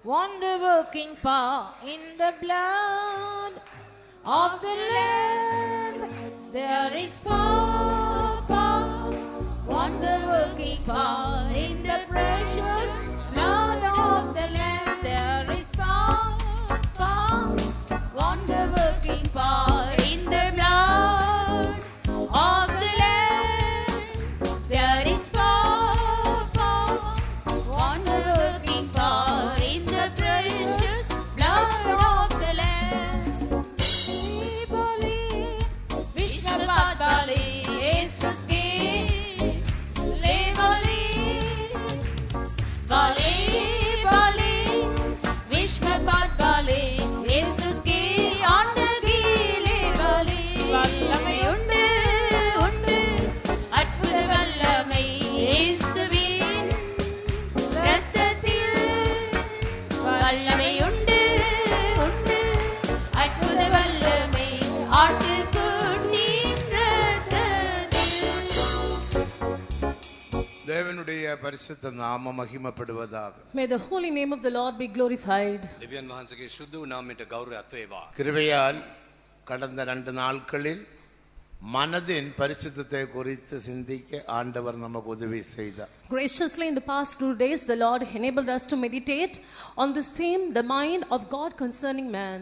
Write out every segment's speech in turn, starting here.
wonder-working power in the blood of the Lamb. There is power, power, wonder-working power in the precious blood of the Lamb. There is power, power, wonder-working power in the blood of the Lamb. There is power, power, wonder-working power in the precious blood of the Lamb. Vishnapat Bali, Jesus ki le Bali, Bali, Bali, Vishnapat Bali, Jesus ki ஆண்டகி le Bali. வல்லமை உண்டு உண்டு அற்புத வல்லமை இயேசுவின் இரத்தத்தில். வல்லமை உண்டு உண்டு அற்புத வல்லமை ஆட்டுக்குட்டியின் இரத்தத்தில். தேவனுடைய பரிசுத்த நாமம் மகிமைப்படுவதாக. May the holy name of the Lord be glorified. දෙවියන් වහන්සේගේ සුදු නාමයට ගෞරවයක් වේවා. கிருபையால் கடந்த 2 நாட்களில் மனதின் பரிசுத்தத்தை குறித்து சிந்திக்க ஆண்டவர் நமக்கு உதவி செய்தார். Graciously, in the past 2 days, the Lord enabled us to meditate on this theme, the mind of God concerning man.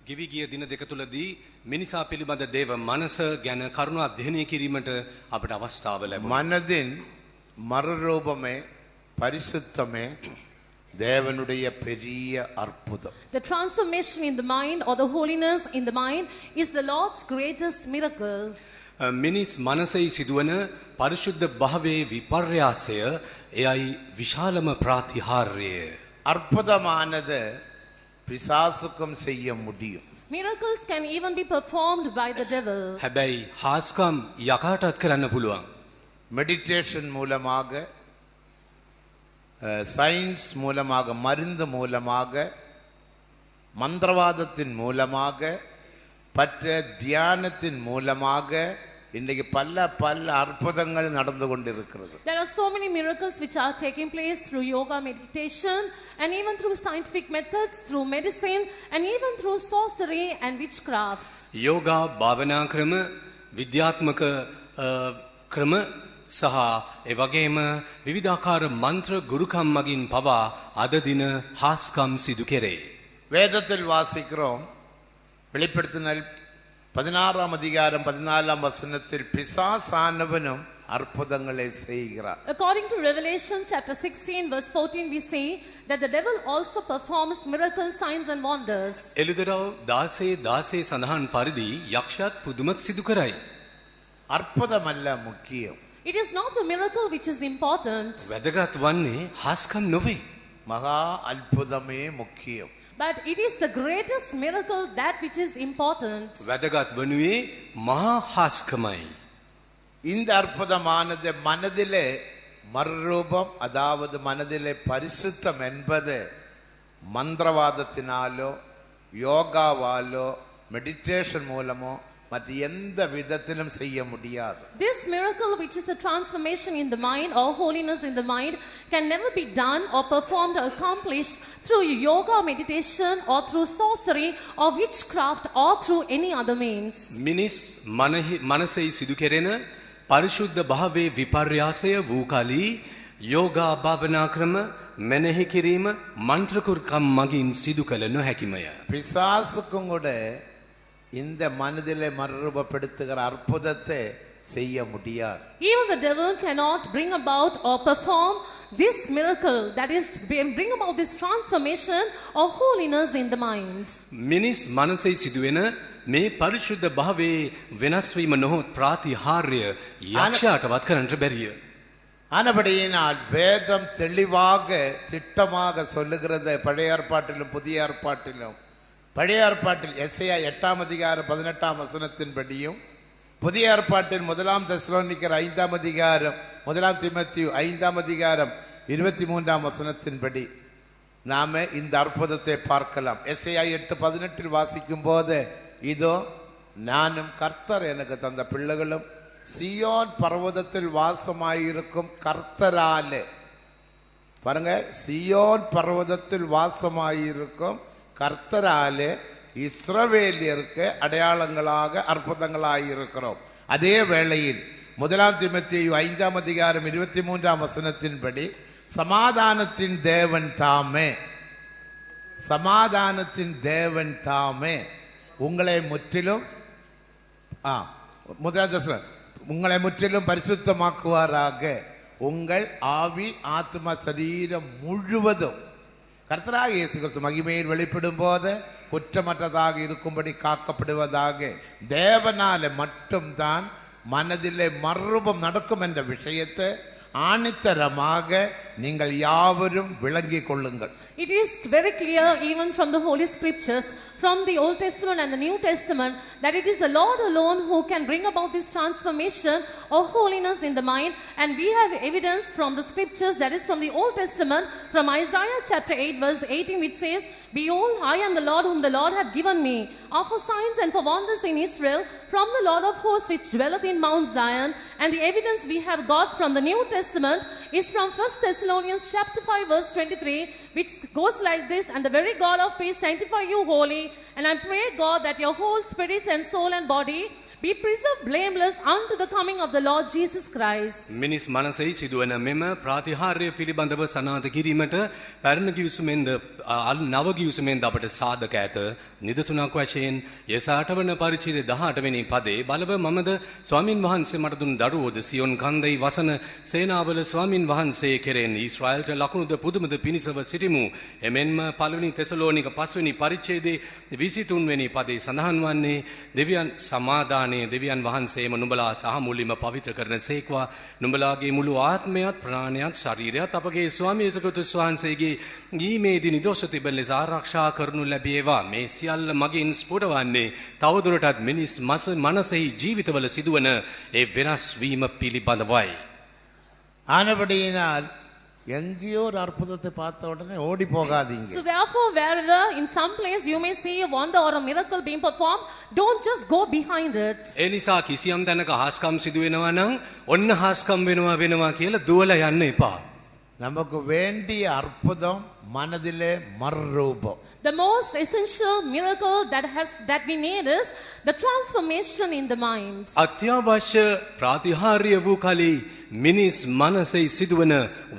ගිවි ගිය දින දෙක තුලදී මිනිසා පිළිබඳ දේව මනස ගැන කරුණා අධ්‍යයනය කිරීමට අපට අවස්ථාව ලැබුණා. மனதின் மறுரூபமே பரிசுத்தமே தேவனுடைய பெரிய அற்புதம். The transformation in the mind, or the holiness in the mind, is the Lord's greatest miracle. මිනිස් මනසෙහි සිදුවන පරිශුද්ධ භාවයේ විපර්යාසය එයයි විශාලම ප්‍රාතිහාර්යය. அற்புதமானது பிசாசுக்கும் செய்ய முடியும். Miracles can even be performed by the devil. හැබැයි හාස්කම් යකාටත් කරන්න පුළුවන්. மெடிடேஷன் மூலமாக, சயின்ஸ் மூலமாக, மருந்து மூலமாக, மந்திரவாதத்தின் மூலமாக, பற்ற தியானத்தின் மூலமாக இன்றைக்கு பல அற்புதங்கள் நடந்து கொண்டிருக்கிறது. There are so many miracles which are taking place through yoga, meditation, and even through scientific methods, through medicine, and even through sorcery and witchcraft. යෝගා භාවනා ක්‍රම, විද්‍යාත්මක ක්‍රම සහ එවැගේම විවිධාකාර මන්ත්‍ර ගුරුකම් මගින් පවා අද දින හාස්කම් සිදු කෙරේ. வேதத்தில் வாசிக்கிறோம், வெளிப்படுத்தினல் 16ஆம் அதிகாரம் 14ஆம் வசனத்தில் பிசாசானவனும் அற்புதங்களை செய்கிறார். According to Revelation chapter 16 verse 14, we see that the devil also performs miracles, signs and wonders. එළිදරව් 16 සඳහන් පරිදි යක්ෂයාත් පුදුමක් සිදු කරයි. அற்புதமல்ல முக்கியம். It is not the miracle which is important, වැදගත් වන්නේ හාස්කම් නොවේ. மகா அற்புதமே முக்கியம். but it is the greatest miracle that which is important. වැදගත් වනුයේ මහා හාස්කමයි. இந்த அற்புதமானது மனதிலே மறுரூபம், அதாவது மனதிலே பரிசுத்தம் என்பது மந்திரவாதத்தினாலோ யோகாவாலோ மெடிடேஷன் மூலமோ மற்ற எந்த விதத்திலும் செய்ய முடியாது. This miracle, which is a transformation in the mind or holiness in the mind, can never be done or performed or accomplished through yoga, meditation, or through sorcery or witchcraft or through any other means. මිනිස් මනසෙහි සිදු කෙරෙන පරිශුද්ධ භාවයේ විපර්යාසය වූ කලී යෝගා භාවනා ක්‍රම, මෙනෙහි කිරීම, මන්ත්‍ර කුරුකම් මගින් සිදු කළ නොහැකිමය. பிசாசுக்கும் கூட இந்த மனதிலே மறுரூபப்படுத்துகிற அற்புதத்தை செய்ய முடியாது. Even the devil cannot bring about or perform this miracle, that is bring about this transformation or holiness in the mind. මිනිස් මනසෙහි සිදුවෙන මේ පරිශුද්ධ භාවයේ වෙනස් වීම නොහොත් ප්‍රාතිහාර්ය යක්ෂයාටවත් කරන්නට බැරිය. ஆனபடியினால் வேதம் தெளிவாக திட்டமாக சொல்லுகிறது. பழைய ஏற்பாட்டிலும் புதிய ஏற்பாட்டிலும், பழைய ஏற்பாட்டில் எஸ்ஐயா 8ஆம் அதிகாரம் 18ஆம் வசனத்தின்படியும், புதிய ஏற்பாட்டில் 1 தெசலோனிக்கர் 5ஆம் அதிகாரம், 1 தீமோத்தேயு 5ஆம் அதிகாரம் 23ஆம் வசனத்தின்படி நாம இந்த அற்புதத்தை பார்க்கலாம். எஸ்ஐயா 8:18 வாசிக்கும் போது, இதோ நானும் கர்த்தர் எனக்கு தந்த பிள்ளைகளும் சியோன் பர்வதத்தில் வாசமாயிருக்கும் கர்த்தராலே பாருங்க, சியோன் பர்வதத்தில் வாசமாயிருக்கும் கர்த்தராலே இஸ்ரவேலியருக்கு அடையாளங்களாக அற்புதங்களாயிருக்கிறோம். அதே வேளையில் 1 தீமோத்தேயு 5 அதிகாரம் 23 வசனத்தின்படி சமாதானத்தின் தேவன் தாமே, சமாதானத்தின் தேவன் தாமே உங்களை முற்றிலும் உங்களை முற்றிலும் பரிசுத்தமாக்குவாராக. உங்கள் ஆவி ஆத்மா சரீரம் முழுவதும் கர்த்தராகிய இயேசு கிறிஸ்து மகிமையில் வெளிப்படும் போது குற்றமற்றதாக இருக்கும்படி காக்கப்படுவதாக. தேவனால மட்டும்தான் மனதிலே மறுரூபம் நடக்கும் என்ற விஷயத்தை ஆணித்தரமாக நீங்கள் யாவரும் விளங்கிக் கொள்ளுங்கள். It is very clear even from the Holy Scriptures, from the Old Testament and the New Testament, that it is the Lord alone who can bring about this transformation of holiness in the mind. And we have evidence from the Scriptures, that is from the Old Testament, from Isaiah chapter 8 verse 18, which says, "Behold, I am the Lord whom the Lord hath given me, are for signs and for wonders in Israel, from the Lord of hosts which dwelleth in Mount Zion." And the evidence we have got from the New Testament is from 1 Thessalonians chapter 5 verse 23, which goes like this: "And the very God of peace sanctify you wholly, and I pray God that your whole spirit and soul and body be preserved blameless unto the coming of the Lord Jesus Christ." මිනිස් මනසෙහි සිදුවන මෙම ප්‍රාතිහාර්ය පිළිබඳව සනාථ කිරීමට පැරණ ගිවිසුමෙන්ද නව ගිවිසුමෙන්ද අපට සාධක ඇත. නිදසුනක් වශයෙන් යසාට වන පරිච්ඡේදය 18 වෙනි පදේ බලව මමද ස්වාමින් වහන්සේ මට දුන් දරුවෝද සියොන් කන්දේ වසන සේනාවල ස්වාමින් වහන්සේ කෙරෙන් ඊශ්‍රායල්ට ලකුණුද පුදුමද පිණිසව සිටිමු. එමෙන්ම පළවෙනි තෙසලෝනික 5 වෙනි පරිච්ඡේදයේ 23 වෙනි පදේ සඳහන් වන්නේ දෙවියන් සමාදාන දෙවියන් වහන්සේම නුඹලා සහ මුලින්ම පවිත්‍ර කරන සේක්වා නුඹලාගේ මුළු ආත්මයත් ප්‍රාණයත් ශරීරයත් අපගේ ස්වාමී යේසු ක්‍රිස්තුස් වහන්සේගේ ඊමේදී නිදොස් තිබෙන ලෙස ආරක්ෂා කරනු ලැබේවා. මේ සියල්ල මගින් ස්ಫುಟවන්නේ තවදුරටත් මිනිස් මනසෙහි ජීවිතවල සිදුවන ඒ වෙනස් වීම පිළිබඳවයි. ஆனபடியினால் எங்கேயோ ஒரு அற்புதத்தை பார்த்த உடனே ஓடி போகாதீங்க. So therefore, wherever in some place you may see a wonder or a miracle being performed, don't just go behind it. ඒ නිසා කිසියම් තැනක හාස්කම් සිදු වෙනවා නම් ඔන්න හාස්කම් වෙනවා කියලා දුවලා යන්න එපා. நமக்கு வேண்டிய அற்புதம் மனதிலே மறுரூபம். The most essential miracle that we need is the transformation in the mind. අත්‍යවශ්‍ය ප්‍රාතිහාර්ය වූ කලී මිනිස් මනසෙහි සිදුවන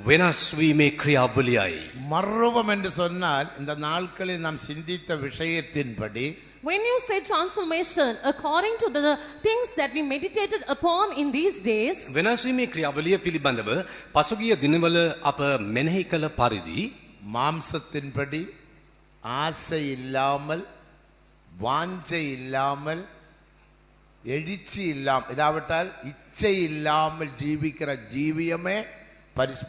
වෙනස් වීමේ ක්‍රියාවලියයි. மறுரூபம் என்று சொன்னால் இந்த நாட்களில் நாம் சிந்தித்த விஷயத்தின்படி, when you say transformation, according to the things that we meditated upon in these days, වෙනස් වීමේ ක්‍රියාවලිය පිළිබඳව පසුගිය දිනවල අප මෙනෙහි කළ පරිදි மாம்சத்தின்படி ஆசை இல்லாமல், வாஞ்சை இல்லாமல், எழுச்சி இல்லாமல், இல்லாவிட்டால் இச்சை இல்லாமல் ஜீவிக்கிற ஜீவியமே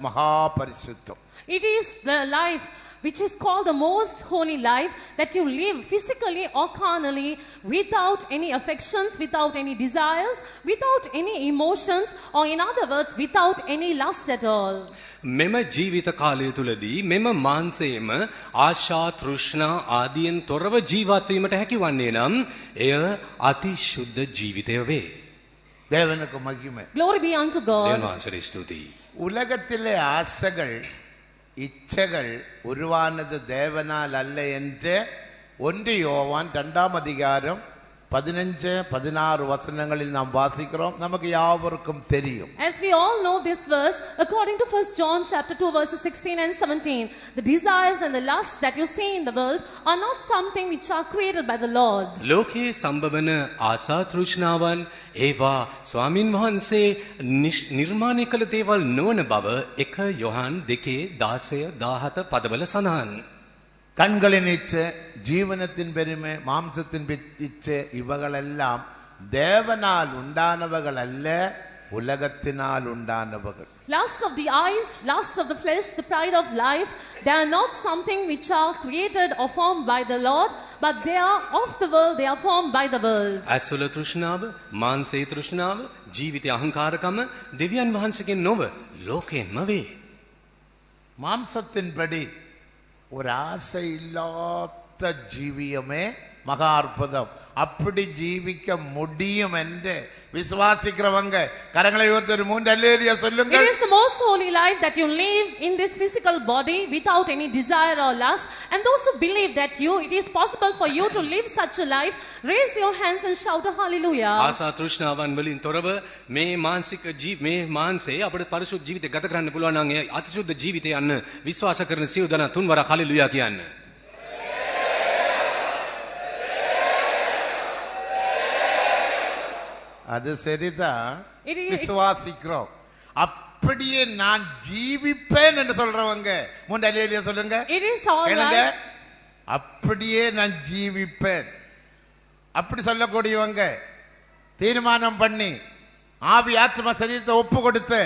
மகா பரிசுத்தம். it is the life which is called the most holy life, that you live physically or carnally without any affections, without any desires, without any emotions, or in other words, without any lust at all. මෙම ජීවිත කාලය තුලදී මෙම මාංශයේම ආශා තෘෂ්ණා ආදීන් තොරව ජීවත් වීමට හැකිවන්නේ නම් එය අති ශුද්ධ ජීවිතය වේ. தேவனுக்கு மகிமை. Glory be unto God. දේවයන් වහන්සේට ස්තුතියි. உலகத்திலே ஆசைகள், இச்சைகள் உருவானது தேவனால் அல்ல என்று 1 யோவான் 2 அதிகாரம் 15-16 வசனங்களில் நாம் வாசிக்கிறோம். நமக்கு யாவருக்கும் தெரியும். As we all know this verse, according to 1 John chapter 2 verses 16 and 17, the desires and the lusts that you see in the world are not something which are created by the Lord. ලෝකයේ සම්බවන ආසා තෘෂ්ණාවන් ඒවා ස්වාමින් වහන්සේ නිර්මාණය කළ දේවල් නොවන බව 1 යොහන් 2:16-17 පදවල සඳහන්. கண்களின் இச்சை, ஜீவனத்தின் பெருமை, மாம்சத்தின் இச்சை இவைகளெல்லாம் தேவனால் உண்டானவர்கள் அல்ல, உலகத்தினால் உண்டானவர்கள். Lust of the eyes, lust of the flesh, the pride of life, they are not something which are created or formed by the Lord, but they are of the world, they are formed by the world. ඇස්වල තෘෂ්ණාව, මාංශයේ තෘෂ්ණාව, ජීවිතය අහංකාරකම දෙවියන් වහන්සේගෙන් නොව ලෝකයෙන්ම වේ. மாம்சத்தின்படி ஒரு ஆசை இல்லாத ஜீவியமே மகா அற்புதம். அப்படி ஜீவிக்க முடியும் என்று விசுவாசிக்கிறவங்க கரங்களை உயர்த்தி ஒரு 3 அல்லேலூயா It சொல்லுங்கள். is the most holy life that you live in this physical body without any desire or lust. And those who believe that it is possible for you to live such a life, raise your hands and shout a hallelujah. ආසා තෘෂ්ණාවන් වලින් තොරව මේ මානසික මේ මාංශේ අපිට පරිසුද්ධ ජීවිතය ගත කරන්න පුළුවන් නම් ඒ අතිශුද්ධ ජීවිතය යන්න විශ්වාස කරන සියලු දෙනා තුන්වරක් හලෙලුයා කියන්න. அது சரிதான், It is- விசுவாசிக்கிறோம். அப்படியே நான் ஜீவிப்பேன் என்று சொல்றவங்க 3 அல்லேலூயா சொல்லுங்க. It is all கேளுங்க. right. அப்படியே நான் ஜீவிப்பேன் அப்படி சொல்லக்கூடியவங்க தீர்மானம் பண்ணி ஆவி ஆத்ம சரீரத்தை ஒப்பு கொடுத்து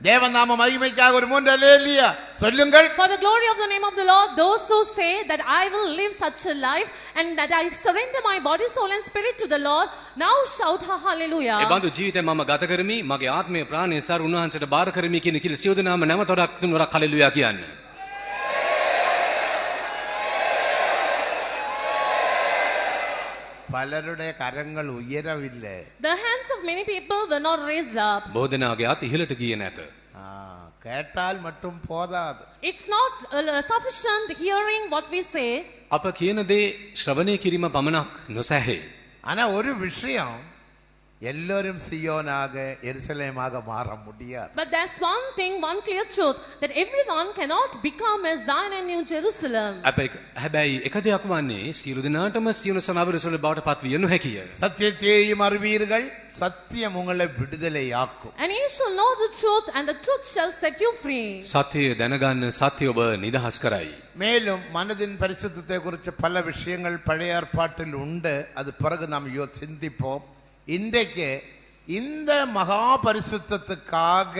தேவநாம மகிமைக்காக ஒரு 3 அல்லேலூயா சொல்லுங்கள். For the glory of the name of the Lord, those who say that I will live such a life and that I surrender my body, soul and spirit to the Lord, now shout hallelujah. ඒ බඳු ජීවිතය මම ගත කරමි මගේ ආත්මය ප්‍රාණය සාර උන්වහන්සේට බාර කරමි කියන කිල සියලු දෙනාම නැවතොරක් තුන්වරක් හලෙලුයා කියන්න. பலருடைய கரங்கள் உயரவில்லை. The hands of many people were not raised up. බොහෝ දෙනාගේ අත ඉහළට ගියේ නැත. கேட்டால் மட்டும் போதாது. It's not sufficient hearing what we say. අප කියන දේ ශ්‍රවණය කිරීම පමණක් නොසැහේ. ஆனா ஒரு விஷயம், எல்லோரும் சியோனாக எருசலேமாக மாற முடியாது. But there's one thing, one clear truth, that everyone cannot become as Zion and New Jerusalem. හැබැයි එක දෙයක් වන්නේ සියලු දෙනාටම සියලු සමවරසල බවට පත් විය නොහැකිය. சத்தியத்தையும் அறிவீர்கள், சத்தியம் உங்களை விடுதலையாக்கும். And you shall know the truth, and the truth shall set you free. සත්‍යය දැනගන්න සත්‍ය ඔබ නිදහස් කරයි. மேலும் மனதின் பரிசுத்தத்தை குறித்து பல விஷயங்கள் பழைய ஏற்பாட்டில் உண்டு. அது பிறகு நாம் சிந்திப்போம். இன்றைக்கு இந்த மகா பரிசுத்தத்துக்காக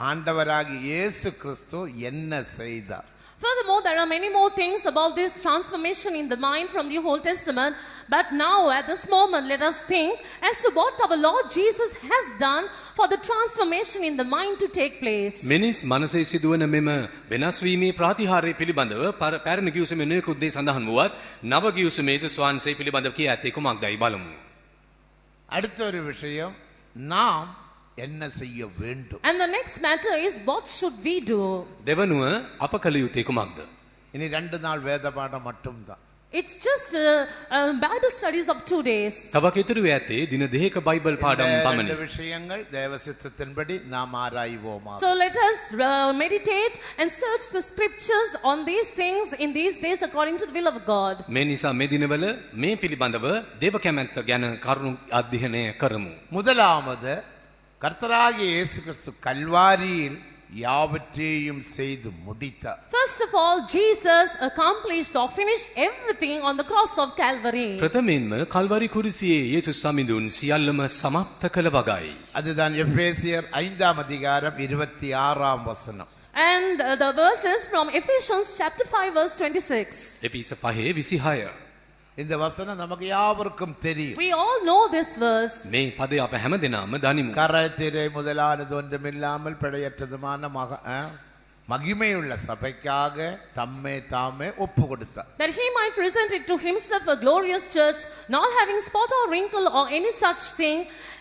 ஆண்டவராகிய இயேசு கிறிஸ்து என்ன செய்தார்? Furthermore, there are many more things about this transformation in the mind from the Old Testament. But now, at this moment, let us think as to what our Lord Jesus has done for the transformation in the mind to take place. මිනිස් මනසේ සිදුවන මෙම වෙනස් වීමේ ප්‍රාතිහාර්ය පිළිබඳව පැරණි කිව්සමේ නොයෙකුත් දේ සඳහන් වුවත් නව කිව්සමේ යේසුස් වහන්සේ පිළිබඳව කියා ඇත්තේ කුමක්දයි බලමු. அடுத்த ஒரு விஷயம், நாம் என்ன செய்ய வேண்டும்? And the next matter is, what should we do? දෙවනුව අප කළ යුත්තේ කුමක්ද? இனி 2 நாள் வேத பாடம் மட்டும்தான். It's just Bible studies of 2 days. තවක් ඉතුරු ඇත්තේ දින දෙකක බයිබල් පාඩම් இந்த පමණි. விஷயங்கள் தேவ சித்தத்தின்படி நாம் ஆராய்வோமா. So let us meditate and search the scriptures on these things in these days according to the will of God. මේ නිසා මේ දිනවල මේ පිළිබඳව දේව කැමැත්ත ගැන කරුණු අධ්‍යයනය කරමු. முதலாவது, கர்த்தராகிய இயேசு கிறிஸ்து கல்வாரியில் யாவற்றையும் செய்து முடித்தார். First of all, Jesus accomplished or finished everything on the cross of Calvary. ප්‍රථමයෙන්ම Calvary කුරුසියේ යේසුස් සමිඳුන් සියල්ලම සමාප්ත කළ වගයි. அதுதான் எபேசியர் 5ஆம் அதிகாரம் 26ஆம் வசனம். And the verses from Ephesians chapter 5 verse 26. එපිස 5:26. இந்த வசனம் நமக்கு யாவருக்கும் தெரியும். We all know this verse. මේ පදේ අප හැම දෙනාම දනිමු. கரைதிரை முதலானது ஒன்றுமில்லாமல் பிழையற்றதுமான மகிமையுள்ள சபைக்காக தம்மை தாமே ஒப்பு கொடுத்தார். That he might present it to himself a glorious church, not having spot or wrinkle or any such thing,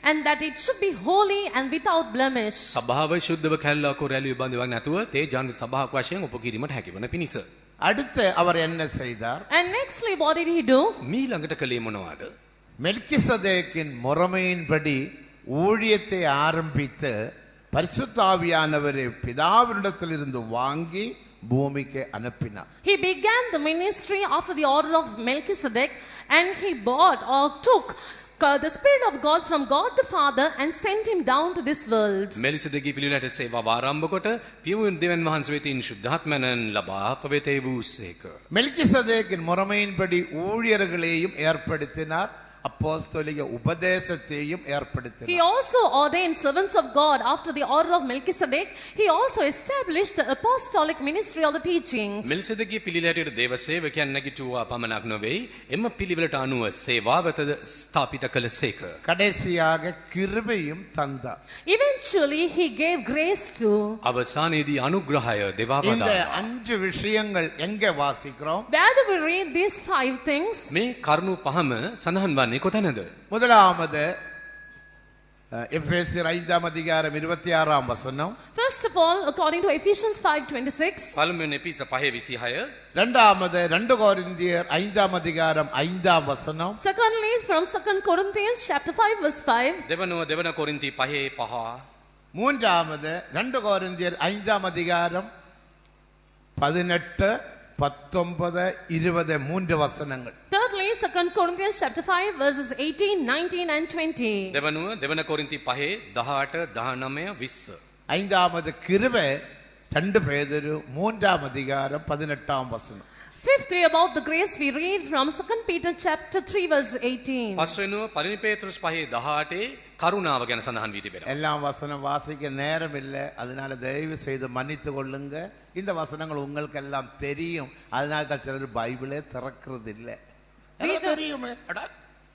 and that it should be holy and without blemish. සභාව ශුද්ධව කැල්ලක රැළිය බඳියක් නැතුව තේ ජාන සභාවක් වශයෙන් ඔප කිරීමට හැකි වන පිණිස. அடுத்து அவர் என்ன செய்தார்? And nextly, what did he do? මීළඟට කළේ මොනවාද? மெல்கிசதேக்கின் முறைமையின்படி ஊழியத்தை ஆரம்பித்து பரிசுத்த ஆவியானவரை பிதாவினிடத்திலிருந்து வாங்கி பூமிக்கு அனுப்பினார். He began the ministry after the order of Melchizedek, and he bought or took the Spirit of God from God the Father and sent him down to this world. මෙලිසදෙකි පිළිලට සේවාව ආරම්භ කොට පියවුන් දෙවන් වහන්සේ වෙතින් සුද්ධාත්මයන් ලබා අප වෙත වූසේක. மெல்கிசதேக்கின் முறைமையின்படி ஊழியர்களையும் ஏற்படுத்தினார், அப்போஸ்தலிக உபதேசத்தையும் ஏற்படுத்தினார். He also ordained servants of God after the order of Melchizedek. He also established the apostolic ministry of the teachings. මෙලිසදෙකි පිළිලයට දේව සේවකයන් නැගිටුවා පමණක් නොවේ, එම පිළිවෙලට අනුව සේවාවත ස්ථාපිත කළසේක. கடைசியாக கிருபையும் தந்தார். Eventually, he gave grace to. අවසානයේදී අනුග්‍රහය දෙවා இந்த වදාළා. 5 விஷயங்கள் எங்கே வாசிக்கிறோம்? Where do we read these 5 things? මේ කරුණු පහම සඳහන් වන්නේ කොතැනද? முதலாவது, எபேசியர் 5ஆம் அதிகாரம் 26ஆம் வசனம். First of all, according to Ephesians 5:26. පළමුවෙනි එපිස 5:26. இரண்டாவது 2 கொரிந்தியர் 5ஆம் அதிகாரம் 5ஆம் வசனம். Secondly, from 2 Corinthians chapter 5 verse 5. දෙවනුව දෙවන කොරින්ති 5:5. மூன்றாவது 2 கொரிந்தியர் 5ஆம் அதிகாரம் 18, 19, 20 மூன்று வசனங்கள். Thirdly, 2 Corinthians chapter 5 verses 18, 19 and 20. දෙවනුව දෙවන කොරින්ති 5:18, 19, 20. ஐந்தாவது கிருபை 2 பேதுரு 3ஆம் அதிகாரம் 18ஆம் வசனம். Fifthly, about the grace we read from 2 Peter chapter 3 verse 18. පස්වෙනුව පළවෙනි පේතෘස් 5:18 කරුණාව ගැන සඳහන් වී තිබෙනවා. எல்லாம் வசனம் வாசிக்க நேரம் இல்லை, அதனால தயவு செய்து மன்னித்து கொள்ளுங்க. இந்த வசனங்கள் உங்களுக்கு எல்லாம் தெரியும், அதனால தான் சிலர் பைபிளே திறக்கிறது இல்லை. தெரியுமே, அடா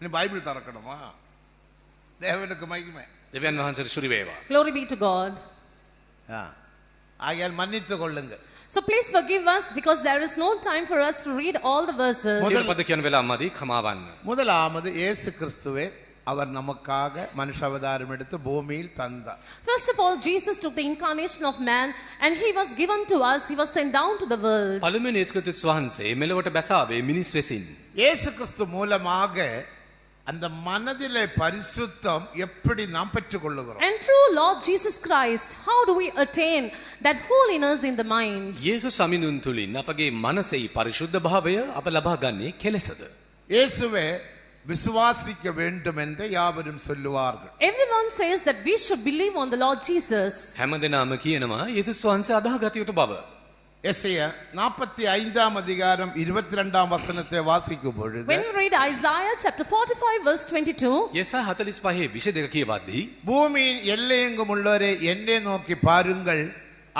நீ பைபிள் திறக்கணுமா? தேவனுக்கு மகிமை. දෙවියන් වහන්සේට සුරි වේවා. Glory be to God. ஆகையால் மன்னித்து கொள்ளுங்க. So please forgive us because there is no time for us to read all the verses. සියලු පද කියන වෙලාව මදි කමාවන්න. முதலாவது இயேசு கிறிஸ்துவே அவர் நமக்காக மனுஷாவதாரம் எடுத்து பூமியில் தந்தார். First of all, Jesus took the incarnation of man and he was given to us, he was sent down to the world. පළමුවෙනි යේසු ක්‍රිස්තුස් වහන්සේ මෙලොවට බැසාවේ මිනිස් වෙසින්. இயேசு கிறிஸ்து மூலமாக அந்த மனதிலே பரிசுத்தம் எப்படி நாம் பெற்றுக்கொள்ளுகிறோம்? And through Lord Jesus Christ, how do we attain that holiness in the mind? යේසුස් සමිඳුන් තුලින් අපගේ මනසෙහි පරිශුද්ධ භාවය අප ලබා ගන්නේ කෙලෙසද? இயேசுவே விசுவாசிக்க வேண்டும் என்று யாவரும் சொல்லுவார்கள். Everyone says that we should believe on the Lord Jesus. හැමදෙනාම කියනවා යේසුස් වහන්සේ අදාහගත යුතු බව. எசையா 45ஆம் அதிகாரம் 22ஆம் வசனத்தை வாசிக்கும் பொழுது When we read Isaiah chapter 45 verse 22, යෙසා 45:22 කියවද්දී பூமியின் எல்லையெங்கும் உள்ளோரே என்னை நோக்கி பாருங்கள்,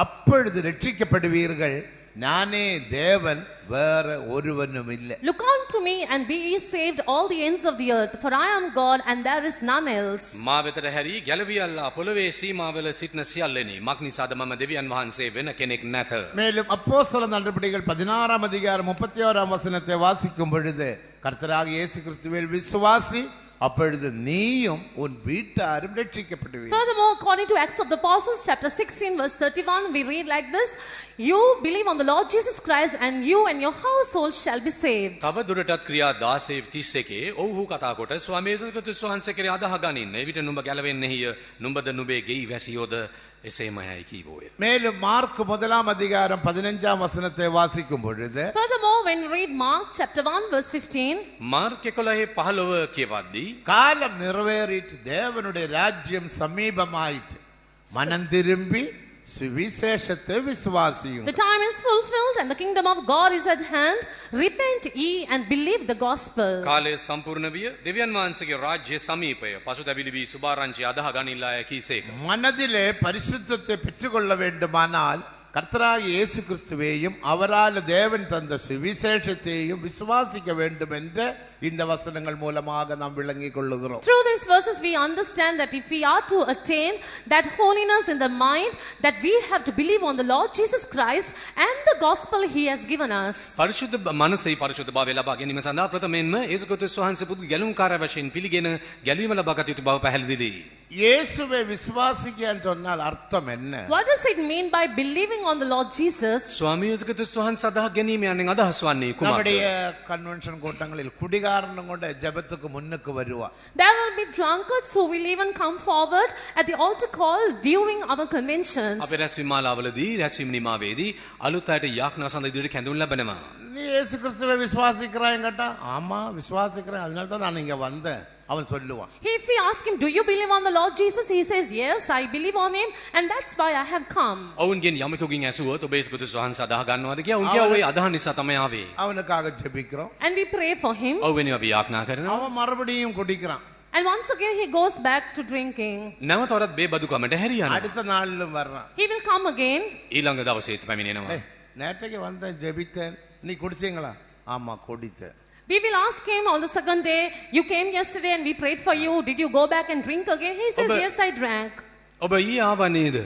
அப்பொழுது ரட்சிக்கப்படுவீர்கள், நானே தேவன், வேற ஒருவனும் இல்லை. look unto me and be ye saved all the ends of the earth, for I am God and there is none else. මා වෙතට හැරී ගැලවියල්ලා පොළවේ සීමාවල සිටින සියල්ලෙනි මක් නිසාද මම දෙවියන් වහන්සේ වෙන කෙනෙක් නැත. மேலும் அப்போஸ்தலர் நடபடிகள் 16ஆம் அதிகாரம் 31ஆம் வசனத்தை வாசிக்கும் பொழுது கர்த்தராகிய இயேசு கிறிஸ்துவில் விசுவாசி, அப்பொழுது நீயும் உன் வீட்டாரும் ரட்சிக்கப்படுவீர்கள். Furthermore, according to Acts of the Apostles chapter 16 verse 31, we read like this: you believe on the Lord Jesus Christ and you and your household shall be saved. තව දුරටත් ක්‍රියා 16:31 ඔව්හු කතා කොට ස්වාමී යේසුස් ක්‍රිස්තුස් වහන්සේ කෙරෙහි අදහ ගනින්න. එවිට නුඹ ගැලවෙන්නේය, නුඹද නුඹේ ගෙයි වැසියෝද එසේමයි කීවෝය. மேலும் மார்க் 1ஆம் அதிகாரம் 15ஆம் வசனத்தை வாசிக்கும் பொழுது Furthermore, when we read Mark chapter 1 verse 15, Mark 11:15 කියවද්දී காலம் நிறைவேறிட்டு தேவனுடைய ராஜ்யம் சமீபமாயிற்று, மனம் திரும்பி சுவிசேஷத்தை விசுவாசியும். the time is fulfilled and the kingdom of God is at hand. Repent ye and believe the gospel. කාලය සම්පූර්ණ විය, දෙවියන් වහන්සේගේ රාජ්‍ය සමීපය, පසුතැවිලි වී සුභාරංචි අදහ ගනිල්ලාය කීසේක. மனதிலே பரிசுத்தத்தை பெற்றுக்கொள்ள வேண்டுமானால் கர்த்தராகிய இயேசு கிறிஸ்துவையும் அவரால் தேவன் தந்த சுவிசேஷத்தையும் விசுவாசிக்க வேண்டும் என்ற இந்த வசனங்கள் மூலமாக நாம் விளங்கிக் கொள்ளுகிறோம். Through these verses we understand that if we are to attain that holiness in the mind, that we have to believe on the Lord Jesus Christ and the gospel he has given us. පරිශුද්ධ මනසෙහි පරිශුද්ධ භාවය ලබා ගැනීම සඳහා ප්‍රථමයෙන්ම යේසුස් ක්‍රිස්තුස් වහන්සේ පුදු ගැලුම්කාරය වශයෙන් පිළිගෙන ගැලවීම ලබා ගත යුතු බව පැහැදිලියි. இயேசுவை விசுவாசிக்க என்று சொன்னால் அர்த்தம் என்ன? What does it mean by believing on the Lord Jesus? ස්වාමී යේසුස් ක්‍රිස්තුස් වහන්සේ අදහ ගැනීම යන්නේ අදහස් වන්නේ நம்முடைய කුමක්ද? கன்வென்ஷன் கூட்டங்களில் குடிகாரனும் கூட ஜெபத்துக்கு முன்னுக்கு வருவா. There will be drunkards who will even come forward at the altar call viewing our conventions. අපේ රැස්වීම මාලාවලදී රැස්වීම නිමාවේදී අලුත් අයට යාඥා සඳහා ඉදිරියට කැඳවුම් ලැබෙනවා. நீ இயேசு கிறிஸ்துவை விசுவாசிக்கிறாய் கேட்டா, ஆமா விசுவாசிக்கிறேன், அதனால தான் நான் இங்க வந்தேன் அவன் சொல்லுவான். If we ask him, do you believe on the Lord Jesus? He says, yes, I believe on him and that's why I have come. ඔවුන්ගෙන් යමෙකුගෙන් ඇසුවොත් ඔබ යේසුස් ක්‍රිස්තුස් වහන්සේ අදහ ගන්නවද කියලා උන් කියව ඔය අදහ නිසා තමයි ආවේ. அவனுக்காக ஜெபிக்கிறோம். And we pray for him. ඔව් වෙනවා අපි යාඥා කරනවා. அவன் மறுபடியும் குடிக்கிறான். And once again he goes back to drinking. නැවත වරත් බේබදුකමට හැරියනවා. அடுத்த நாளிலும் வர்றான். He will come again. ඊළඟ දවසේත් පැමිණෙනවා. நேற்றைக்கு வந்தேன் ஜெபித்தேன், நீ குடிச்சீங்களா? ஆமா குடித்தேன். We will ask him on the second day, you came yesterday and we prayed for you, did you go back and drink again? He says, yes, I drank. ඔබ ඊයේ ආවා නේද?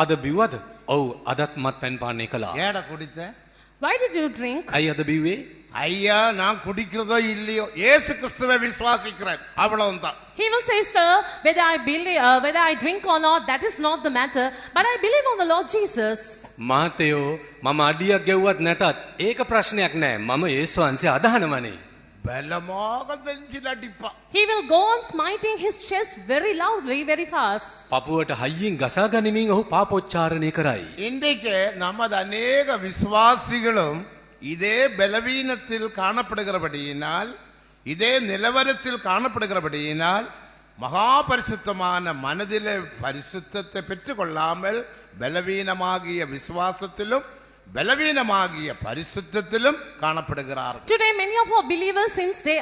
අද බිව්වද? ඔව් අදත් මත්පැන් පානය කළා. ஏட குடித்தேன்? Why did you drink? ඇයි අද බිව්වේ? ஐயா நான் குடிக்கிறதோ இல்லையோ இயேசு கிறிஸ்துவை விசுவாசிக்கிறேன் அவ்வளவுதான். He will say, sir, whether I drink or not, that is not the matter, but I believe on the Lord Jesus. මහත්තයෝ මම අඩියක් ගෙව්වත් නැතත් ඒක ප්‍රශ්නයක් නෑ. මම යේසුස් වහන්සේ අදහනවනේ. பலமாக நெஞ்சில் அடிப்பா. He will go on smiting his chest very loudly, very fast. පපුවට හයියෙන් ගසා ගනිමින් ඔහු පාපොච්චාරණය කරයි. இன்றைக்கு நமது அநேக விசுவாசிகளும் இதே பலவீனத்தில் காணப்படுகிறபடியினால், இதே நிலவரத்தில் காணப்படுகிறபடியினால், மகா பரிசுத்தமான மனதிலே பரிசுத்தத்தை பெற்றுக்கொள்ளாமல் பலவீனமாகிய விசுவாசத்திலும் பலவீனமாகிய பரிசுத்தத்திலும் காணப்படுகிறார்கள். Today many of our believers, since they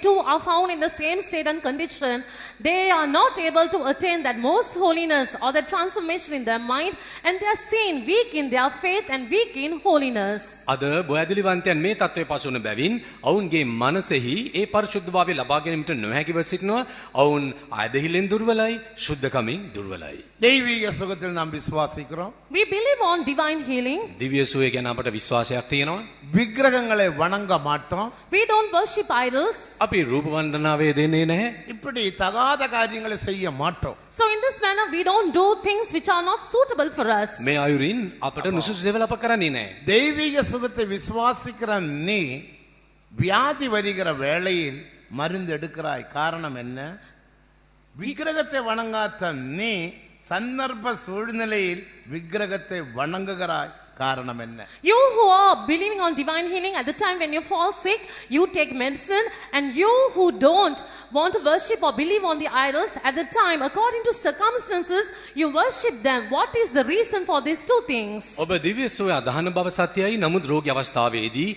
too are found in the same state and condition, they are not able to attain that most holiness or the transformation in their mind, and they are seen weak in their faith and weak in holiness. අද බොයදිලිවන්තයන් මේ තත්ත්වය පසුන බැවින් ඔවුන්ගේ මනසෙහි ඒ පරිශුද්ධභාවය ලබා ගැනීමට නොහැකිව සිටිනවා. ඔවුන් ආදහිලෙන් දුර්වලයි, ශුද්ධකමින් දුර්වලයි. தெய்வீக சுகத்தில் நாம் விசுவாசிக்கிறோம். We believe on divine healing. දිව්‍ය සුවය ගැන අපට විශ්වාසයක් තියෙනවා. விக்கிரகங்களை வணங்க மாட்டோம். We don't worship idols. අපි රූප වන්දනාවේ දෙන්නේ නැහැ. இப்படி தகாத காரியங்களை செய்ய மாட்டோம். So in this manner we don't do things which are not suitable for us. මේ අයුරින් අපට නුසුසු දේවල් අප කරන්නේ නැහැ. தெய்வீக சுகத்தை விசுவாசிக்கிற நீ வியாதி வருகிற வேளையில் மருந்து எடுக்கிறாய். காரணம் என்ன? விக்கிரகத்தை வணங்காத நீ சந்தர்ப்ப சூழ்நிலையில் விக்கிரகத்தை வணங்குகிறாய். காரணம் என்ன? You who are believing on divine healing, at the time when you fall sick, you take medicine, and you who don't want to worship or believe on the idols, at the time, according to circumstances, you worship them. What is the reason for these two things? ඔබ දිව්‍ය සුවය අදහන බව සත්‍යයි. නමුත් රෝගී අවස්ථාවේදී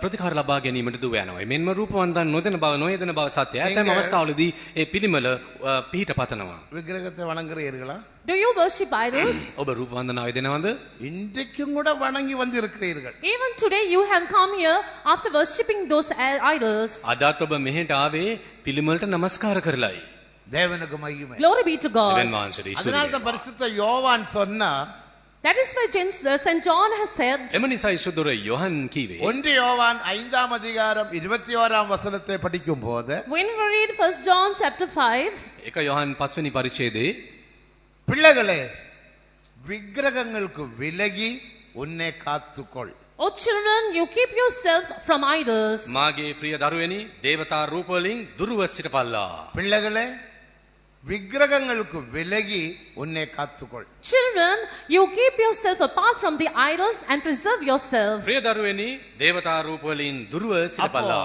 ප්‍රතිකාර ලබා ගැනීමට දුව යනවා. මෙන්ම රූප වන්දන නොදෙන බව නොයදෙන බව සත්‍යයි. ඇතැම් අවස්ථාවලදී ඒ පිළිමල පිහිට පතනවා. விக்கிரகத்தை வணங்குறீர்களா? Do you worship idols? ඔබ රූප වන්දනාවේ දෙනවද? இன்றைக்கும் கூட வணங்கி வந்து இருக்கிறீர்கள். Even today you have come here after worshipping those idols. අදත් ඔබ මෙහෙට ආවේ පිළිමලට නමස්කාර කරලයි. தேவனுக்கு மகிமை. Glory be to God. දෙවන් වහන්සේට அதனால தான் பரிசுத்த யோவான் சொன்னார், That is why St. John has said, එම නිසා ඊශ්වර යොහන් කීවේ 1 யோவான் 5ஆம் அதிகாரம் 21ஆம் வசனத்தை படிக்கும் போது, when we read 1 John chapter 5, එක යොහන් 5 වෙනි පරිච්ඡේදයේ பிள்ளைகளே விக்கிரகங்களுக்கு விலகி உன்னை காத்துக்கொள். O children, you keep yourself from idols. මාගේ ප්‍රිය දරුවනි දේවතා රූප වලින් දුරව සිටපල්ලා. பிள்ளைகளே விக்கிரகங்களுக்கு விலகி உன்னை காத்துக்கொள். Children, you keep yourself apart from the idols and preserve yourself. ප්‍රිය දරුවනි දේවතා රූප වලින් දුරව அப்போ සිටපල්ලා.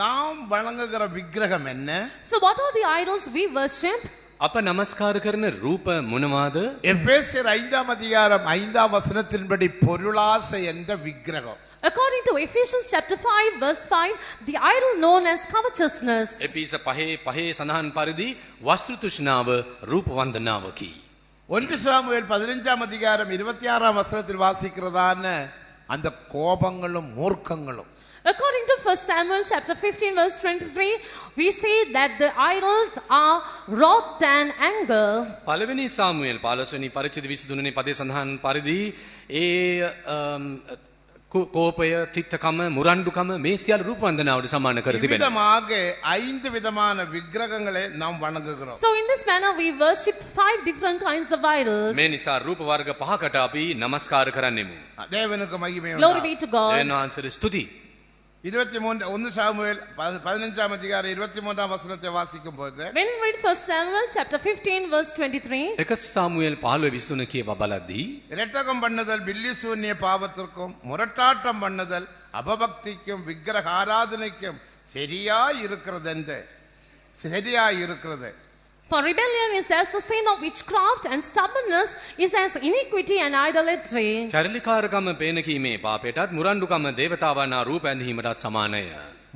நாம் வணங்குகிற விக்கிரகம் என்ன? So what are the idols we worship? අප නමස්කාර කරන රූප මොනවාද? எபேசியர் 5ஆம் அதிகாரம் 5ஆம் வசனத்தின்படி பொருளாசை என்ற விக்கிரகம். According to Ephesians chapter 5 verse 5, the idol known as covetousness. එපිස පහේ සඳහන් පරිදි වස්තු තෘෂ්ණාව රූප වන්දනාවකි. 1 சாமுவேல் 15ஆம் அதிகாரம் 26ஆம் வசனத்தில் வாசிக்கிறதான அந்த கோபங்களும் மூர்க்கங்களும், According to 1 Samuel chapter 15 verse 23, we see that the idols are wrath and anger. පළවෙනි සාමුවෙල් 15 වෙනි පරිච්ඡේද 23 වෙනි පදේ සඳහන් පරිදි ඒ කෝපය, තිත්තකම, මුරණ්ඩුකම මේ සියලු රූප වන්දනාවට සමාන කර තිබෙනවා. விதமாக 5 விதமான விக்கிரகங்களை நாம் வணங்குகிறோம். So in this manner we worship 5 different kinds of idols. මේ නිසා රූප වර්ග පහකට අපි නමස්කාර කරන්නෙමු. தேவனுக்கு மகிமை Glory உண்டாகட்டும். be to God. දෙවියන් වහන්සේට ස්තුති. 23 1 சாமுவேல் 15ஆம் அதிகாரம் 23ஆம் வசனத்தை வாசிக்கும் போது, When we read 1 Samuel chapter 15 verse 23, එක සාමුවෙල් 15 23 කියව බලද්දී இரட்டகம் பண்ணுதல் பில்லி சூன்ய பாவத்திற்கும் முரட்டாட்டம் பண்ணுதல் அபபக்திக்கும் விக்கிரக ஆராதனைக்கும் சரியாய் இருக்கிறது. for rebellion is as the sin of witchcraft, and stubbornness is as iniquity and idolatry. කැරලිකාරකම පේන කීමේ පාපයටත් මුරණ්ඩුකම දේවතාවන්ා රූප ඇඳීමටත් සමානය.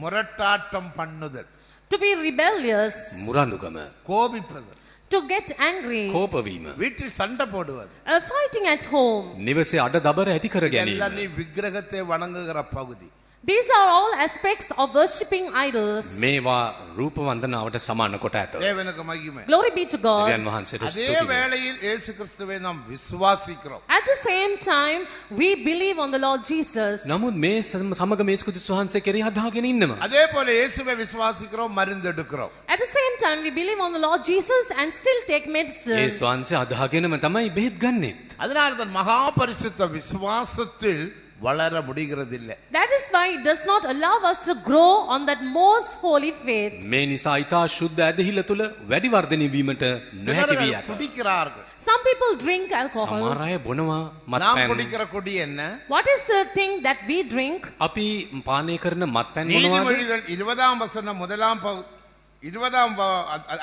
முரட்டாட்டம் பண்ணுதல், To be rebellious, මුරණ්ඩුකම, கோபிப்பது, to get angry, කෝපවීම, வீட்டில் சண்டை போடுவது, fighting at home. නිවසේ අඩ දබර ඇති කර எல்லாம் ගැනීම. நீ விக்கிரகத்தை வணங்குகிற பகுதி. These are all aspects of worshipping idols. මේවා රූප වන්දනාවට සමාන කොට ඇත. தேவனுக்கு மகிமை. Glory be to God. දෙවියන් වහන්සේට அதே ස්තුති වේ. வேளையில் இயேசு கிறிஸ்துவை நாம் விசுவாசிக்கிறோம். At the same time, we believe on the Lord Jesus. නමුත් මේ සමග මේ ක්‍රිස්තුස් වහන්සේ කෙරෙහි අදහගෙන ඉන්නවා. அதே போல இயேசுவை விசுவாசிக்கிறோம், மருந்தெடுக்கிறோம். At the same time, we believe on the Lord Jesus and still take medicine. ඒ ස්වංශය අදහගෙනම තමයි බෙහෙත් ගන්නෙත්. அதனால தான் மகா பரிசுத்த விசுவாசத்தில் வளர முடிகிறதில்லை. That is why it does not allow us to grow on that most holy faith. මේ නිසා ඊතා ශුද්ධ ඇදහිල්ල තුල වැඩි වර්ධනය වීමට නොහැකි වී சிலர்கள் ඇත. குடிக்கிறார்கள். Some people drink alcohol. සමහර අය බොනවා நாம் මත්පැන්. குடிக்கிற குடி என்ன? What is the thing that we drink? අපි පානය කරන මත්පැන් මොනවාද? நீதிமொழிகள் 20ஆம் வசனம் 20ஆம்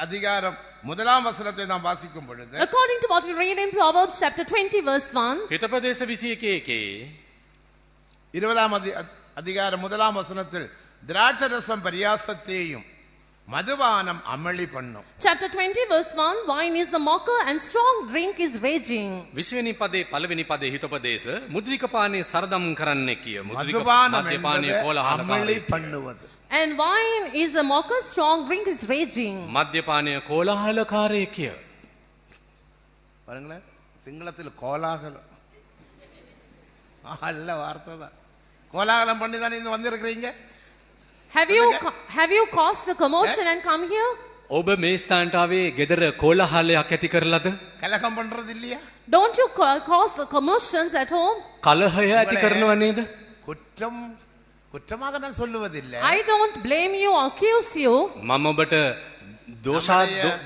அதிகாரம் 1ஆம் வசனத்தை நாம் வாசிக்கும் பொழுது According to what we read in Proverbs chapter 20 verse 1, හිතපදේශ 21 20ஆம் அதிகாரம் 1ஆம் வசனத்தில் திராட்சரசம் பரியாசத்தையும் மதுபானம் அமளி பண்ணும். chapter 20 verse 1, wine is a mocker and strong drink is raging. 20වෙනි පදේ පළවෙනි පදේ හිතපදේශ මුද්‍රික පානේ සරදම් කරන්නේ කිය. මුද්‍රික மதுபானம் මද්යපානයේ என்பது කෝලහලකාරී அமளி කිය. பண்ணுவது. And wine is a mocker, strong drink is raging. මද්යපානය කෝලහලකාරී කිය. பாருங்களேன், சிங்களத்தில் கோலாகலம் அல்ல வார்த்தை தான். கோலாகலம் பண்ணி தானே இங்க வந்திருக்கிறீங்க. Have you caused a commotion and come here? ඔබ මේ ස්ථානට ආවේ ගෙදර කෝලහලයක් ඇති කරලාද? கலகம் பண்றது இல்லையா? Don't you cause commotions at home? කලහය ඇති කරනව නේද? குற்றமாக நான் சொல்லுவதில்லை. I don't blame you or accuse you. මම ඔබට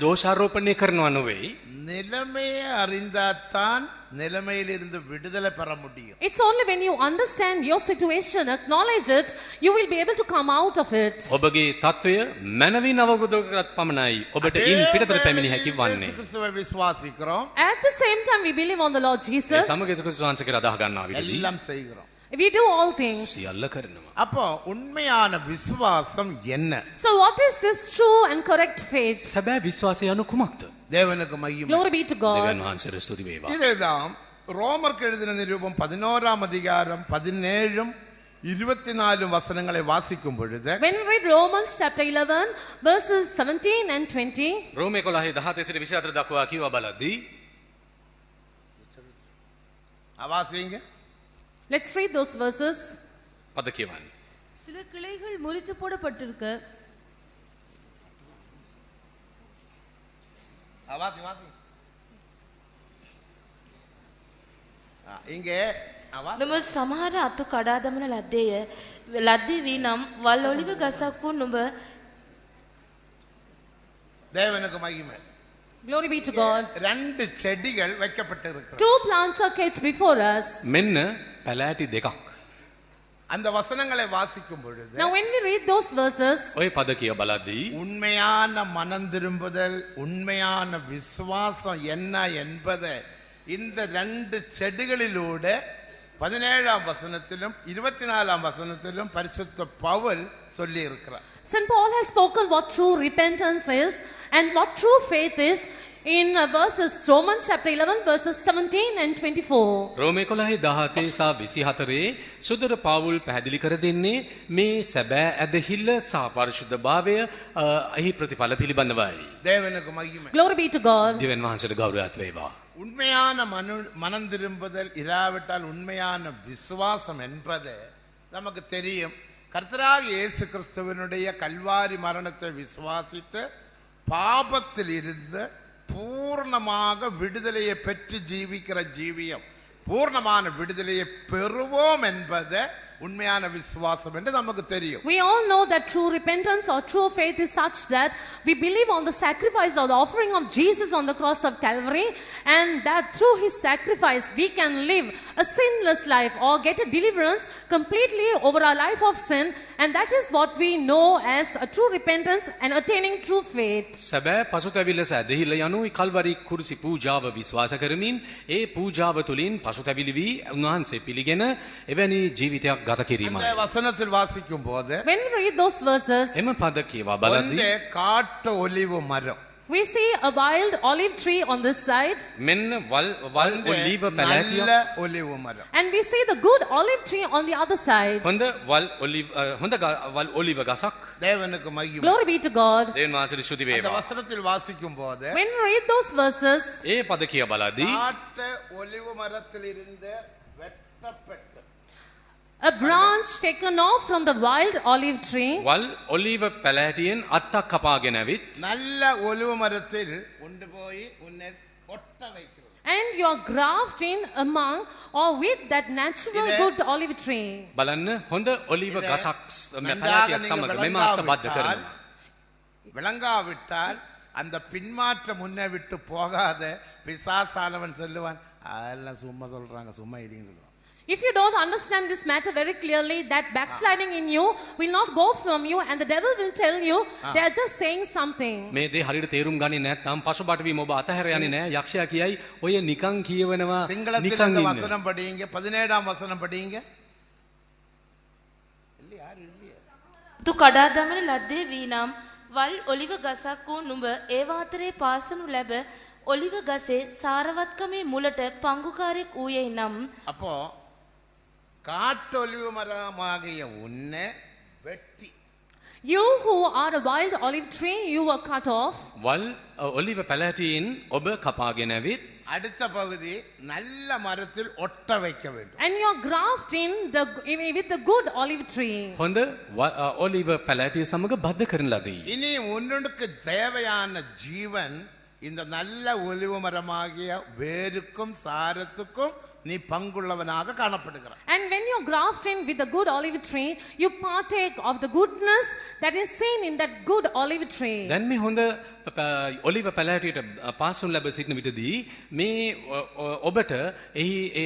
දෝෂාරෝපණය කරනවා නෙවෙයි. நிலைமையை அறிந்தாதான் நிலைமையிலிருந்து விடுதலை பெற முடியும். It's only when you understand your situation, acknowledge it, you will be able to come out of it. ඔබගේ තත්වය මනවින් අවබෝධ කරගත් පමණයි ඔබට ඉන් පිටතට පැමිණි හැකි වන්නේ. இயேசு கிறிஸ்துவை விசுவாசிக்கிறோம், At the same time, we believe on the Lord A Jesus. සමග යේසුස් ක්‍රිස්තුස් වහන්සේ කියලා අදහ ගන්නවා විදිහට எல்லாம் செய்கிறோம். We do all things. සියල්ල කරනවා. அப்போ உண்மையான விசுவாசம் என்ன? So what is this true and correct faith? සැබෑ විශ්වාසය යනු කුමක්ද? தேவனுக்கு மகிமை. Glory be to God. දෙවියන් වහන්සේට ස්තුති වේවා. இதேதான் ரோமருக்கு எழுதின நிருபம் 11ஆம் அதிகாரம் 17 24 வசனங்களை வாசிக்கும் பொழுது When we read Romans chapter 11 verses 17 and 20, රෝමේ 11 17 24 දක්වා කියව බලද්දී வாசிங்க. let's read those verses. පද කියවන්නේ. சில கிளைகள் முறித்து போடப்பட்டிருக்க வாசி வாசி. இங்கே නුඹ සමහර අතු කඩා දමන ලද්දේ වී නම් වල් ඔලිව ගසක් වූ නුඹ தேவனுக்கு மகிமை. Glory be to God. ரெண்டு செடிகள் வைக்கப்பட்டிருக்கிறது. Two plants are kept before us. මෙන්න පැලෑටි දෙකක්. அந்த வசனங்களை வாசிக்கும் பொழுது Now when we read those verses, ඔය පද කියව බලද්දී உண்மையான மனம் திரும்புதல், உண்மையான விசுவாசம் என்ன என்பதை இந்த ரெண்டு செடிகளிலூടെ 17ஆம் வசனத்திலும் 24ஆம் வசனத்திலும் பரிசுத்த பவுல் சொல்லி இருக்கிறார். St. Paul has spoken what true repentance is and what true faith is in verses Romans chapter 11 verses 17 and 24. රෝමේ 11 17 සහ 24 සුදර පාවුල් පැහැදිලි කර දෙන්නේ මේ සැබෑ ඇදහිල්ල සහ පරිශුද්ධභාවය එහි ප්‍රතිඵල පිළිබඳවයි. தேவனுக்கு மகிமை. Glory be to God. දෙවියන් වහන්සේට ගෞරවයක් වේවා. உண்மையான மனம் திரும்புதல் இராவிட்டால் உண்மையான விசுவாசம் என்பது நமக்கு தெரியும். கர்த்தராகிய இயேசு கிறிஸ்துவினுடைய கல்வாரி மரணத்தை விசுவாசித்து பாபத்தில் இருந்து பூர்ணமாக விடுதலையை பெற்று ஜீவிக்கிற ஜீவியம், பூர்ணமான விடுதலையை பெறுவோம் என்பது உண்மையான விசுவாசம் என்று நமக்கு தெரியும். We all know that true repentance or true faith is such that we believe on the sacrifice or the offering of Jesus on the cross of Calvary, and that through his sacrifice we can live a sinless life or get a deliverance completely over our life of sin, and that is what we know as a true repentance and attaining true faith. සැබෑ පසුතැවිල්ල සැදහිල්ල යනු කල්වරි කුරුසි පූජාව විශ්වාස කරමින් ඒ පූජාව තුළින් පසුතැවිලි වී උන්වහන්සේ පිළිගෙන එවැනි ජීවිතයක් ගත அந்த කිරීමයි. வசனத்தில் வாசிக்கும் போது When we read those verses, එම පද කියවා බලද්දී ஒன்றே காட்டு ஒலிவு மரம். We see a wild olive tree on this side. මෙන්න වල් ඔලිව පැලෑටියක්. நல்ல ஒலிவு மரம். And we see the good olive tree on the other side. හොඳ වල් ඔලිව ගසක්. தேவனுக்கு மகிமை. Glory be to God. දේවන් වහන්සේට ස්තුති அந்த වේවා. வசனத்தில் வாசிக்கும் போது When we read those verses, ඒ පද කිය බලද්දී காட்டு ஒலிவு மரத்தில் இருந்த வெட்டப்பட்ட a branch taken off from the wild olive tree, වල් ඔලිව පැලෑටියෙන් අත්තක් කපාගෙන ඇවිත් நல்ல ஒலிவு மரத்தில் கொண்டு போய் உன்னை ஒட்ட வைக்கிறது. and you are grafted among or with that natural Ide- good olive tree. බලන්න හොඳ ඔලිව ඉතින් ගසක් නන්දාක පැලෑටියක් நீங்க සමග මෙම අත්ත බද්ධ කරනවා. விளங்காவிட்டால் அந்த பின்மாற்றம் முன்னை விட்டு போகாத பிசாசானவன் சொல்லுவான் அதெல்லாம் சும்மா சொல்றாங்க சும்மா இருங்க. If you don't understand this matter very clearly, that backsliding in you will not go from you, and the devil will tell you they are just saying something. මේ දේ හරියට තේරුම් ගන්නේ නැත්නම් පසුබට වීම ඔබ අතහැර යන්නේ නැහැ. යක්ෂයා කියයි ඔය නිකන් කියවනවා சிங்களத்தில் නිකන් இந்த ඉන්න. வசனம் படிங்க 17ஆம் வசனம் படிங்க. අතු කඩා දමන ලද්දේ වී නම් වල් ඔලිව ගසක් වූ නුඹ ඒවා අතරේ පාසනු ලැබ ඔලිව ගසේ සාරවත්කමේ මුලට පංගුකාරයෙක් වූයේ නම් அப்போ காட்டொலிவு மரமாகிய உன்னை வெட்டி You who are a wild olive tree, you were cut off. වල් ඔලිව පැලෑටියෙන් ඔබ කපාගෙන ඇවිත් அடுத்த பகுதி நல்ல மரத்தில் ஒட்ட வைக்க வேண்டும். And you are grafted with the good olive tree. හොඳ ඔලිව පැලෑටිය සමග බද්ධ කරන ලදී. இனி உன்னுக்கு தேவையான ஜீவன் இந்த நல்ல ஒலிவு மரமாகிய வேருக்கும் சாரத்துக்கும் நீ பங்குள்ளவனாக காணப்படுகிறாய். And when you are grafted with the good olive tree, you partake of the goodness that is seen in that good olive tree. දැන් මේ හොඳ ඔලිව පැලෑටියට පාසුන් ලැබ සිටින විටදී මේ ඔබට එහි ඒ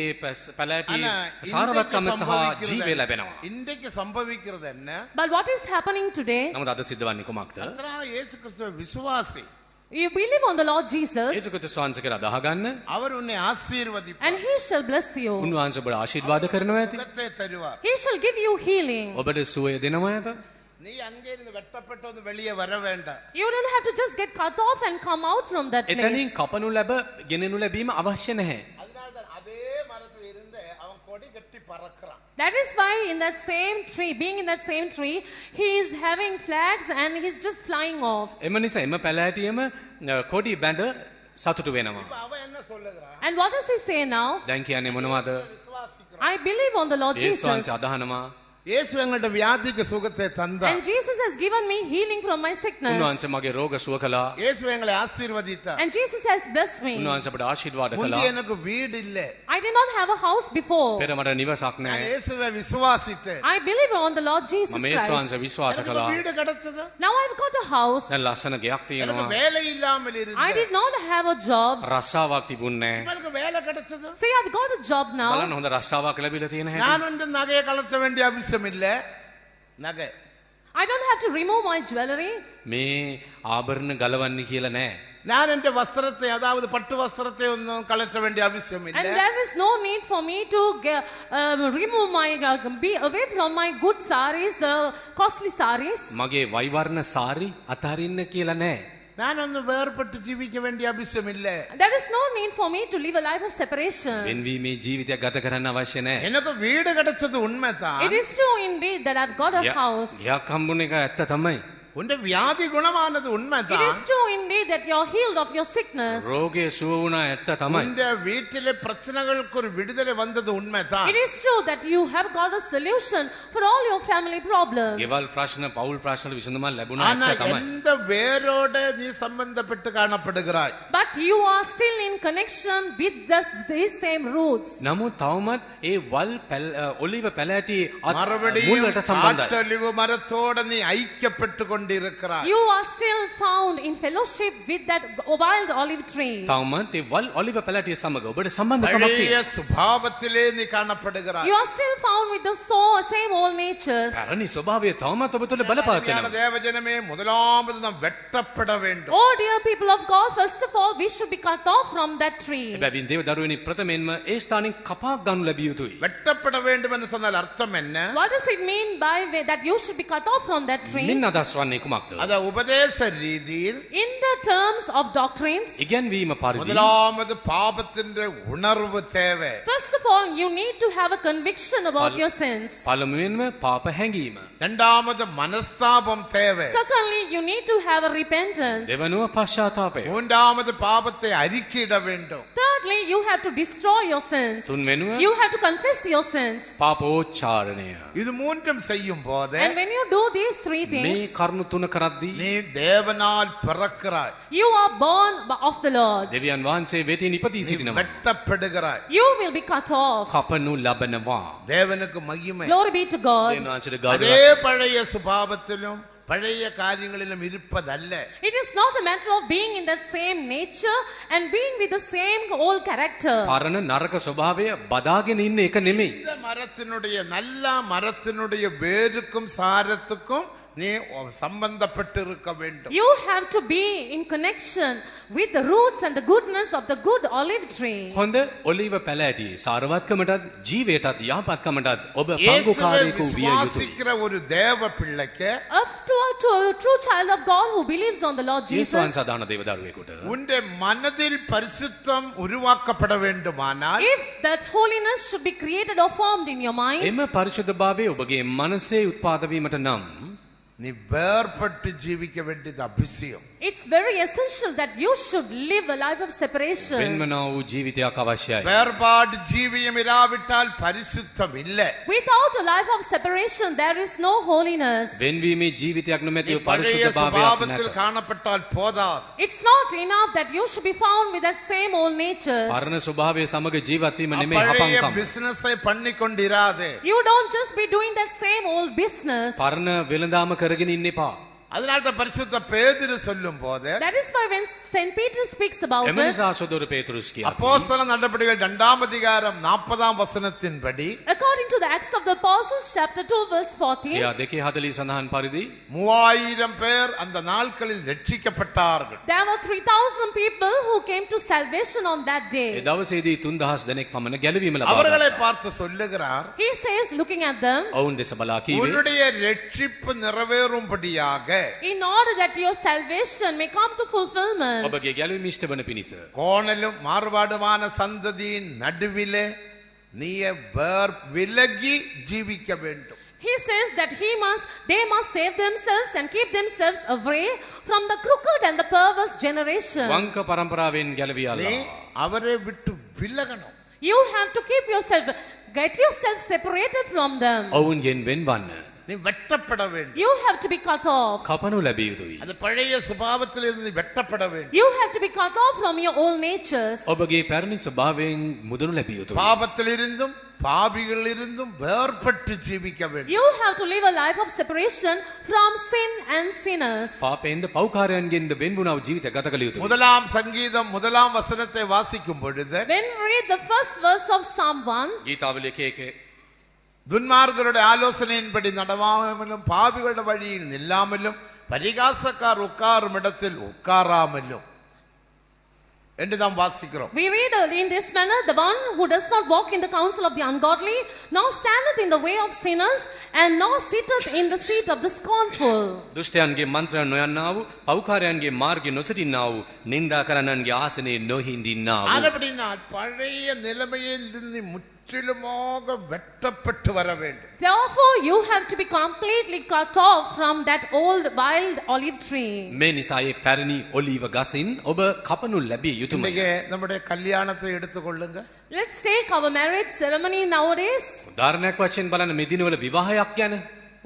පැලෑටියේ සාරවත්කම සහ ජීවය ලැබෙනවා. இன்றைக்கு சம்பவிக்கிறது என்ன? But what is happening today? නමුත් අද සිද්ධ වන්නේ කුමක්ද? கர்த்தராகிய இயேசு கிறிஸ்துவ விசுவாசி You believe on the Lord Jesus, යේසුස් ක්‍රිස්තුස් වහන්සේ කියලා අදහගන්න. அவர் உன்னை ஆசீர்வதிப்பார். and He shall bless you. උන්වහන්සේ ඔබට ආශිර්වාද කරනවා ඇති. சுகத்தை தருவார். He shall give you healing. ඔබට සුවය දෙනවා ඇත. நீ அங்கே இருந்து வெட்டப்பட்டு வந்து வெளியே வர வேண்டாம். You don't have to just get cut off and come out from that එතනින් place. කපනු ලැබ ගෙනෙනු ලැබීම අවශ්‍ය නැහැ. அதனால்தான் அதே மரத்தில் இருந்து அவன் கொடி கட்டி பறக்கிறான். That is why in that same tree, being in that same tree, he is having flags and he's just flying off. එම නිසා එම පැලෑටියම කොඩි බැඳ සතුටු වෙනවා. இப்ப அவன் என்ன சொல்லுகிறான்? And what does he say now? දැන් කියන්නේ මොනවද? விசுவாசிக்கிறோம். I believe on the Lord යේසුස් Jesus. වහන්සේ අදහනවා. இயேசு எங்கள்ட்ட வியாதிக்கு சுகத்தை தந்தார். And Jesus has given me healing from my sickness. උන්වහන්සේ මගේ රෝග සුව කළා. இயேசு எங்களை ஆசீர்வதித்தார். And Jesus has blessed me. උන්වහන්සේ අපට ආශිර්වාද முந்தி කළා. எனக்கு வீடு இல்ல. I did not have a house before. පෙර මට නිවසක් நான் නැහැ. இயேசுவை விசுவாசித்தேன். I believe on the Lord Jesus මම යේසුස් වහන්සේ Christ. විශ්වාස எனக்கு කළා. வீடு கிடைச்சது. Now I've got a house. දැන් ලස්සන ගෙයක් எனக்கு තියෙනවා. வேலை இல்லாமல் I இருந்தேன். did not have a job. රස්සාවක් තිබුණේ නැහැ. எனக்கு வேலை கிடைச்சது. See, I've got a job now. බලන්න හොඳ රස්සාවක් ලැබිලා තියෙන හැටි. நான் ஒன்று நகையை கலட்ட வேண்டிய அவசியம் இல்ல. நகை I don't have to remove my jewelry. මේ ආභරණ ගලවන්නේ කියලා නෑ. நான் என்ற வஸ்திரத்தை அதாவது பட்டு வஸ்திரத்தை ஒன்றும் கலட்ட வேண்டிய அவசியம் And இல்ல. there is no need for me to remove my, be away from my good saris, the costly saris. මගේ වෛවර්ණ සාරි අතහරින්න කියලා නෑ. நான் ஒன்று வேறுபட்டு ஜீவிக்க வேண்டிய அவசியம் இல்ல. There is no need for me to live a life of separation. වෙන්වීමේ ජීවිතයක් ගත කරන්න අවශ්‍ය නෑ. எனக்கு வீடு கிடைச்சது உண்மைதான். It is true indeed that I've got a house. ගයක් හම්බුන එක ඇත්ත තමයි. உண்ட வியாதி குணமானது It உண்மைதான். is true indeed that you're healed of your sickness. රෝගය සුව වුණා ඇත්ත තමයි. உண்ட வீட்டிலே பிரச்சனைகளுக்கு ஒரு விடுதலை வந்தது உண்மைதான். It is true that you have got a solution for all your family problems. ගෙවල් ප්‍රශ්න පවුල් ප්‍රශ්න විසඳුමක් ලැබුණා ஆனா ඇත්ත තමයි. எந்த வேரோட நீ சம்பந்தப்பட்டு காணப்படுகிறாய்? But you are still in connection with these same roots. නමුත් තවමත් ඒ වල් ඔලිව පැලෑටි மறுபடியும் මුල්ලට සම්බන්ධයි. காட்டொலிவு மரத்தோட நீ ஐக்கியப்பட்டு கொண்டிருக்கிறாய். You are still found in fellowship with that wild olive tree. තවමත් ඒ වල් ඔලිව පැලෑටිය සමග ඔබට සම්බන්ධකමක් பழைய තියෙනවා. சுபாவத்திலே நீ காணப்படுகிறாய். You are still found with the same old natures. පැරණි ස්වභාවය තවමත් ඔබ තුළ බලපවතිනවා. அருமையான தேவஜனமே முதலாவது நாம் வெட்டப்பட வேண்டும். Oh dear people of God, first of all, we should be cut off from that tree. එබැවින් දේව දරුවනි ප්‍රථමයෙන්ම ඒ ස්ථානින් කපා ගන්නු ලැබිය යුතුයි. வெட்டப்பட வேண்டும் என்று சொன்னால் அர்த்தம் என்ன? What does it mean by that you should be cut off from that tree? මින් අදහස් වන්නේ කුමක්ද? அத உபதேச ரீதியில் In the terms of doctrines. ඉගැන්වීම පරිදි முதலாவது பாபத்தின் உணர்வு தேவை. First of all, you need to have a conviction about your sins. පළමුවෙන්ම පාප හැඟීම. இரண்டாவது மனஸ்தாபம் தேவை. Secondly, you need to have a repentance. දෙවනුව පශ්චාත්තාපය. மூன்றாவது பாவத்தை அறிக்கையிட வேண்டும். Thirdly, you have to destroy your sins. තුන්වෙනුව You have to confess your sins. පාපෝච්චාරණය. இது மூன்றும் செய்யும் போது And when you do these three මේ things, කරුණු තුන කරද්දී நீ தேவனால் பிறக்கிறாய். you are born of the Lord. දෙවියන් වහන්සේ වෙතින් ඉපදී நீ සිටිනවා. வெட்டப்படுகிறாய். You will be cut off. කපනු ලබනවා. தேவனுக்கு மகிமை. Glory be to God. දෙවියන් වහන්සේට அதே ගෞරවය. பழைய சுபாவத்திலும் பழைய காரியங்களிலும் இருப்பதல்ல. It is not a matter of being in that same nature and being with the same old character. පරණ නරක ස්වභාවය බදාගෙන ඉන්න එක නෙමෙයි. இந்த மரத்தினுடைய நல்ல மரத்தினுடைய வேருக்கும் சாரத்துக்கும் நீ சம்பந்தப்பட்டு இருக்க வேண்டும். You have to be in connection with the roots and the goodness of the good olive tree. හොඳ ඔලිව පැලෑටි සාරවත්කමටත් ජීවිතයටත් යහපත්කමටත් ඔබ இயேசுவை පංගුකාරයෙකු විය යුතුයි. விசுவாசிக்கிற ஒரு தேவ பிள்ளைக்கு To a true child of God who believes on the Lord යේසුස් Jesus, වහන්සේ අදාන දේව දරුවෙකුට உன்னுடைய மனதில் பரிசுத்தம் உருவாக்கப்பட வேண்டுமானால் if that holiness should be created or formed in your mind, එම පරිශුද්ධභාවය ඔබගේ මනසේ උත්පාද වීමට නම් நீ வேறுபட்டு ஜீவிக்க வேண்டியது அவசியம். it's very essential that you should live a life of separation. වෙන්මනා වූ ජීවිතයක් අවශ්‍යයි. வேறுபாடு ஜீவியம் இராவிட்டால் பரிசுத்தம் இல்லை. Without a life of separation, there is no holiness. වෙන්වීමේ ජීවිතයක් නොමැතිව பழைய පරිශුද්ධභාවයක් சுபாவத்தில் නැත. காணப்பட்டால் போதாது. It's not enough that you should be found with that same old nature. පරණ ස්වභාවය සමග ජීවත් වීම නෙමෙයි பழைய හපංකම. பிசினஸை பண்ணி கொண்டிராதே. You don't just be doing that same old business. පරණ වෙළඳාම කරගෙන ඉන්න එපා. அதனால தான் பரிசுத்த பேதுரு சொல்லும் போது That is why when St. Peter speaks about එම it, නිසා සොදොර පේතුරුස් කියයි. அப்போஸ்தல நடபடிகள் 2ஆம் அதிகாரம் 40ஆம் வசனத்தின்படி according to the Acts of the Apostles chapter 2 verse 14, එයා 2:40 සඳහන් පරිදි 3000 பேர் அந்த நாட்களில் ரட்சிக்கப்பட்டார்கள். there were 3,000 people who came to salvation on that A day. දවසේදී 3000 දෙනෙක් පමණ ගැලවීම ලබා அவர்களை ගත්තා. பார்த்து சொல்லுகிறார், He says, looking at them, ඔවුන් දෙස බලා කීවේ உன்னுடைய ரட்சிப்பு நிறைவேறும்படியாக in order that your salvation may come to fulfillment, ඔබගේ ගැලවීම ඉෂ්ට වන පිණිස கோணலும் மாறுபாடுமான சந்ததியின் நடுவிலே நீ விலகி ஜீவிக்க வேண்டும். he says that they must save themselves and keep themselves away from the crooked and the perverse generation. වංක පරම්පරාවෙන් ගැලවියාලා நீ அவரை விட்டு விலகணும். You have to get yourself separated from them. ඔවුන්ගෙන් වෙන්වන්න. நீ வெட்டப்பட வேண்டும். You have to be cut off. කපනු ලැබිය යුතුයි. அந்த பழைய சுபாவத்திலிருந்து வெட்டப்பட வேண்டும். You have to be cut off from your old natures. ඔබගේ පැරණි ස්වභාවයෙන් මුදනු ලැබිය යුතුයි. பாவத்திலிருந்தும் பாவிகளிலிருந்தும் வேறுபட்டு ஜீவிக்க வேண்டும். You have to live a life of separation from sin and sinners. පාපයෙන්ද පෞකාරයන්ගෙන්ද වෙන් වුණා වූ ජීවිතයක් ගත කළ යුතුයි. முதலாம் சங்கீதம் 1ஆம் வசனத்தை வாசிக்கும் பொழுது When we read the first verse of Psalm 1, ගීතාවලිය එකේ துன்மார்களுடைய ஆலோசனையின்படி நடவாமலும் பாவிகளுடைய வழியில் நில்லாமலும் பரிகாசக்கார் உட்காரும் இடத்தில் உட்காராமலும் என்று நாம் வாசிக்கிறோம். we read in this manner, the one who does not walk in the counsel of the ungodly, nor standeth in the way of sinners, and nor sitteth in the seat of the scornful. දුෂ්ටයන්ගේ මන්ත්‍රණ නොයන්නා වූ පෞකාරයන්ගේ මාර්ගය නොසිටින්නා වූ නින්දා කරන්නන්ගේ ආසනයේ නොහිඳින්නා වූ அப்படின்னா பழைய நிலைமையில் இருந்து முற்றிலுமாக வெட்டப்பட்டு வர வேண்டும். Therefore, you have to be completely cut off from that old wild olive tree. මේ නිසා ඒ පැරණි ඔලීව ගසින් ඔබ කපනු ලැබිය යුතුමයි. இன்னைக்கு நம்முடைய கல்யாணத்தை எடுத்துக்கொள்ளுங்க. Let's take our marriage ceremony nowadays. උදාහරණයක් වශයෙන් බලන්න මේ දිනවල විවාහයක් යන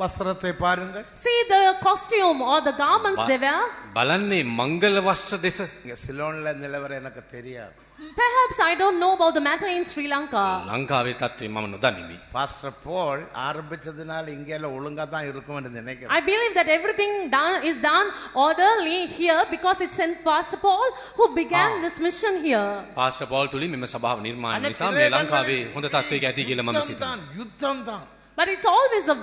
வஸ்திரத்தை பாருங்கள். See the costume or the garments they wear. බලන්නේ මංගල වස්ත්‍ර දෙස. இங்க சிலோன்ல நிலவரம் எனக்கு தெரியாது. Perhaps I don't know about the matter in Sri Lanka. ලංකාවේ තත්ත්වය මම නොදනිමි. பாஸ்டர் போல் ஆரம்பிச்சதுனால இங்கெல்லாம் ஒழுங்கா தான் இருக்கும்னு நினைக்கிறேன். I believe that everything is done orderly here because it's St. Pastor Paul who began this mission here. Pastor Paul තුලින් මෙම සභාව නිර්මාණය නිසා මේ ලංකාවේ හොඳ තත්ත්වයක ඇති කියලා මම සිතනවා. யுத்தம் தான். But it's always a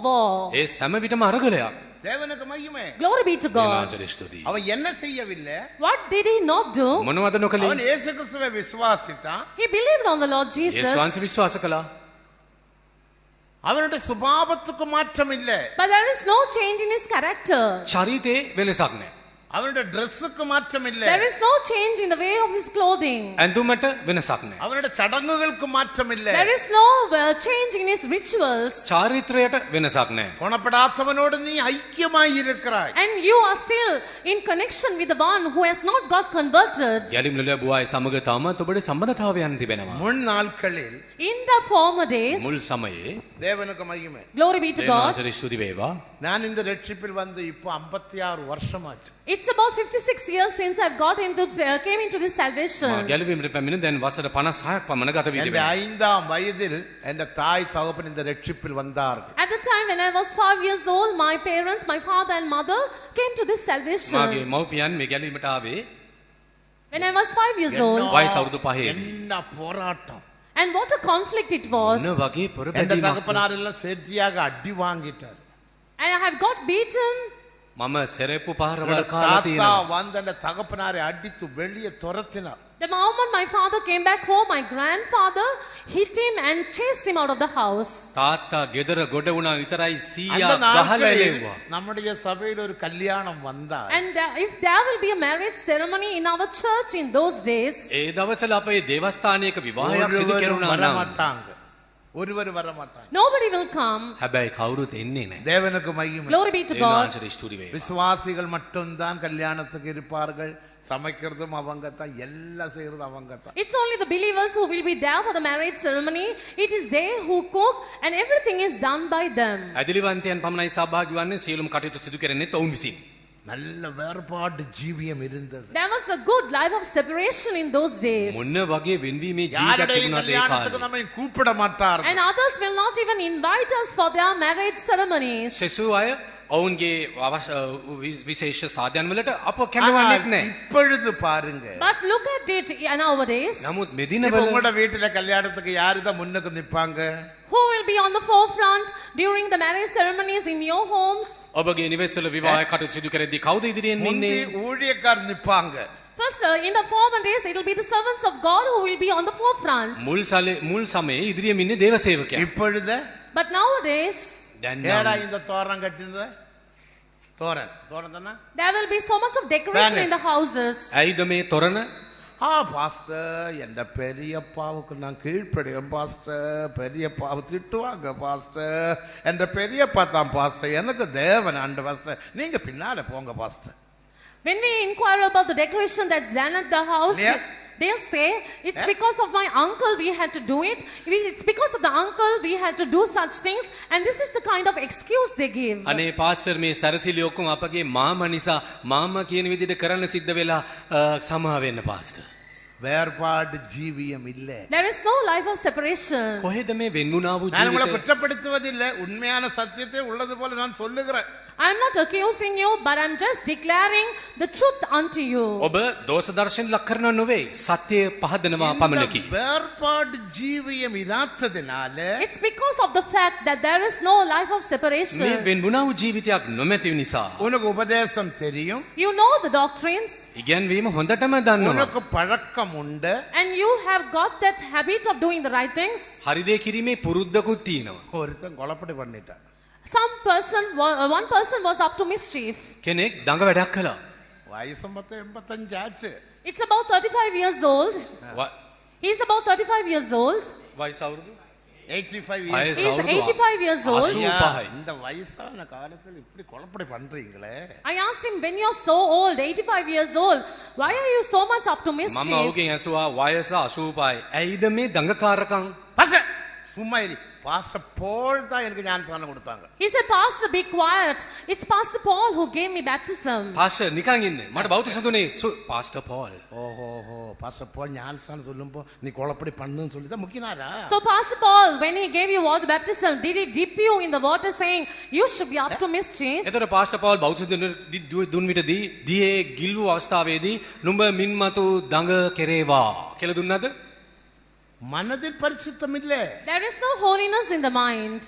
war. ඒ සෑම විටම අරගලයක්. தேவனுக்கு மகிமை. Glory be to God. දේවාංශ ස්තුතියි. அவன் என்ன செய்யவில்லை? What did he not do? මොනවද නොකළේ? அவன் இயேசு கிறிஸ்துவை விசுவாசித்தான். He believed on the Lord Jesus. යේසුස් වහන්සේ විශ්වාස කළා. அவனுடைய சுபாவத்துக்கு மாற்றம் இல்லை. But there is no change in his character. චරිතේ වෙනසක් නැහැ. அவனுடைய Dressக்கு மாற்றம் இல்லை. There is no change in the way of his clothing. ඇඳුමට වෙනසක් නැහැ. அவனுடைய சடங்குகளுக்கு மாற்றம் இல்லை. There is no change in his rituals. චාරිත්‍රයට වෙනසක් නැහැ. குணப்படாதவனோடு நீ ஐக்கியமாய் இருக்கிறாய். And you are still in connection with the one who has not got converted. ගැලිම් ලැබුවා අය සමග තාමත් ඔබට සම්බන්ධතාවයන් තිබෙනවා. முன் நாட்களில் In the former days, මුල් සමයේ தேவனுக்கு மகிமை. glory be to God. දේවාචරි ස්තුති වේවා. நான் இந்த ரட்சிப்பில் வந்து இப்போ 56 வருஷமாச்சு. It's about 56 years since I've came into this salvation. මා ගැලවීමට පැමිණ දැන් වසර 56ක් පමණ ගත වී என் තිබෙනවා. 5ஆம் வயதில் என் தாய் தகப்பன் இந்த ரட்சிப்பில் வந்தார்கள். At the time when I was 5 years old, my parents, my father and mother came to this salvation. මාගේ මව්පියන් මේ ගැලවීමට ආවේ When I was 5 years old. වයස අවුරුදු 5 දී. என்ன போராட்டம். And what a conflict it was. මොන වගේ என் පොරබැඳීමක්. தகப்பனார் எல்லாம் சேர்த்தியாக அடி வாங்கிட்டார். And I have got beaten. මම සෙරෙප්පු පහරවල් என்னோட කාලා தாத்தா තියෙනවා. வந்து அந்த தகப்பனாரை அடித்து வெளியே துரத்தினார். The moment my father came back home, my grandfather hit him and chased him out of the house. තාත්තා ගෙදර ගොඩ වුණා විතරයි සීයා அந்த ගහලා நாட்களில் එලෙව්වා. நம்முடைய சபையில் ஒரு கல்யாணம் வந்தால் And if there will be a marriage ceremony in our church in those days, ඒ දවස්වල අපේ දේවස්ථානයක විවාහයක් සිදු කෙරුණා නම් வரமாட்டாங்க. ஒருவர் வரமாட்டாங்க. nobody will come. හැබැයි කවුරුත් එන්නේ නැහැ. தேவனுக்கு மகிமை. Glory be to God. දේවාචරි ස්තුති වේවා. விசுவாசிகள் மட்டும்தான் கல்யாணத்துக்கு இருப்பார்கள். சமைக்கிறதும் அவங்க தான், எல்லாம் செய்யறதும் அவங்க தான். It's only the believers who will be there for the marriage ceremony. It is they who cook and everything is done by them. ඇදිලිවන්තයන් පමණයි සහභාගී වන්නේ සියලුම කටයුතු සිදු කරන්නේ ඔවුන් විසින්. நல்ல வேறுபாடு ஜீவியம் இருந்தது. There was a good life of separation in those days. මොන වගේ වෙන්වීමේ ජීවිතයක් யாருடைய තිබුණාද ඒ கல்யாணத்துக்கு කාලේ. நம்மை கூப்பிட மாட்டார்கள். And others will not even invite us for their marriage ceremonies. සෙසු අය ඔවුන්ගේ විශේෂ සාධයන් වලට අප ஆனால் කැඳවන්නේත් නැහැ. இப்பொழுது பாருங்க. But look at it nowadays. නමුත් මේ இப்ப දිනවල உங்களோட வீட்டுல கல்யாணத்துக்கு யாருதான் முன்னுக்கு நிப்பாங்க? Who will be on the forefront during the marriage ceremonies in your homes? ඔබගේ නිවෙස්වල විවාහ කටයුතු සිදු කරද්දී කවුද ඉදිරියෙන් முந்தி ඉන්නේ? ஊழியக்கார் நிப்பாங்க. First, in the former days, it will be the servants of God who will be on the forefront. මුල් සමයේ ඉදිරියෙන් ඉන්නේ දේව සේවකයන්. இப்பொழுது But nowadays, දැන් ஏடா නම් இந்த தோரணம் கட்டினது? தோரண் தானே? there will be so much of decoration in the houses. ඇයිද මේ තොරණ? பாஸ்டர் என்ற பெரியப்பாவுக்கு நான் கீழ்ப்படியும் பாஸ்டர், பெரியப்பாவை திட்டுவாங்க பாஸ்டர், என்ற பெரியப்பா தான் பாஸ்டர், எனக்கு தேவன் ஆண்டு பாஸ்டர், நீங்க பின்னால போங்க pastor. When we inquire about the decoration that's done at the house, Yeah. they'll say, it's because of my uncle we had to do it. It's because of the uncle we had to do such things. And this is the kind of excuse they give. අනේ pastor මේ සැරසිලි ඔක්කොම අපගේ මාමා නිසා මාමා කියන විදිහට කරන්න සිද්ධ වෙලා සමා වෙන්න පාස්ටර්. வேறுபாடு ஜீவியம் இல்லை. There is no life of separation. කොහෙද මේ වෙන්වුණා වූ நான் உங்களை ජීවිතය? குற்றப்படுத்துவதில்லை, உண்மையான சத்தியத்தை உள்ளது போல நான் சொல்லுகிறேன். I'm not accusing you, but I'm just declaring the truth unto you. ඔබ දෝෂ දර්ශන ලක් කරනව නෙවෙයි සත්‍ය පහදනවා පමණකි. இந்த வேறுபாடு ஜீவியம் இல்லாததினால It's because of the fact that there is no life of මේ separation. වෙන්වුණා වූ ජීවිතයක් නොමැති නිසා உனக்கு உபதேசம் தெரியும், You know the doctrines, ඉගැන්වීම හොඳටම දන්නවා. உனக்கு பழக்கம் உண்டு, and you have got that habit of doing the right things. හරි දේ කිරීමේ පුරුද්දකුත් තියෙනවා. ஒருத்தன் கொலப்படி பண்ணிட்டான். One person was up to mischief. කෙනෙක් දඟ වැඩක් කළා. வயசு மொத்தம் 85 ஆச்சு. It's about 35 years old. He's about 35 years old. වයස අවුරුදු 85 வயசு years. He's 85 years old. அசு- ஐயா, பகை. இந்த வயசான காலத்துல இப்படி கொலப்படி பண்றீங்களே? I asked him, when you're so old, 85 years old, why are you so much up to මම mischief? ඔහුගෙන් ඇසුවා වයස 85යි. ඇයිද මේ දඟකාරකම්? பாஸ்டர் சும்மா இரு. பாஸ்டர் போல் தான் எனக்கு ஞானஸ்நானம் கொடுத்தாங்க. He said, Pastor, be quiet. It's Pastor Paul who gave me baptism. Pastor නිකන් ඉන්නේ. මට බෞද්ධ සතුනේ පාස්ටර් පෝල්. ஓஹோ பாஸ்டர் போல் ஞானஸ்நானம் சொல்லும்போ நீ கொலப்படி பண்ணுன்னு சொல்லி தான் முக்கினாரா? So Pastor Paul, when he gave you water baptism, did he dip you in the water saying, you should be up to mischief? එතකොට පාස්ටර් පෝල් බෞද්ධ දුන් විටදී දියේ ගිල්වූ අවස්ථාවේදී නුඹ මින්මතු දඟ කෙරේවා කියලා දුන්නද? மனதில் பரிசுத்தம் இல்லை. There is no holiness in the mind.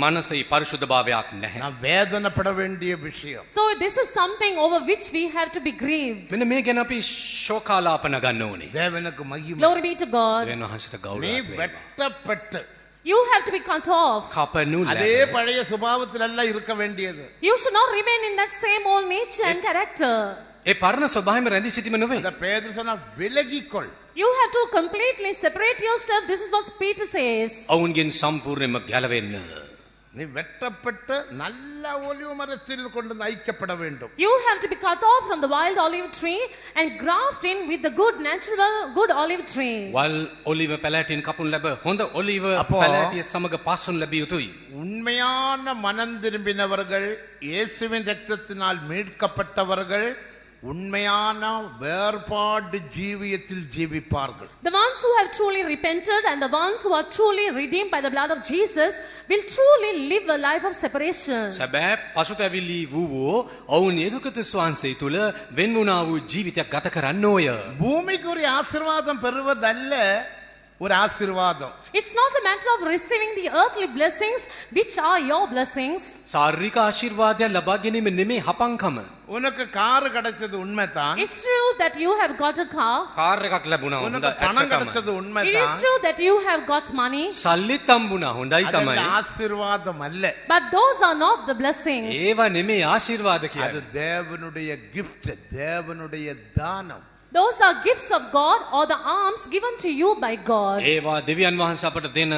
මනසේ පරිශුද්ධභාවයක් නැහැ. நான் வேதனைப்பட வேண்டிய விஷயம். So this is something over which we have to be grieved. මෙන්න මේ ගැන අපි ශෝකාලාපන ගන්න ඕනේ. தேவனுக்கு மகிமை. Glory be to God. දෙවියන් වහන්සේට நீ ගෞරවයක් වේවා. வெட்டப்பட்டு You have to be cut off. කපනු அதே ලැබ. பழைய சுபாவத்தில் எல்லாம் இருக்க வேண்டியது. You should not remain in that same old nature and character. ඒ පරණ ස්වභාවයෙන්ම රැඳී සිටීම නෙවෙයි. அந்த பேதுரு சொன்னா விலகிக்கொள். You have to completely separate yourself. This is what Peter says. ඔවුන්ගෙන් සම්පූර්ණයෙන්ම ගැලවෙන්න. நீ வெட்டப்பட்ட நல்ல ஒலிவ மரத்தில் கொண்டு ஐக்கியப்பட வேண்டும். You have to be cut off from the wild olive tree and graft in with the good natural good olive tree. වල් ඔලිව පැලෑටින් කපුන් ලැබ හොඳ ඔලිව அப்போ පැලෑටිය සමග පාසුන් ලැබිය යුතුයි. உண்மையான மனம் திரும்பினவர்கள் இயேசுவின் இரத்தத்தினால் மீட்கப்பட்டவர்கள் உண்மையான வேறுபாடு ஜீவியத்தில் ஜீவிப்பார்கள். The ones who have truly repented and the ones who are truly redeemed by the blood of Jesus will truly live a life of separation. සැබෑ පසුතැවිලි වූවෝ ඔවුන් යේසු ක්‍රිස්තුස් වහන්සේ තුළ වෙන් වුණා වූ ජීවිතයක් ගත කරන්න ඕය. பூமிக்குரிய ஆசீர்வாதம் பெறுவதல்ல ஒரு ஆசீர்வாதம். It's not a matter of receiving the earthly blessings which are your blessings. ශාරීරික ආශිර්වාදයක් ලබා ගැනීම නෙමේ හපංකම. உனக்கு கார் கிடைச்சது உண்மைதான். It's true that you have got a car. Car එකක් ලැබුණා හොඳ உனக்கு பணம் கிடைச்சது It is உண்மைதான். true that you have got money. සල්ලිත් හම්බුණා හොඳයි තමයි. அது ஆசீர்வாதம் அல்ல. But those are not the blessings. ඒවා නෙමේ ආශිර්වාද அது කියන්නේ. தேவனுடைய gift, தேவனுடைய தானம். Those are gifts of God or the alms given to you by God. ඒවා දෙවියන් වහන්සේ අපට දෙන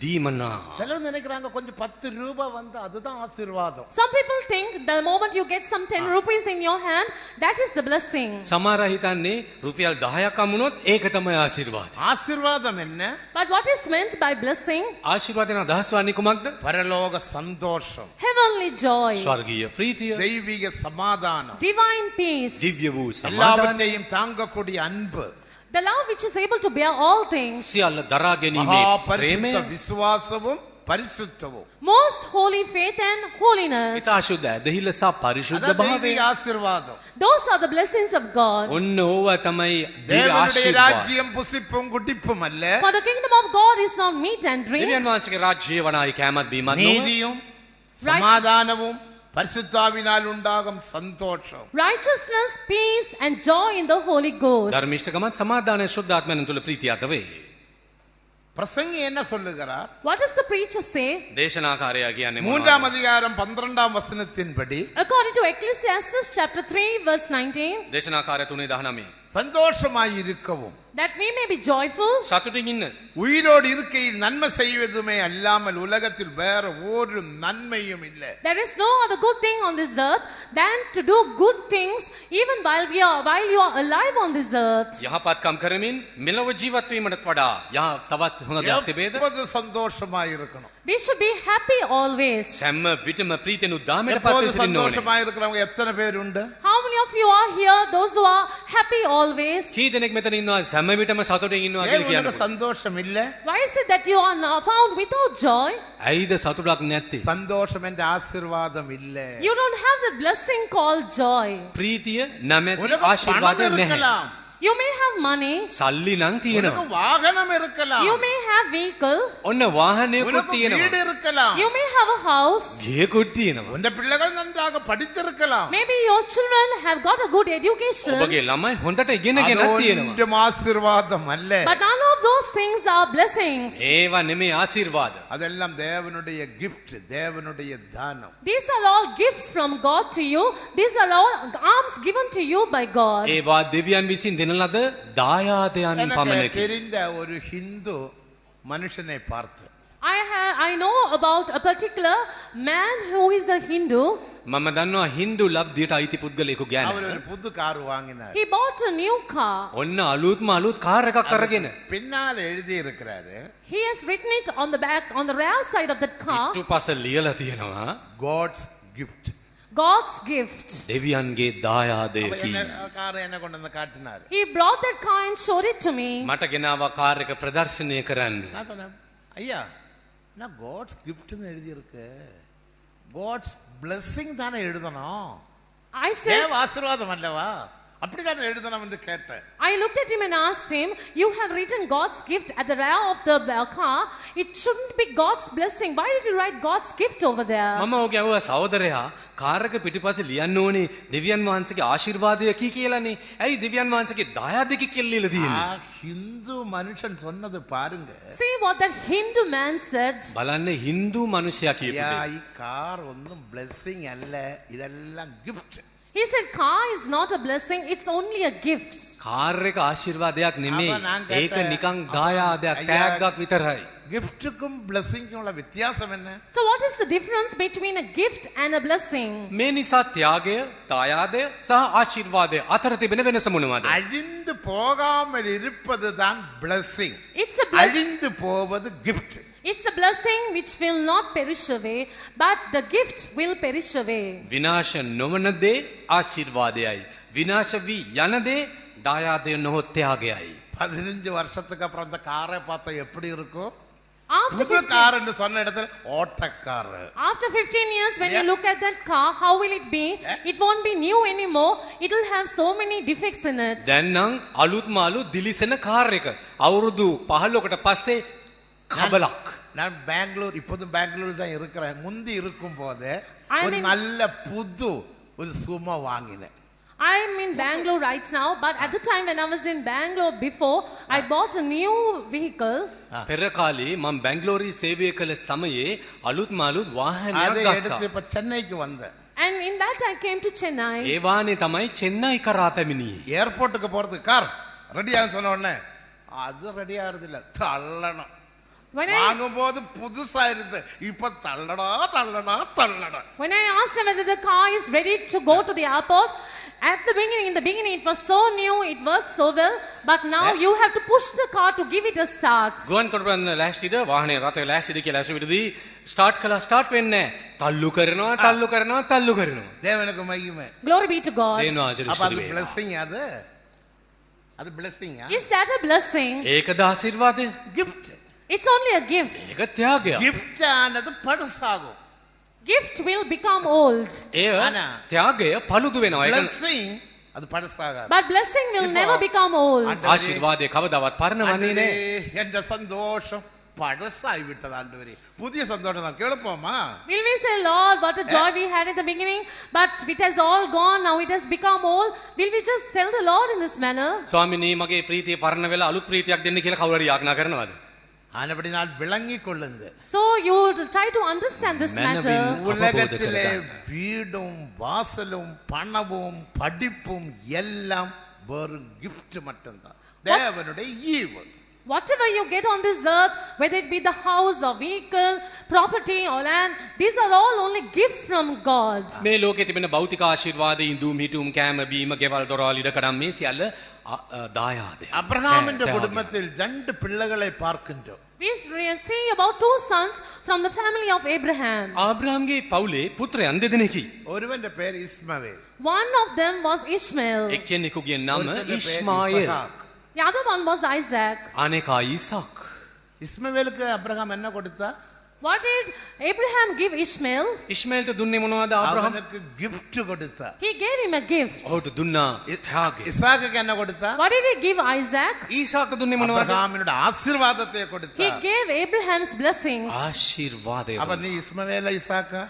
දීමනා. சிலர் நினைக்கிறாங்க கொஞ்சம் 10 ரூபாய் வந்து அதுதான் ஆசீர்வாதம். Some people think the moment you get some 10 rupees in your hand, that is the blessing. සමහර හිතන්නේ රුපියල් 10ක් හම්බුනොත් ඒක තමයි ආශිර්වාදය. ஆசீர்வாதம் என்ன? But what is meant by blessing? ආශිර්වාදයෙන් අදහස් වන්නේ කුමක්ද? பரலோக சந்தோஷம், Heavenly joy, ස්වර්ගීය ප්‍රීතිය, தெய்வீக சமாதானம், divine peace, දිව්‍ය වූ සමාදානය, எல்லாவற்றையும் தாங்கக்கூடிய அன்பு, the love which is able to bear all things, සියල්ල දරා ගැනීමේ மகா ප්‍රේමය, பரிசுத்த விசுவாசமும் பரிசுத்தமும். most holy faith and holiness. ඊට අශුද්ධ ඇදහිල්ල සහ පරිශුද්ධ அதான் භාවය. தெய்வீக ஆசீர்வாதம். Those are the blessings of God. ඔන්න ඕවා තමයි දිව්‍ය தேவனுடைய ආශිර්වාද. ராஜ்யம் புசிப்பும் குடிப்பும் அல்ல. For the kingdom of God is not meat and drink. දෙවියන් වහන්සේගේ රාජ්‍යය වනායි කෑමත් බීමත් නොව. நீதியும் சமாதானமும் பரிசுத்தாவினால் உண்டாகும் சந்தோஷம். Righteousness, peace and joy in the Holy Ghost. ධර්මිෂ්ඨකමත් සමාදානය ශුද්ධාත්මයන් තුළ ප්‍රීතියත් වේ. பிரசங்கி என்ன சொல்லுகிறார்? What does the preacher say? දේශනාකාරයා කියන්නේ මොනවද? 3ஆம் அதிகாரம் 12ஆம் வசனத்தின்படி According to Ecclesiastes chapter 3 verse 19, දේශනාකාරය 3:19 சந்தோஷமாய் இருக்கவும் that we may be joyful, සතුටින් ඉන්න. உயிரோடு இருக்கையில் நன்மை செய்வதுமே அல்லாமல் உலகத்தில் வேற ஒரு நன்மையும் இல்லை. there is no other good thing on this earth than to do good things even while you are alive on this earth. යහපත්කම් කරමින් මෙලොව ජීවත් වීමටත් වඩා තවත් හොඳ දෙයක් තිබේද? எப்போது சந்தோஷமாய் இருக்கணும். We should be happy always. සැම විටම ප්‍රීතියෙන් උද්දාමයට පත් எப்போது වෙ සිටින්න ඕනේ. சந்தோஷமாய் இருக்கிறவங்க எத்தனை பேர் உண்டு? How many of you are here, those who are happy always? කී දෙනෙක් මෙතන ඉන්නවා සැම විටම සතුටින් ඉන්නවා ஏன் කියලා உங்களுக்கு කියන්න. சந்தோஷம் இல்ல? Why is it that you are now found without joy? ඇයිද සතුටක් නැත්තේ? சந்தோஷம் என்ற ஆசீர்வாதம் இல்ல. You don't have the blessing called joy. ප්‍රීතිය නැමැති உனக்கு பணம் ආශිර්වාදය නැහැ. இருக்கலாம், You may have money, සල්ලි නම් உனக்கு තියෙනවා. வாகனம் இருக்கலாம், you may have vehicle, ඔන්න වාහනයකුත් உனக்கு வீடு තියෙනවා. இருக்கலாம், you may have a house, ගියකුත් තියෙනවා. உன் பிள்ளைகள் நன்றாக படித்திருக்கலாம். maybe your children have got a good education, ඔබගේ ළමයි හොඳට அது ඉගෙනගෙනත් තියෙනවා. ஒன்றும் ஆசீர்வாதம் அல்ல. but none of those things are blessings. ඒවා නෙමේ ආශිර්වාද. அதெல்லாம் தேவனுடைய gift, தேவனுடைய தானம். These are all gifts from God to you. These are all alms given to you by God. ඒවා දෙවියන් විසින් දෙන ලද දායාදයන් எனக்கு පමණකි. தெரிந்த ஒரு ஹிந்து மனுஷனை பார்த்து I know about a particular man who is a Hindu. මම දන්නවා හින්දු ලබ්ධියට අයිති පුද්ගලයෙකු அவர் ගැන. ஒரு புது கார் வாங்கினார். He bought a new car. ඔන්න අලුත්ම අලුත් කාර් එකක් අරගෙන பின்னால் எழுதி இருக்கிறாரு, He has written it on the back, on the rear side of that car, පිටුපස ලියලා තියෙනවා God's gift. God's gift. දෙවියන්ගේ அப்ப දායාදයකි. என்ன காரை என்ன கொண்டு வந்து காட்டினார். He brought that car and showed it to me. මට ගෙනාවා කාර් එක ප්‍රදර්ශනය කරන්න. நான் சொன்னேன், ஐயா நான் காட்ஸ் கிஃப்ட்னு எழுதி இருக்கு, காட்ஸ் பிளெஸிங் தானே எழுதணும், I said, தேவ ஆசீர்வாதம் அல்லவா, அப்படிதானே எழுதணும் என்று கேட்டேன். I looked at him and asked him, you have written God's gift at the rear of the car. It shouldn't be God's blessing. Why did you write God's gift over there? මම ඔහුගේ ඇහුවා සහෝදරයා car එක පිටිපස්සේ ලියන්න ඕනේ දෙවියන් වහන්සේගේ ආශිර්වාදයකි කියලානේ. ඇයි දෙවියන් වහන්සේගේ දායාදයකි කියලා ලියලා තියෙන්නේ? ஹிந்து மனுஷன் சொன்னது பாருங்க. See what that Hindu man said. බලන්න හින්දු මිනිසයා කියපු ஐயா, දේ. ಈ கார் ஒன்றும் பிளெஸிங் அல்ல, இதெல்லாம் gift. He said, car is not a blessing, it's only a gift. Car එක ආශිර්වාදයක් නෙමෙයි. අප නම් කැට- ඒක නිකන් දායාදයක් අයියා. ටැග්ගක් විතරයි. கிஃப்ட்டுக்கும் பிளஸிங்க்கும் உள்ள வித்தியாசம் என்ன? So what is the difference between a gift and a blessing? මේ නිසා ත්‍යාගය, දායාදය සහ ආශිර්වාදය අතර තිබෙන වෙනස මොනවද? அழிந்து போகாமல் இருப்பதுதான் பிளஸிங். It's a blessing. அழிந்து போவது gift. It's a blessing which will not perish away, but the gift will perish away. විනාශ නොවන දේ ආශිර්වාදයයි. විනාශ වී යන දේ දායාදය නොහොත් ත්‍යාගයයි. 15 வருஷத்துக்கு அப்புறம் அந்த காரை பார்த்தா எப்படி இருக்கும்? After புது 15, கார் என்று சொன்ன இடத்துல ஓட்டக்கார். after 15 years, when you Yeah. look at that car, how will it be? It won't be new anymore. It will have so many defects in it. දැන් නම් අලුත් මාළු දිලිසෙන කාර් එක. අවුරුදු 15කට පස්සේ කබලක්. நான் பெங்களூர் இப்போதும் பெங்களூர் தான் இருக்கிறேன். முந்தி இருக்கும் போது I ஒரு mean- நல்ல புது ஒரு சுமோ வாங்கினேன். I am in Bangalore right now, but at the time when I was in Bangalore before, I bought a new vehicle. පෙර කාලේ මම බැංගලෝරේ සේවය කළ සමයේ අලුත් මාළුත් වාහනයක් அதை ගත්තා. எடுத்து இப்ப சென்னைக்கு வந்தேன். And in that I came to Chennai. ඒ වාහනේ තමයි චෙන්නයි කරා පැමිණියේ. ஏர்போர்ட்டுக்கு போறதுக்கு கார் ரெடியான்னு சொன்ன உடனே அது ரெடி ஆகுறது இல்ல, தள்ளணும். When I, வாங்கும் போது புதுசா இருந்து இப்ப தள்ளடா தள்ளடா தள்ளடா. when I asked him whether the car is ready to go to the airport, at the beginning, in the beginning it was so new, it worked so well, but now you have to push the car to give it a start. ගුවන් තොටුපන්න ලෑස්තිද වාහනේ රථය ලෑස්තිද කියලා ඇසුවිටදී start කළා start වෙන්නේ නැහැ. තල්ලු කරනවා තල්ලු කරනවා තල්ලු කරනවා. தேவனுக்கு மகிமை. Glory be to God. දේනවා ආචාර්ය அப்ப அது ස්තුති වේවා. blessing அது. அது blessing. Is that a blessing? ඒකද ආශිර්වාදය? gift. It's only a gift. ඒක ත්‍යාගයක්. gift ஆனது படுசாகும். Gift will become old, එය අනා. ත්‍යාගය paludu වෙනවා. ඒක blessing அது படுசாகாது. but blessing will Ipo- never become old. ආශිර්වාදය කවදාවත් පරණ වන්නේ නැහැ. ஆண்டவரே, என்ற சந்தோஷம் படசாய் விட்டது ஆண்டவரே. புதிய சந்தோஷம் தான் கேளுப்போமா? Will we say, Lord, what a joy we had in the beginning, but it has all gone, now it has become old? Will we just tell the Lord in this manner? ස්වාමිනී මගේ ප්‍රීතිය පරණ වෙලා අලුත් ප්‍රීතියක් දෙන්න කියලා කවුරු හරි යාඥා කරනවද? ஆனபடி நான் விளங்கிக் கொள்ளுங்க. So you try to understand this matter. Manavin- உலகத்திலே அவபோதகரதான். வீடும் வாசலும் பணமும் படிப்பும் எல்லாம் வெறும் gift மட்டும்தான். தேவனுடைய ஈவு. Whatever you get on this earth, whether it be the house or vehicle, property or land, these are all only gifts from God. මේ ලෝකේ තිබෙන භෞතික ආශිර්වාද ඉඳුම් හිටුම් කෑම බීම ගෙවල් දොරවල් ඉඩකඩම් මේ සියල්ල දායාදය. அப்ரஹாமின் ත්‍යාගය. குடும்பத்தில் 2 பிள்ளைகளை பார்க்கின்றோம். We see about 2 sons from the family of Abraham. ආබ්‍රහම්ගේ පවුලේ පුත්‍රයන් දෙදෙනෙකි. ஒருவன் பேர் இஸ்மவேல். One of them was Ishmael. එක්කෙනෙකුගේ නම ஒருத்தன் பேர் Ishmael. Isaac. The other one was Isaac. අනෙකා ඊසාක්. இஸ்மவேலுக்கு அப்ரஹாம் என்ன கொடுத்தா? What did Abraham give Ishmael? ඉස්මායෙල්ට දුන්නේ මොනවද ආබ්‍රහම්? அவனுக்கு gift கொடுத்தா. He gave him a gift. ඔහුට දුන්නා ත්‍යාගය. இசாக்குக்கு என்ன கொடுத்தா? What did he give Isaac? ඊසාක්ට දුන්නේ මොනවද? அப்ரஹாமினுடைய ஆசீர்வாதத்தை கொடுத்தா. He gave Abraham's blessings. ආශිර්වාදය. அப்ப நீ இஸ்மவேல இசாக்கா?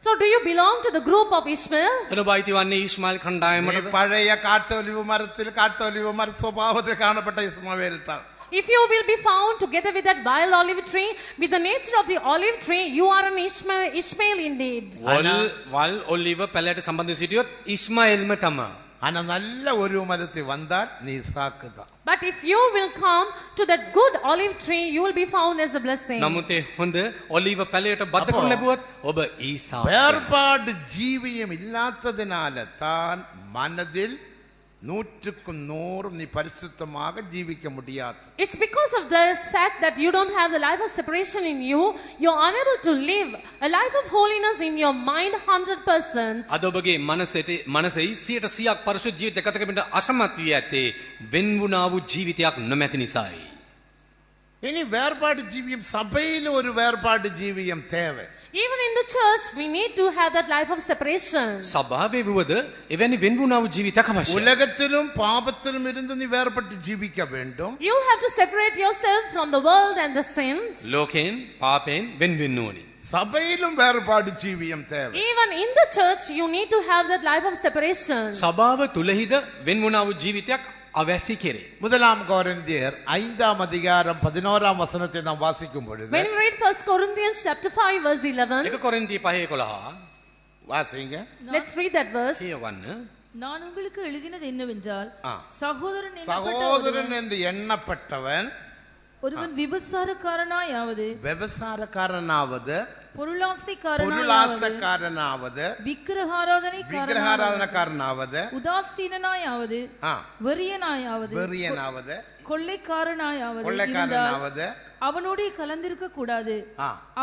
So do you belong to the group of Ishmael? එතන බයිති වන්නේ ඉස්මායිල් நீ කණ්ඩායමටද? பழைய காட்டொலிவு மரத்தில் காட்டொலிவு மர சுபாவத்தில் காணப்பட்ட இஸ்மவேல் தான். If you will be found together with that vile olive tree, with the nature of the olive tree, you are an Ishmael indeed. වල් ඔලිව පැලයට සම්බන්ධ සිටියොත් ඉස්මායිල්ම තමා. ஆனா நல்ல ஒரு மரத்தை வந்தால் நீ இசாக்கு தான். But if you will come to that good olive tree, you will be found as a blessing. නමුත් ඒ හොඳ ඔලිව පැලයට බතකුන් ලැබුවත් ඔබ ඊසාක්. வேறுபாடு ஜீவியம் இல்லாததினால தான் மனதில் 100% நீ பரிசுத்தமாக ஜீவிக்க முடியாது. It's because of this fact that you don't have the life of separation in you, you're unable to live a life of holiness in your mind 100%. අද ඔබගේ මනසෙයි 100% පරිසුද්ධ ජීවිත ගත කිරීමට අසමත් වී ඇත්තේ වෙන් වුණා වූ ජීවිතයක් නොමැති නිසායි. இனி வேறுபாடு ஜீவியம் சபையில ஒரு வேறுபாடு ஜீவியம் தேவை. Even in the church, we need to have that life of separation. සභාවේ වුවද එවැනි වෙන් වුණා වූ ජීවිතයක් අවශ්‍යයි. உலகத்திலும் பாபத்திலும் இருந்து நீ வேறுபட்டு ஜீவிக்க வேண்டும். You have to separate yourself from the world and the sins. ලෝකයෙන් පාපයෙන් වෙන් වෙන්න ඕනි. சபையிலும் வேறுபாடு ஜீவியம் தேவை. Even in the church, you need to have that life of separation. සභාව තුලහිද වෙන් වුණා වූ ජීවිතයක් අවශ්‍ය කෙරේ. முதலாம் கொரிந்தியர் 5ஆம் அதிகாரம் 11ஆம் வசனத்தை நாம் வாசிக்கும் பொழுது When we read 1 Corinthians chapter 5 verse 11, එක කොරින්ති 5:11 வாசிங்க. Let's read that verse. කියවන්න. நான் உங்களுக்கு எழுதினது என்னவென்றால் ஆ. சகோதரன் சகோதரன் என்று எண்ணப்பட்டவன் ஒருவன் விபசாரக்காரனாயாவது விபசாரக்காரனாவது பொருளாசைக்காரனாவது விக்கிரகாராதனைக்காரனாவது உதாசீனாயாவது வெறியனாயாவது கொள்ளைக்காரனாயாவது அவனோட கலந்திருக்க கூடாது.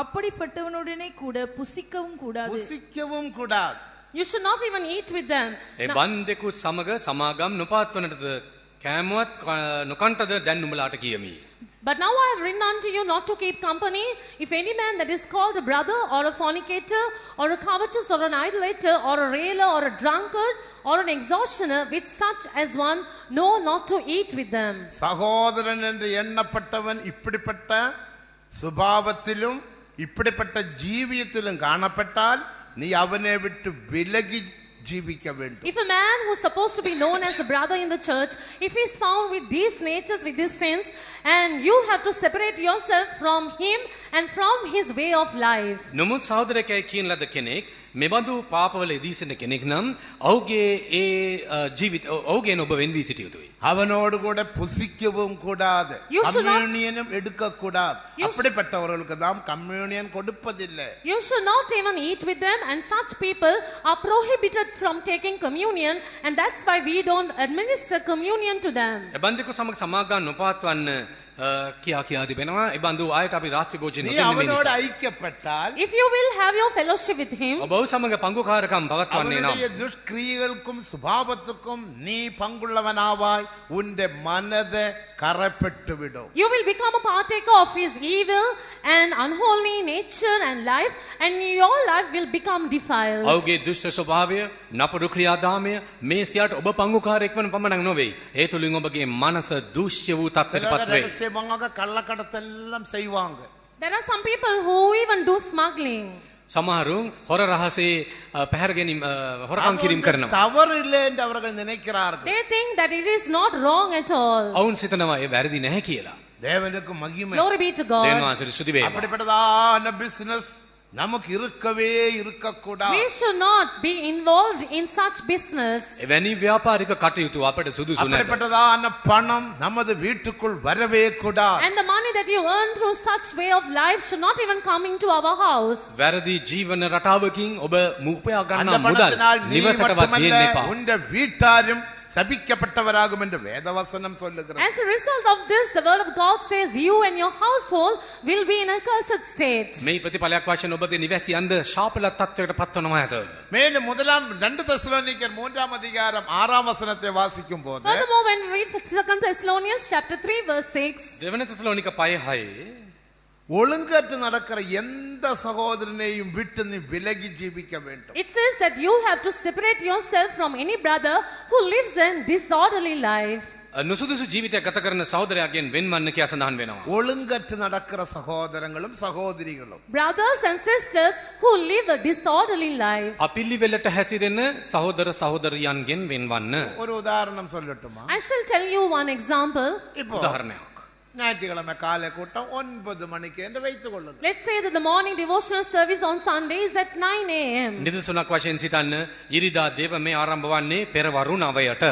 அப்படிப்பட்டவனுடனே கூட புசிக்கவும் கூடாது. You should not even eat with them. ඒ බන්දෙකු සමග සමාගම් නොපවත්වනටද කෑමවත් නොකන්ටද දැන් නුඹලාට කියමි. But now I have written unto you not to keep company, if any man that is called a brother or a fornicator or a covetous or an idolater or a railer or a drunkard or an extortioner, with such as one, no, not to eat with them. சகோதரன் என்று எண்ணப்பட்டவன் இப்படிப்பட்ட சுபாவத்திலும் இப்படிப்பட்ட ஜீவியத்திலும் காணப்பட்டால் நீ அவனை விட்டு விலகி ஜீவிக்க வேண்டும். If a man who is supposed to be known as a brother in the church, if he is found with these natures, with these sins, and you have to separate yourself from him and from his way of life. නමුත් සහෝදරකයි කියන ලද කෙනෙක් මෙබඳු පාපවල යෙදී සිටින කෙනෙක් නම් ඔහුගේ ඒ ජීවිත ඔහුගෙන් ඔබ වෙන් වී සිටිය යුතුයි. அவனோடு கூட புசிக்கவும் கூடாது, கம்யூனியனும் எடுக்க கூடாது. அப்படிப்பட்டவர்களுக்கு தான் கம்யூனியன் கொடுப்பதில்லை. You should not even eat with them, and such people are prohibited from taking communion, and that's why we don't administer communion to them. එබන්දෙකු සමග සමාගම් නොපවත්වන්න කියා තිබෙනවා. එබඳු අයට අපි රාත්‍රී භෝජන නොදෙන්නේ அவனோடு නිසා. ஐக்கியப்பட்டால் If you will have your fellowship with him, ඔබ ඔහු සමග පංගුකාරකම් පවත්වන්නේ නම් அவனுடைய துஷ்கிரியைகளுக்கும் சுபாவத்துக்கும் நீ பங்குள்ளவனாவாய் உன்னுடைய மனதை கரைப்பட்டு விடும். you will become a partaker of his evil and unholy nature and life, and your life will become defiled. ඔහුගේ දුෂ්ට ස්වභාවය, නපුරු ක්‍රියාදාමය මේ සියල්ලට ඔබ පංගුකාරයෙක් වන පමණක් නොවේ. ඒ තුලින් ඔබගේ මනස දූෂ්‍ය වූ තත්ත්වයටපත් වේ. ரகசியமாக கள்ளக்கடத்தெல்லாம் செய்வாங்க. There are some people who even do smuggling. සමහරුන් හොර රහසේ පැහැර ගැනීම හොරකම් කිරීම කරනවා. தவறு இல்லை என்று அவர்கள் நினைக்கிறார்கள். They think that it is not wrong at all. ඔවුන් සිතනවා ඒ වැරදි නැහැ කියලා. தேவனுக்கு மகிமை. Glory be to God. දෙවියන් වහන්සේට ස්තුති වේවා. அப்படிப்பட்டதான பிசினஸ் நமக்கு இருக்கவே இருக்கக்கூடாது. We should not be involved in such business. එවැනි ව්‍යාපාරික කටයුතු අපට සුදුසු නැහැ. அப்படிப்பட்டதான பணம் நமது வீட்டுக்குள் வரவே கூடாது. And the money that you earn through such way of life should not even come into our house. වැරදි ජීවන රටාවකින් ඔබ උපයා அந்த ගන්නා මුදල් பணத்தினால் நீ නිවසටවත් மட்டுமல்ல දෙන්න එපා. உன்னுடைய வீட்டாரும் சபிக்கப்பட்டவராகும் என்று வேதவசனம் சொல்லுகிறது. As a result of this, the word of God says you and your household will be in a cursed state. මේ ප්‍රතිඵලයක් වශයෙන් ඔබගේ නිවැසි අන්ද ශාපල තත්වයකට පත්වනවා ඇත. மேலும் முதலாம் 2 தெசலோனிக்கர் 3ஆம் அதிகாரம் 6ஆம் வசனத்தை வாசிக்கும் போது Furthermore, when we read 2 Thessalonians chapter 3 verse 6, දෙවන තෙසලෝනික 5:6 ஒழுங்கற்று நடக்கிற எந்த சகோதரனையும் விட்டு நீ விலகி ஜீவிக்க வேண்டும். it says that you have to separate yourself from any brother who lives a disorderly life. නුසුදුසු ජීවිතයක් ගත කරන සහෝදරයාගෙන් වෙන්වන්න කියා සඳහන් වෙනවා. ஒழுங்கற்று நடக்கிற சகோதரங்களும் சகோதரிகளும் Brothers and sisters who live a disorderly life. අපිල්ලිවෙලට හැසිරෙන සහෝදර සහෝදරියන්ගෙන් වෙන්වන්න. ஒரு உதாரணம் சொல்லட்டுமா? I shall tell you one example. இப்போ උදාහරණයක්. ஞாயிற்றுக்கிழமை காலை கூட்டம் 9 மணிக்கு என்று வைத்துக் கொள்ளுங்க. Let's say that the morning devotional service on Sunday is at 9 a.m. නිදසුනක් වශයෙන් සිතන්න ඉරිදා දේවමේ ආරම්භ වන්නේ පෙරවරු 9ට.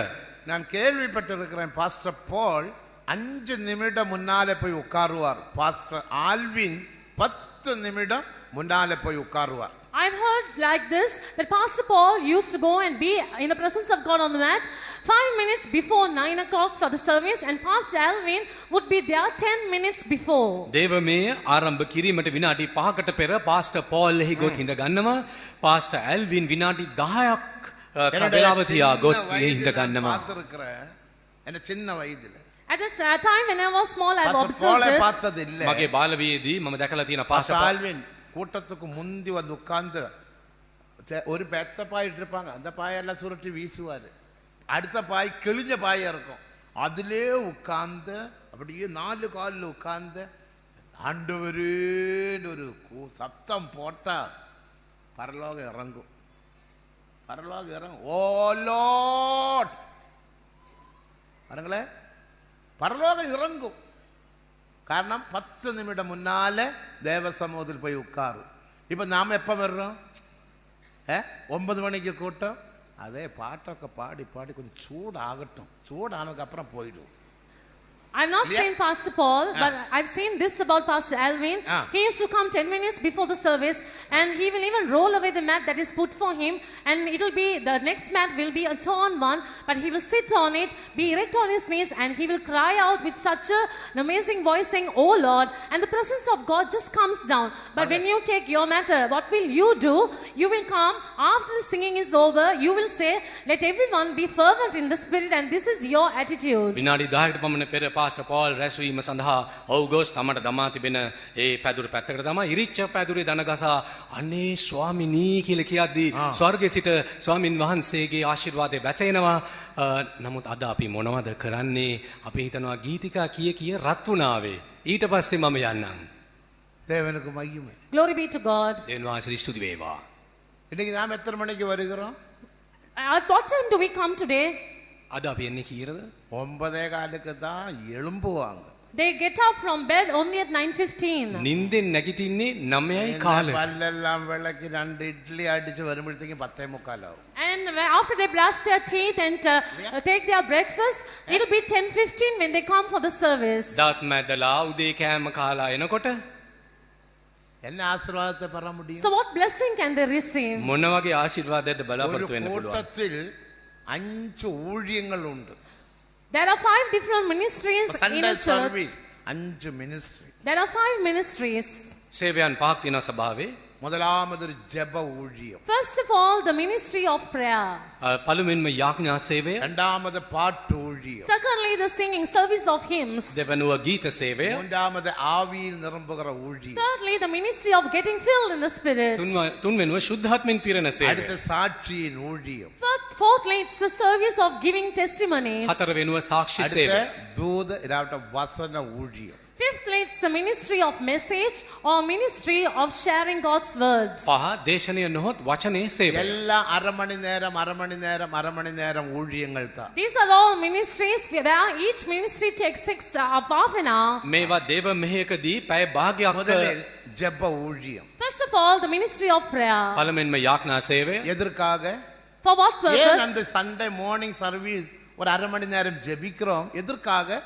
நான் கேள்விப்பட்டிருக்கிறேன் பாஸ்டர் பால் 5 நிமிடம் முன்னாலே போய் உட்காருவார். பாஸ்டர் ஆல்வின் 10 நிமிடம் முன்னாலே போய் உட்காருவார். I've heard like this that Pastor Paul used to go and be in the presence of God on the mat 5 minutes before 9 o'clock for the service, and Pastor Alvin would be there 10 minutes before. දේවමේ ආරම්භ කිරීමට විනාඩි 5කට පෙර pastor Paul එහි ගොත් හිඳ ගන්නවා. Pastor ඇල්වින් විනාඩි 10ක් කඩලාව තියා ගොස් හිඳ ගන්නවා. பார்த்திருக்கிறேன் என்ன சின்ன வயதுல. At this time when I was small, I've pastor observed பாலை this. பார்த்தது இல்ல. මගේ බාලවියේදී මම දැකලා තියෙන பாஸ்டர் පාස්ටර් ஆல்வின் கூட்டத்துக்கு முந்தி வந்து உட்கார்ந்து ஒரு பெத்த பாய் இருப்பாங்க, அந்த பாயெல்லாம் சுருட்டி வீசுவாரு. அடுத்த பாய் கிழிஞ்ச பாயா இருக்கும், அதிலே உட்கார்ந்து அப்படியே 4 காலில் உட்கார்ந்து ஆண்டவரேன்னு ஒரு சப்தம் போட்டா பரலோகம் இறங்கும். பரலோகம் இறங்கும். ஓ லார்ட் பாருங்களே, பரலோகம் இறங்கும். കാരണം 10 நிமிடம் முன்னால தேவ சமூகத்தில் போய் உட்காரும். இப்ப நாம எப்ப வர்றோம்? 9 மணிக்கு கூட்டம், அதே பாட்டொക്കെ பாடி பாடி கொஞ்சம் சூடாகட்டும், சூடானதுக்கு அப்புறம் போயிடும். I've not seen Pastor Paul, but I've seen this about Pastor Alvin. He used to come 10 minutes before the service, and he will even roll away the mat that is put for him, and it'll be, the next mat will be a torn one, but he will sit on it, be erect on his knees, and he will cry out with such an amazing voice saying, "Oh Lord," and the presence of God just comes down. But when you take your matter, what will you do? You will come, after the singing is over, you will say, "Let everyone be fervent in the spirit," and this is your attitude. විනාඩි 10කට පමණ පෙර pastor Paul රැස්වීම සඳහා ඔව්ගොස් තමට දමා තිබෙන ඒ පැදුර පැත්තකට තමයි ඉරිච්ච පැදුරේ දනගසා අනේ ස්වාමිනී කියලා කියද්දී ස්වර්ගයේ සිට ස්වාමින් වහන්සේගේ ආශිර්වාදය බැසෙනවා. නමුත් අද අපි මොනවද කරන්නේ? අපි හිතනවා ගීතිකා කිය කිය රත් වුණාවේ. ඊට පස්සේ මම යන්නම්. தேவனுக்கு மகிமை. Glory be to God. දෙවියන් වහන්සේට ස්තුති වේවා. இன்னைக்கு நாம் எத்தனை மணிக்கு வருகிறோம்? At what time do we come today? අද අපි එන්නේ කීරද? 9:15க்கு தான் எழும்புவாங்க. They get up from bed only at 9:15. නින්දෙන් නැගිටින්නේ 9යි කාලේ. பல்லெல்லாம் விளக்கி 2 இட்லி அடிச்சு வரும்போது 10:45 ஆகும். And after they brush their teeth and take their breakfast, it'll be 10:15 when they come for the service. දත් මැදලා උදේ කෑම කාලා එනකොට என்ன ஆசீர்வாதத்தை பெற முடியும்? So what blessing can they receive? මොන වගේ ආශිර්වාදයක්ද ஒரு බලාපොරොත්තු වෙන්න පුළුවන්? கூட்டத்தில் 5 ஊழியங்கள் உண்டு. There are 5 different ministries in Sunday a church. service 5 ministry. There are 5 ministries. සේවයන් පහක් තියෙනවා සභාවේ. முதலாவது ஜெப ஊழியம். First of all, the ministry of prayer. පළමුවෙන්ම යාඥා සේවය. இரண்டாவது பாட்டு ஊழியம். Secondly, the singing service of hymns. දෙවනුව ගීත සේවය. மூன்றாவது ஆவியில் நிரம்புகிற ஊழியம். Thirdly, the ministry of getting filled in the Spirit. තුන්වෙනුව ශුද්ධාත්මෙන් පිරෙන සේවය. அடுத்து சாட்சியின் ஊழியம். Fourthly, it's the service of giving testimonies. හතරවෙනුව සාක්ෂි அடுத்து සේවය. தூத இல்லாட்ட வசன ஊழியம். Fifthly, it's the ministry of message or ministry of sharing God's word. පහ දේශනය නොහොත් වචනේ සේවය. எல்லா அரை மணி நேரம் ஊழியங்கள் தான். These are all ministries where each ministry takes half an hour. මේවා දේව මෙහෙයකදී පැය භාගයක්. முதலில் ஜெப ஊழியம். First of all, the ministry of prayer. පළමුවෙන්ම යාඥා සේවය. எதற்காக? For what ஏன் purpose? அந்த சண்டே மார்னிங் சர்வீஸ் ஒரு அரை மணி நேரம் ஜெபிக்கிறோம்? எதற்காக?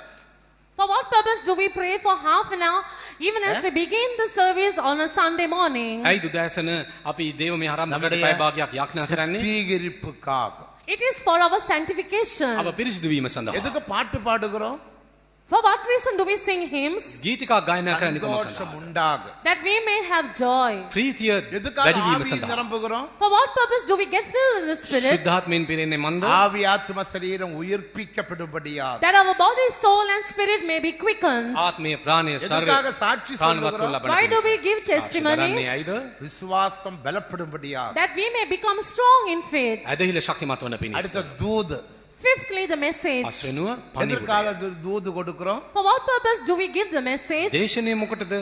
For what purpose do we pray for half an hour even as we begin the service on a Sunday morning? ඇයි දුදෑසන අපි දේව මේ ආරම්භකට පැය භාගයක් යාඥා කරන්නේ? சுத்திகரிப்புக்காக. It is for our sanctification. අප පිරිසිදු වීම සඳහා. எதுக்கு பாட்டு பாடுகிறோம்? For what reason do we sing hymns? ගීතිකා ගායනා කරන්නේ කොහොමද? சந்தோஷம் உண்டாக. That we may have joy. ප්‍රීතිය எதுக்காக වැඩි වීම ஆவியில் සඳහා. நிரம்புகிறோம்? For what purpose do we get filled in the Spirit? ශුද්ධාත්මෙන් පිරෙන්නේ මන්ද? ஆவி ஆத்ம சரீரம் உயிர்ப்பிக்கப்படும்படியாக. That our body, soul and spirit may be quickened. ආත්මය ප්‍රාණය எதுக்காக ශරීරය சாட்சி ප්‍රාණවත් சொல்லுகிறோம்? ලබන Why do we පිණිස. give සාක්ෂි testimonies? දරන්නේ ඇයිද? விசுவாசம் பலப்படும்படியாக. That we may become strong in faith. ඇදහිල්ල ශක්තිමත් වන පිණිස. அடுத்த தூது. Fifthly, the message. පස්වෙනුව எதற்காக පණිවුඩය. தூது கொடுக்கிறோம்? For what purpose do we give the message? දේශනය මොකටද?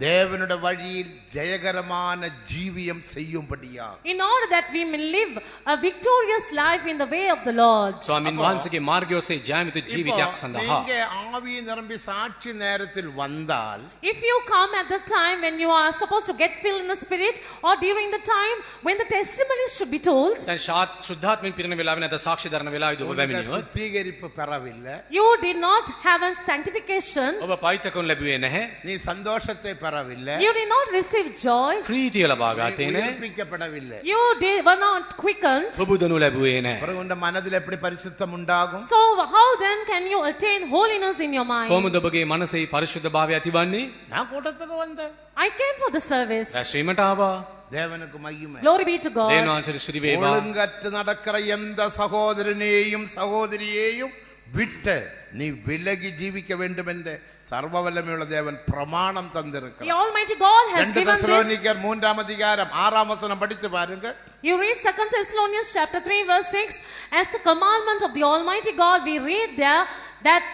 தேவனுடைய வழியில் ஜெயகரமான ஜீவியம் செய்யும்படியாக. In order that we may live a victorious life in the way of the Lord. ස්වාමින් වහන්සේගේ මාර්ගය ඔස්සේ ජයමිත ජීවිතයක් සඳහා. நீங்க ஆவியை நிரம்பி சாட்சி நேரத்தில் வந்தால் If you come at the time when you are supposed to get filled in the Spirit or during the time when the testimonies should be told, දැන් ශුද්ධාත්මෙන් පිරෙන වෙලාවේ නැත සාක්ෂි දරන වෙලාවේදී ඔබ உங்களுக்கு බැමිණියොත් சுத்திகரிப்பு பெறவில்லை, you did not have a sanctification, ඔබ පවිත්‍රකම් ලැබුවේ නැහැ. நீ சந்தோஷத்தை பெறவில்லை, you did not receive joy, ප්‍රීතිය ලබා ගත්තේ නැහැ. உயிர்ப்பிக்கப்படவில்லை. were not quickened. ප්‍රබුදනු ලැබුවේ නැහැ. பிறகு உங்க மனதில் எப்படி பரிசுத்தம் உண்டாகும்? So how then can you attain holiness in your mind? කොහොමද ඔබගේ මනසේ පරිශුද්ධභාවය ඇතිවන්නේ? நான் கூட்டத்துக்கு வந்தேன். I came for the service. රැස්වීමට ආවා. தேவனுக்கு மகிமை. Glory be to God. දේවයන් වහන්සේට ස්තුති වේවා. ஒழுங்கற்று நடக்கிற எந்த சகோதரனையும் சகோதரியையும் விட்டு நீ விலகி ஜீவிக்க வேண்டும் என்று சர்வ வல்லமையுள்ள தேவன் பிரமாணம் The தந்திருக்கிறார். Almighty God has 2 given this. தெசலோனிக்கர் 3 அதிகாரம் 6 வசனம் படித்து பாருங்க. You read 2 Thessalonians chapter 3 verse 6. As the commandment of the Almighty God, we read there that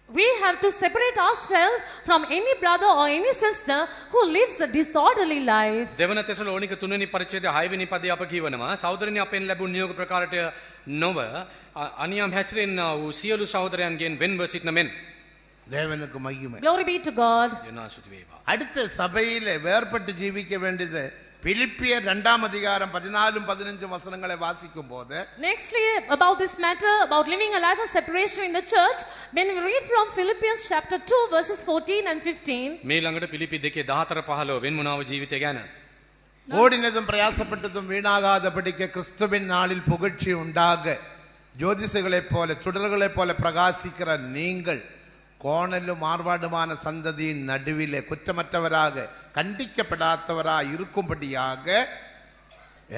we have to separate ourselves from any brother or any sister who lives a disorderly life. දෙවන තෙසලෝනික 3 වෙනි පරිච්ඡේදය 6 වෙනි පදයේ අප කියවනවා සහෝදරනි අපෙන් ලැබුණු නියෝග ප්‍රකාරයට නොව අනියම් හැසිරෙන්නා වූ සියලු සහෝදරයන්ගෙන් වෙන්ව සිටින මෙන්. தேவனுக்கு மகிமை. Glory be to God. යනාසුති වේවා. அடுத்த சபையில வேறுபட்டு ஜீவிக்க வேண்டியது பிலிப்பியர் 2ஆம் அதிகாரம் 14-15 வசனங்களை வாசிக்கும் போது Nextly, about this matter, about living a life of separation in the church, when we read from Philippians chapter 2 verses 14 and 15. මේ ළඟට පිලිපි 2:14-15 වෙන්මුණාව ජීවිතය ගැන. ஓடினதும் பிரயாசப்பட்டதும் வீணாகாதபடிக்கு கிறிஸ்துவின் நாளில் புகழ்ச்சி உண்டாக ஜோதிஷங்களைப் போல சுடர்களைப் போல பிரகாசிக்கிற நீங்கள் கோணலும் மாறுபாடுமான சந்ததியின் நடுவிலே குற்றமற்றவராக கண்டிக்கப்படாதவராக இருக்கும்படியாக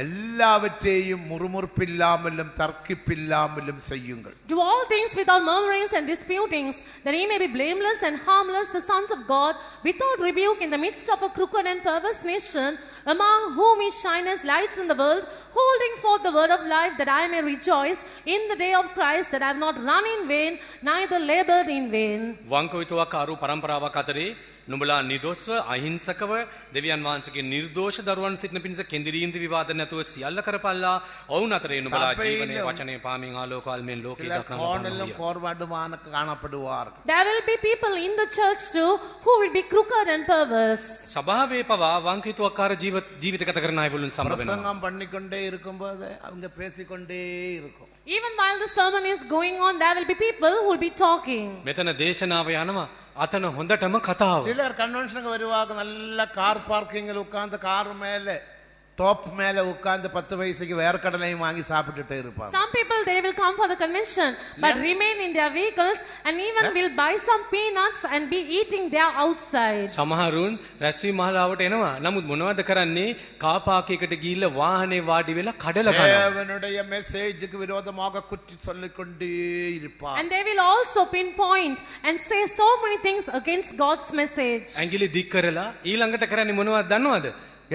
எல்லாவற்றையும் முறுமுறுப்பில்லாமலும் தர்க்கிப்பில்லாமலும் செய்யுங்கள். Do all things without murmurings and disputings, that ye may be blameless and harmless, the sons of God, without rebuke, in the midst of a crooked and perverse nation, among whom he shines as lights in the world, holding forth the word of life, that I may rejoice in the day of Christ, that I have not run in vain, neither labored in vain. වංකවිතුවක්කාරු පරම්පරාවක් අතරේ නුඹලා නිදොස්ව අහිංසකව දෙවියන් වහන්සේගේ නිර්දෝෂ දරුවන් සිටින පිණිස කෙඳිරීන්ති විවාද නැතුව සියල්ල කරපල්ලා ඔවුන් අතරේ නුඹලා ජීවනයේ වචනේ පාමින් ආලෝකල්මෙන් ලෝකේ දක්නම கோணலும் கோர்வாடுமான காணப்படுவார்கள். There will be people in the church too who will be crooked and perverse. සභාවේ පවා වංකවිතුවක්කාර ජීවිත ගත කරන අය වලින් සමර වෙනවා. பிரசங்கம் பண்ணிக்கொண்டே இருக்கும்போது அவங்க பேசிக்கொண்டே இருக்கும். Even while the sermon is going on, there will be people who will be talking. මෙතන දේශනාව යනවා අතන හොඳටම කතාව. சிலர் கன்வென்ஷனுக்கு வருவாங்க, நல்ல கார் பார்க்கிங்கில் உட்கார்ந்து கார் மேல டாப் மேல உட்கார்ந்து 10 பைசைக்கு வேர்க்கடலையும் வாங்கி சாப்பிட்டுட்டே இருப்பாங்க. Some people, they will come for the convention but remain in their vehicles and even will buy some peanuts and be eating there outside. සමහරුන් රැස්වීම මහලාවට එනවා. නමුත් මොනවද කරන්නේ? කාර් පාක් එකකට ගිහිල්ලා වාහනේ වාඩි වෙලා කඩලා කනවා. தேவனுடைய மெசேஜுக்கு விரோதமாக குற்றி சொல்லிக்கொண்டே இருப்பாங்க. And they will also pinpoint and say so many things against God's message. ඇඟිලි දික් කරලා ඊළඟට කරන්නේ මොනවද දන්නවද?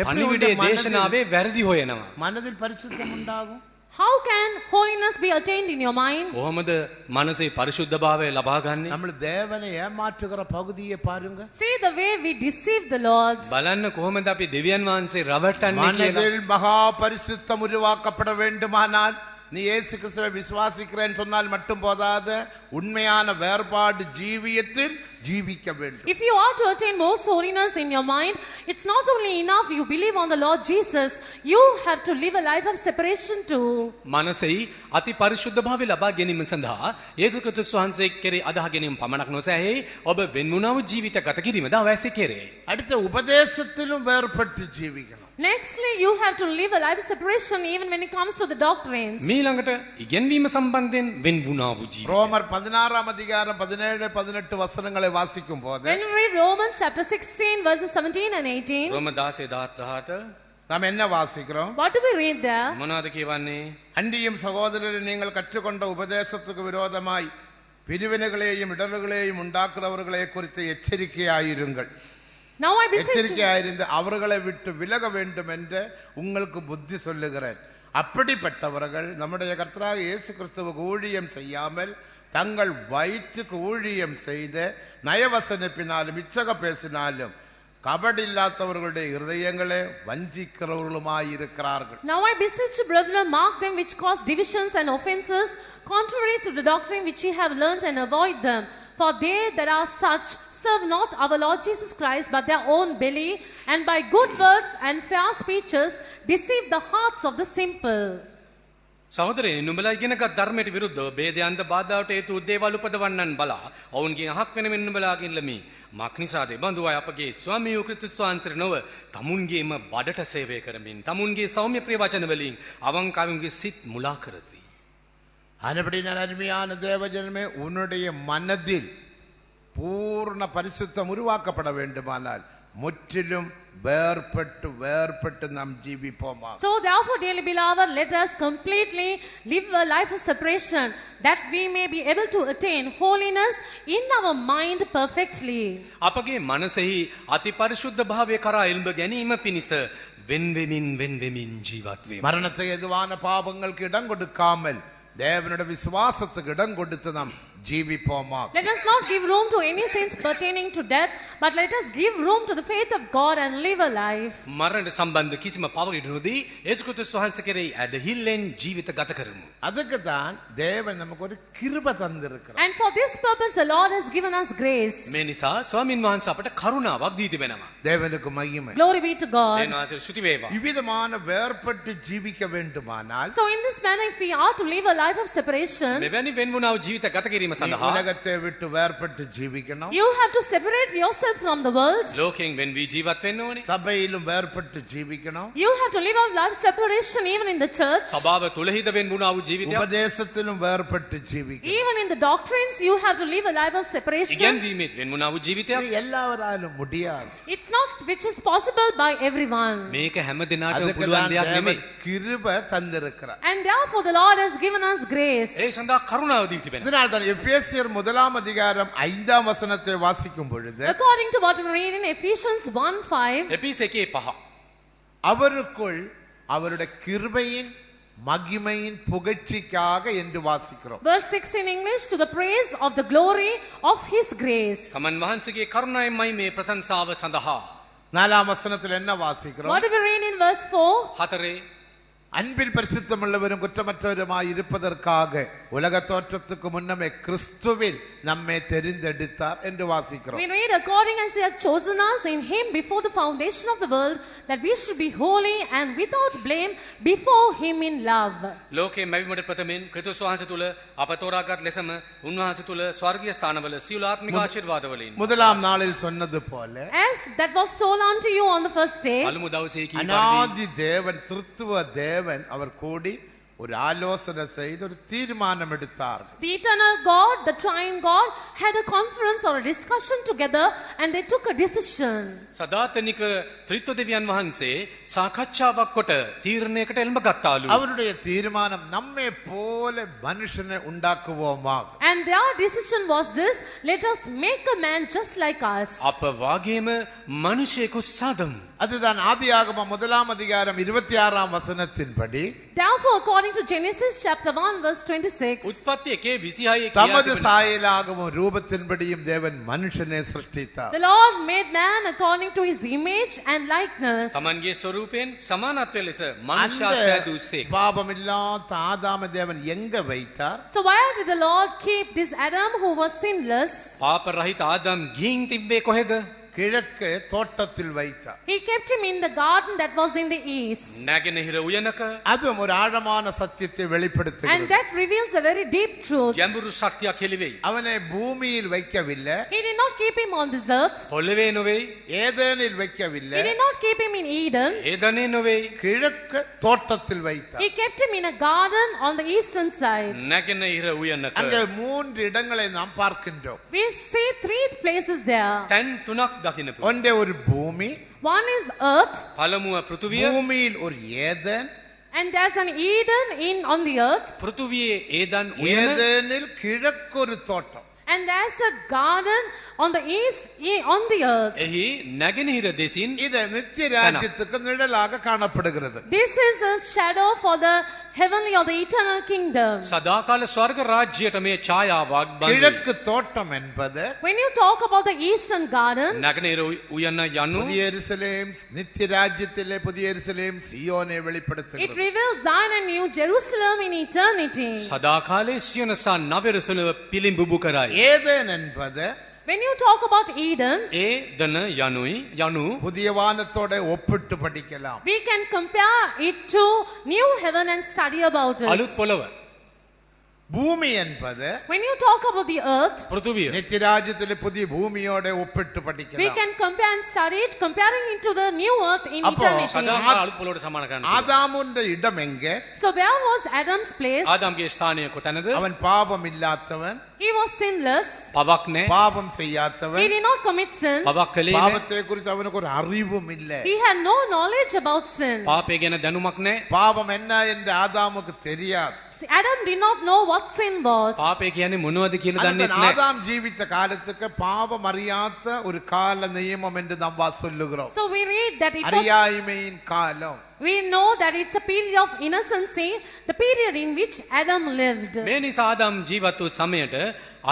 පණිවිඩයේ දේශනාවේ වැරදි හොයනවා. மனதில் பரிசுத்தம் உண்டாகும். How can holiness be attained in your mind? කොහොමද මනසේ පරිශුද්ධභාවය ලබා ගන්නෙ? நம்ம தேவனை ஏமாற்றுகிற பகுதியை பாருங்க. See the way we deceive the Lord. බලන්න කොහොමද අපි දෙවියන් වහන්සේ රවට්ටන්නේ කියලා. மனதில் மகா பரிசுத்தம் உருவாக்கப்பட வேண்டுமானால் நீ இயேசு கிறிஸ்துவை விசுவாசிக்கிறேன்னு சொன்னால் மட்டும் போதாது, உண்மையான வேறுபாடு ஜீவியத்தில் ஜீவிக்க வேண்டும். If you are to attain most holiness in your mind, it's not only enough you believe on the Lord Jesus, you have to live a life of separation too. මනසෙහි අති පරිශුද්ධභාවය ලබා ගැනීම සඳහා යේසුස් ක්‍රිස්තුස් වහන්සේ කෙරෙහි අදහ ගැනීම පමණක් නොසැයි ඔබ වෙන්මුණව ජීවිත ගත කිරීමද අවශ්‍ය කෙරේ. அடுத்த உபதேசத்திலும் வேறுபட்டு ஜீவிக்கணும். Nextly, you have to live a life of separation even when it comes to the doctrines. මීළඟට ඉගෙනවීම සම්බන්ධයෙන් වෙන්වුණා වූ ජීවිතය. ரோமர் 16ஆம் அதிகாரம் 17-18 வசனங்களை வாசிக்கும் போது When we read Romans chapter 16 verses 17 and 18, රෝම 16:18 நாம் என்ன வாசிக்கிறோம்? what do we read there? මොනවද කියවන්නේ? அன்றியும் சகோதரரை நீங்கள் கற்றுக்கொண்ட உபதேசத்துக்கு விரோதமாய் பிரிவினைகளையும் இடர்களையும் உண்டாக்குறவர்களை குறித்து எச்சரிக்கையாயிருங்கள். Now I beseech you, எச்சரிக்கையாயிருந்து அவர்களை விட்டு விலக வேண்டும் என்று உங்களுக்கு புத்தி சொல்லுகிறேன். அப்படிப்பட்டவர்கள் நம்முடைய கர்த்தராகிய இயேசு கிறிஸ்துவுக்கு ஊழியம் செய்யாமல் தங்கள் வயிற்றுக்கு ஊழியம் செய்து நயவசனிப்பினாலும் இச்சக பேசினாலும் கபடில்லாதவர்களுடைய இருதயங்களே வஞ்சிக்கிறவர்களுமாயிருக்கிறார்கள். now I beseech you, brethren, mark them which cause divisions and offenses, contrary to the doctrine which ye have learnt, and avoid them. For they that are such serve not our Lord Jesus Christ, but their own belly, and by good words and fair speeches deceive the hearts of the simple. සහෝදරයනි, නුඹලා ඉගෙනගත් ධර්මයට විරුද්ධව ભેදයන්ද බාධාවට හේතු දේවල් උපදවන්නන් බලා ඔවුන්ගේ අහක් වෙන මෙන්න නුඹලාගෙන් ලමි. මක් නිසාද බඳු අය අපගේ ස්වාමී වූ ක්‍රිස්තුස් වහන්සේ නොව තමුන්ගේම බඩට සේවය කරමින් තමුන්ගේ සෞම්‍ය ප්‍රිය වචන වලින් අවංකවුන්ගේ සිත් මුලා කරති. அனுபடினால் அருமையான தேவஜனமே, உன்னுடைய மனதில் பூர்ண பரிசுத்தம் உருவாக்கப்பட வேண்டுமானால் முற்றிலும் வேர்பட்டு நாம் ஜீவிப்போமா. So therefore, dearly beloved, let us completely live a life of separation, that we may be able to attain holiness in our mind perfectly. අපගේ මනසෙහි අති පරිශුද්ධභාවය කරා එල්බ ගැනීම පිණිස වෙන්වෙමින් ජීවත් වේම. மரணத்தை எதுவான பாவங்களுக்கு இடம் கொடுக்காமல் தேவனுடைய விசுவாசத்துக்கு இடம் கொடுத்து நாம் ஜீவிப்போமாக. Let us not give room to any sins pertaining to death, but let us give room to the faith of God and live a life. මරණයට සම්බන්ධ කිසිම පවකට නොදී යේසුස් ක්‍රිස්තුස් වහන්සේ කෙරෙහි ඇදහිල්ලෙන් ජීවිත ගත කරමු. அதுக்கு தான் தேவன் நமக்கு ஒரு கிருபை தந்திருக்கிறார். And for this purpose the Lord has given us grace. මේ නිසා ස්වාමින් වහන්සේ අපට කරුණාවක් දී තිබෙනවා. தேவனுக்கு மகிமை. Glory be to God. දෙවියන් වහන්සේට ස්තුති වේවා. இவ்விதமான வேறுபட்டு ஜீவிக்க வேண்டுமானால் So in this manner, if we are to live a life of separation, මෙවැනි වෙන්වුණා වූ ජීවිත ගත කිරීම සඳහා உலகத்தை விட்டு வேறுபட்டு ஜீவிக்கணும். you have to separate yourself from the world. ලෝකයෙන් වෙන් වී ජීවත් වෙන්න ඕනේ. சபையிலும் வேறுபட்டு ஜீவிக்கணும். You have to live a life separation even in the church. සභාව තුලහිද වෙන්වුණා වූ ජීවිතයක්. உபதேசத்திலும் வேறுபட்டு ஜீவிக்கணும். Even in the doctrines, you have to live a life of separation. ඉගැන්වීමේ වෙන්වුණා වූ ජීවිතයක්. இது எல்லாவராலும் முடியாது. It's not which is possible by everyone. මේක හැම දිනාටම அதுக்கு පුළුවන් தான் දෙයක් නෙමෙයි. தேவன் கிருபை தந்திருக்கிறார். And therefore the Lord has given us grace. ඒ සඳහා කරුණාව දී තිබෙනවා. இதனால் தான் எபேசியர் 1 5 வசனத்தை வாசிக்கும் பொழுது According to what we read in Ephesians 1:5, එපිස 1:5 அவருக்குள் அவருடைய கிருபையின் மகிமையின் புகழ்ச்சிக்காக என்று வாசிக்கிறோம். verse 6 in English, to the praise of the glory of His grace. තමන් වහන්සේගේ කරුණාවයි මේ ප්‍රශංසාව සඳහා. 4 வசனத்தில் என்ன வாசிக்கிறோம்? What do we read in verse 4? 4 அன்பில் பரிசுத்தமுள்ளவரும் குற்றமற்றவருமாய் இருப்பதற்காக உலக தோற்றத்துக்கு முன்னமே கிறிஸ்துவில் நம்மை தெரிந்தெடுத்தார் என்று வாசிக்கிறோம். We read, according as He had chosen us in Him before the foundation of the world, that we should be holy and without blame before Him in love. ලෝකයේ මැවිමට ප්‍රථමයෙන් ක්‍රිස්තුස් වහන්සේ තුල අප තෝරාගත් ලෙසම උන්වහන්සේ තුල ස්වර්ගීය ස්ථානවල සියලු ආත්මික ආශිර්වාදවලින් முதலாம் நாளில் சொன்னது போல As that was told unto you on the first day, පළමු දවසේ කී පරිදි அநாதி தேவன் திருத்துவ தேவன் அவர் கூடி ஒரு ஆலோசனை செய்து ஒரு தீர்மானம் எடுத்தார். the eternal God, the triune God, had a conference or a discussion together and they took a decision. සදාතනික ත්‍රිත්ව දෙවියන් වහන්සේ සාකච්ඡාවක් කොට තීරණයකට එල්ම ගත්තාලු. அவருடைய தீர்மானம் நம்மை போல மனுஷனை உண்டாக்குவோமாக. And their decision was this: let us make a man just like us. අප වාගේම මනුෂයෙකු සාදමු. அதுதான் ஆதியாகமம் 1 26 வசனத்தின்படி Therefore, according to Genesis chapter 1 verse 26, උත්පත්ති 1:26 தமது කියා சாயலாகவும் ரூபத்தின்படியும் தேவன் மனுஷனை சிருஷ்டித்தார். the Lord made man according to His image and likeness. තමන්ගේ ස්වරූපයෙන් සමානත්වය ලෙස මනුෂ්‍යයා அந்த සෑදූසේක. பாவமில்லாத ஆதாம தேவன் எங்க வைத்தார்? So where did the Lord keep this Adam who was sinless? පාප රහිත ආදම් ගිහින් තිබ්බේ කොහෙද? கிழக்கு தோட்டத்தில் வைத்தார். He kept him in the garden that was in the east. නැගෙනහිර උයනක அதுவும் ஒரு ஆழமான சத்தியத்தை And வெளிப்படுத்துகிறது. that reveals a very deep truth. ගැඹුරු සත්‍යයක් හෙළිවෙයි. அவனை பூமியில் வைக்கவில்லை, He did not keep him on this earth. පොළවේ නොවේයි, ஏதேனில் He வைக்கவில்லை, did not keep him in Eden. ඒදනේ නොවේයි, கிழக்கு தோட்டத்தில் வைத்தார். He kept him in a garden on the eastern side. නැගෙනහිර උයනක. அங்கே 3 இடங்களை நாம் பார்க்கின்றோம். We see 3 places there. තැන් 3ක් දකින්න පුළුවන්. ஒன்றே ஒரு பூமி, One is earth, පළමුව පෘථුවිය, பூமியில் ஒரு Eden, and there's an Eden on the earth, පෘථුවියේ Eden උයන, ஏதேனில் கிழக்கு ஒரு தோட்டம். and there's a garden on the east on the earth. එහි නැගෙනහිර දෙසින් இது நித்திய ராஜ்யத்துக்கு நிழலாக காணப்படுகிறது. This is a shadow for the heavenly or the eternal kingdom. සදාකාල ස්වර්ග රාජ්‍යයට මේ ඡායාවක් බඳුයි. கிழக்கு தோட்டம் என்பது When you talk about the eastern garden, නැගෙනහිර උයන යනු புதிய எருசலேம், நித்திய ராஜ்யத்திலே புதிய எருசலேம் சியோனை it வெளிப்படுத்துகிறது. reveals Zion and New Jerusalem in eternity. සදාකාලේ සියොන සහ නවරසලව පිළිඹු කරයි. ஏதேன் என்பது When you talk about Eden, ඒදන යනු புதிய வானத்தோட ஒப்பிட்டு படிக்கலாம். we can compare it to new heaven and study about it. අලුත් පොළව, பூமி என்பது When you talk about the earth, පෘථුවිය, நித்திய ராஜ்யத்திலே புதிய பூமியோட ஒப்பிட்டு we படிக்கலாம். can compare and study it, comparing it to the new earth in அப்போ, eternity. සදාකාල අලුත් පොළවට සමාන කරන්න. ஆதாமுன்ற இடம் எங்கே? So where was Adam's place? ආදම්ගේ ස්ථානය කොතැනද? அவன் பாவம் இல்லாதவன், He was sinless. පවක් නැහැ, பாவம் He செய்யாதவன், did not commit sin. පවක් කළේ නැහැ, பாவத்தை குறித்து அவனுக்கு ஒரு அறிவும் இல்லை. He had no knowledge about sin. පාපය ගැන දැනුමක් නැහැ. பாவம் என்ன என்று ஆதாமுக்கு தெரியாது. Adam did not know what sin was. පාපය කියන්නේ මොනවද කියලා அந்த දන්නේ නැහැ. ஆதாம் ஜீவித்த காலத்துக்கு பாவம் அறியாத ஒரு கால நியமம் என்று நாம் சொல்லுகிறோம். So we read that it was அறியாய்மையின் காலம். We know that it's a period of innocency, the period in which Adam lived. මේ නිසා ආදම් ජීවත් වූ සමයට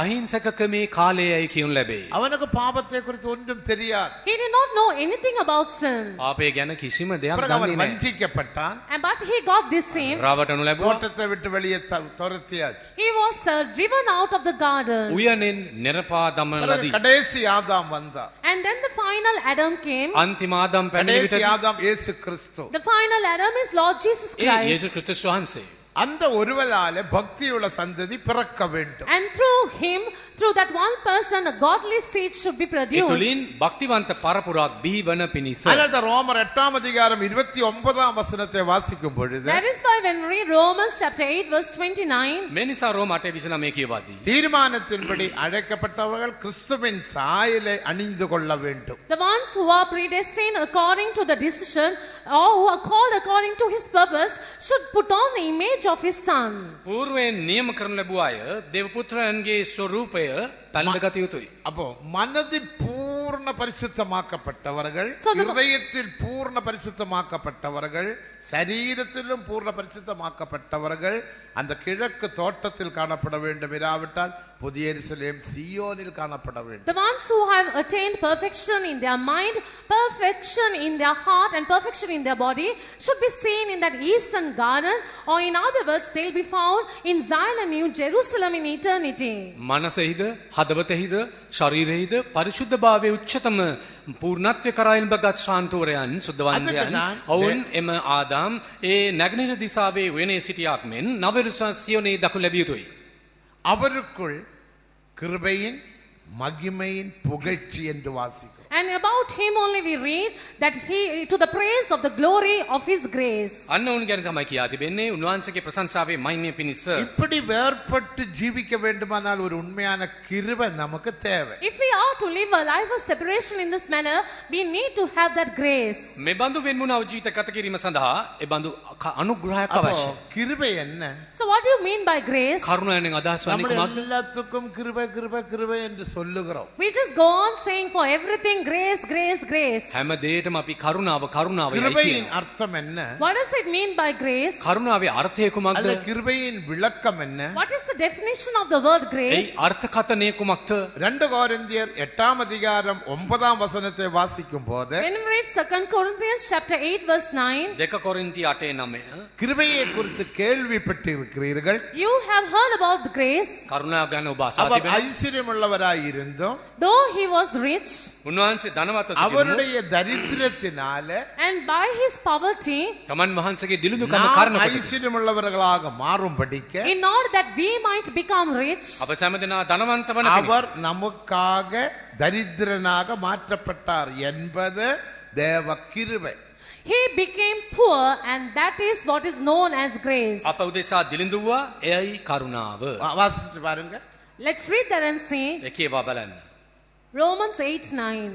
අහිංසකකමේ කාලයයි කියනු ලැබේ. அவனுக்கு பாவத்தை குறித்து ஒன்றும் தெரியாது. He did not know anything about sin. පාපය ගැන කිසිම දෙයක් பிறகு அவன் දන්නේ නැහැ. வஞ்சிக்கப்பட்டான். But he got deceived. රවටනු ලැබුවා. தோட்டத்தை விட்டு வெளியே துரத்தியாச்சு. He was driven out of the garden. උයනෙන් නිරපා දමන பிறகு ලදී. கடைசி ஆதாம் வந்தான். And then the final Adam came. අන්තිම ආදම් පැමිණි கடைசி විට ஆதாம் இயேசு கிறிஸ்து. The final Adam is Lord Jesus A Christ. යේසුස් ක්‍රිස්තුස් වහන්සේ. அந்த ஒருவரால பக்தியுள்ள சந்ததி பிறக்க வேண்டும். And through him, through that one person, a godly seed should be A produced. තුලින් භක්තිවන්ත පරපුරක් බිහි වන පිණිස. அதனால ரோமர் 8 அதிகாரம் 29 வசனத்தை வாசிக்கும் பொழுது That is why when we read Romans chapter 8 verse 29, මේ නිසා රෝම 8:29 කියවදී. தீர்மானத்தின்படி அழைக்கப்பட்டவர்கள் கிறிஸ்துவின் சாயலை அணிந்து கொள்ள வேண்டும். the ones who are predestined according to the decision or who are called according to his purpose should put on the image of his son. పూర్වයෙන් නියම කරන ලැබුව අය දේව පුත්‍රයන්ගේ ස්වරූපය පැළඳගත යුතුයි. அப்போ மனதில் பூர்ண பரிசுத்தமாக்கப்பட்டவர்கள், So the- இதயத்தில் பூர்ண பரிசுத்தமாக்கப்பட்டவர்கள், சரீரத்திலும் பூர்ண பரிசுத்தமாக்கப்பட்டவர்கள் அந்த கிழக்கு தோட்டத்தில் காணப்பட வேண்டும். இராவிட்டால் புதிய எருசலேம் சீயோனில் காணப்பட வேண்டும். The ones who have attained perfection in their mind, perfection in their heart and perfection in their body should be seen in that eastern garden, or in other words they'll be found in Zion and New Jerusalem in eternity. මනසෙහිද හදවතෙහිද ශරීරෙහිද පරිශුද්ධභාවයේ උච්චතම පූර්ණත්වය කරා එල්බගත් ශාන්තවරයන් සුද්ධවන්තයන් අදකනා- ඔවුන් එම ආදාම් ඒ නැගෙනහිර දිසාවේ උයනේ සිටියාක් මෙන් නවරුසා සියෝනේ දක්ු ලැබිය යුතුයි. அவருக்குள் கிருபையின் மகிமையின் புகழ்ச்சி என்று வாசிக்கிறோம். And about him only we read that he to the praise of the glory of his grace. අන්න ඔවුන් ගැන තමයි කියා තිබෙන්නේ උන්වහන්සේගේ ප්‍රශංසාවේ මහිමය පිණිස. இப்படி வேறுபட்டு ஜீவிக்க வேண்டுமானால் ஒரு உண்மையான கிருபை நமக்கு தேவை. If we are to live a life of separation in this manner, we need to have that grace. මේ බඳු වෙන්මුණව ජීවිත ගත කිරීම සඳහා ඒ බඳු අනුග්‍රහයක් அப்போ අවශ්‍යයි. கிருபை என்ன? So what do you mean by grace? කරුණාවෙන් අදහස් වන්නේ நம்ம කුමක්ද? எல்லாத்துக்கும் கிருபை கிருபை கிருபை என்று சொல்லுகிறோம். We just go on saying for everything grace, grace, grace. හැම දෙයකම අපි කරුණාව කරුණාවයි கிருபையின் කියනවා. அர்த்தம் என்ன? What does it mean by grace? කරුණාවේ අර්ථය කුමක්ද? அல்ல கிருபையின் விளக்கம் என்ன? What is the definition of the word A grace? අර්ථකථනය කුමක්ද? 2 கொரிந்தியர் 8 அதிகாரம் 9 வசனத்தை வாசிக்கும் போது When we read 2 Corinthians chapter 8 verse 9, දෙක කොරින්ති 8:9 கிருபையை குறித்து கேள்விப்பட்டிருக்கிறீர்கள். you have heard about the grace. කරුණාව ගැන ඔබ අසා அவர் තිබෙනවා. ஐஸ்வர்யமுள்ளவராய் இருந்தும் Though he was rich, උන්වහන්සේ ධනවත් සිටිනු அவருடைய தரித்திரத்தினால and by his poverty, තමන් වහන්සේගේ දිලිඳුකම நாம் කාරණකොට ஐஸ்வர்யமுள்ளவர்களாக மாறும்படிக்க in order that we might become rich, අප සෑමදෙනා ධනවන්ත වන පිණිස அவர் நமக்காக தரித்திரனாக மாற்றப்பட்டார் என்பது தேவ கிருபை. he became poor, and that is what is known as grace. අප උදෙසා දිලිඳුවා එයයි කරුණාව. வாசிச்சு பாருங்க. Let's read that and see. ඒකේවා බලන්න. Romans 8:9.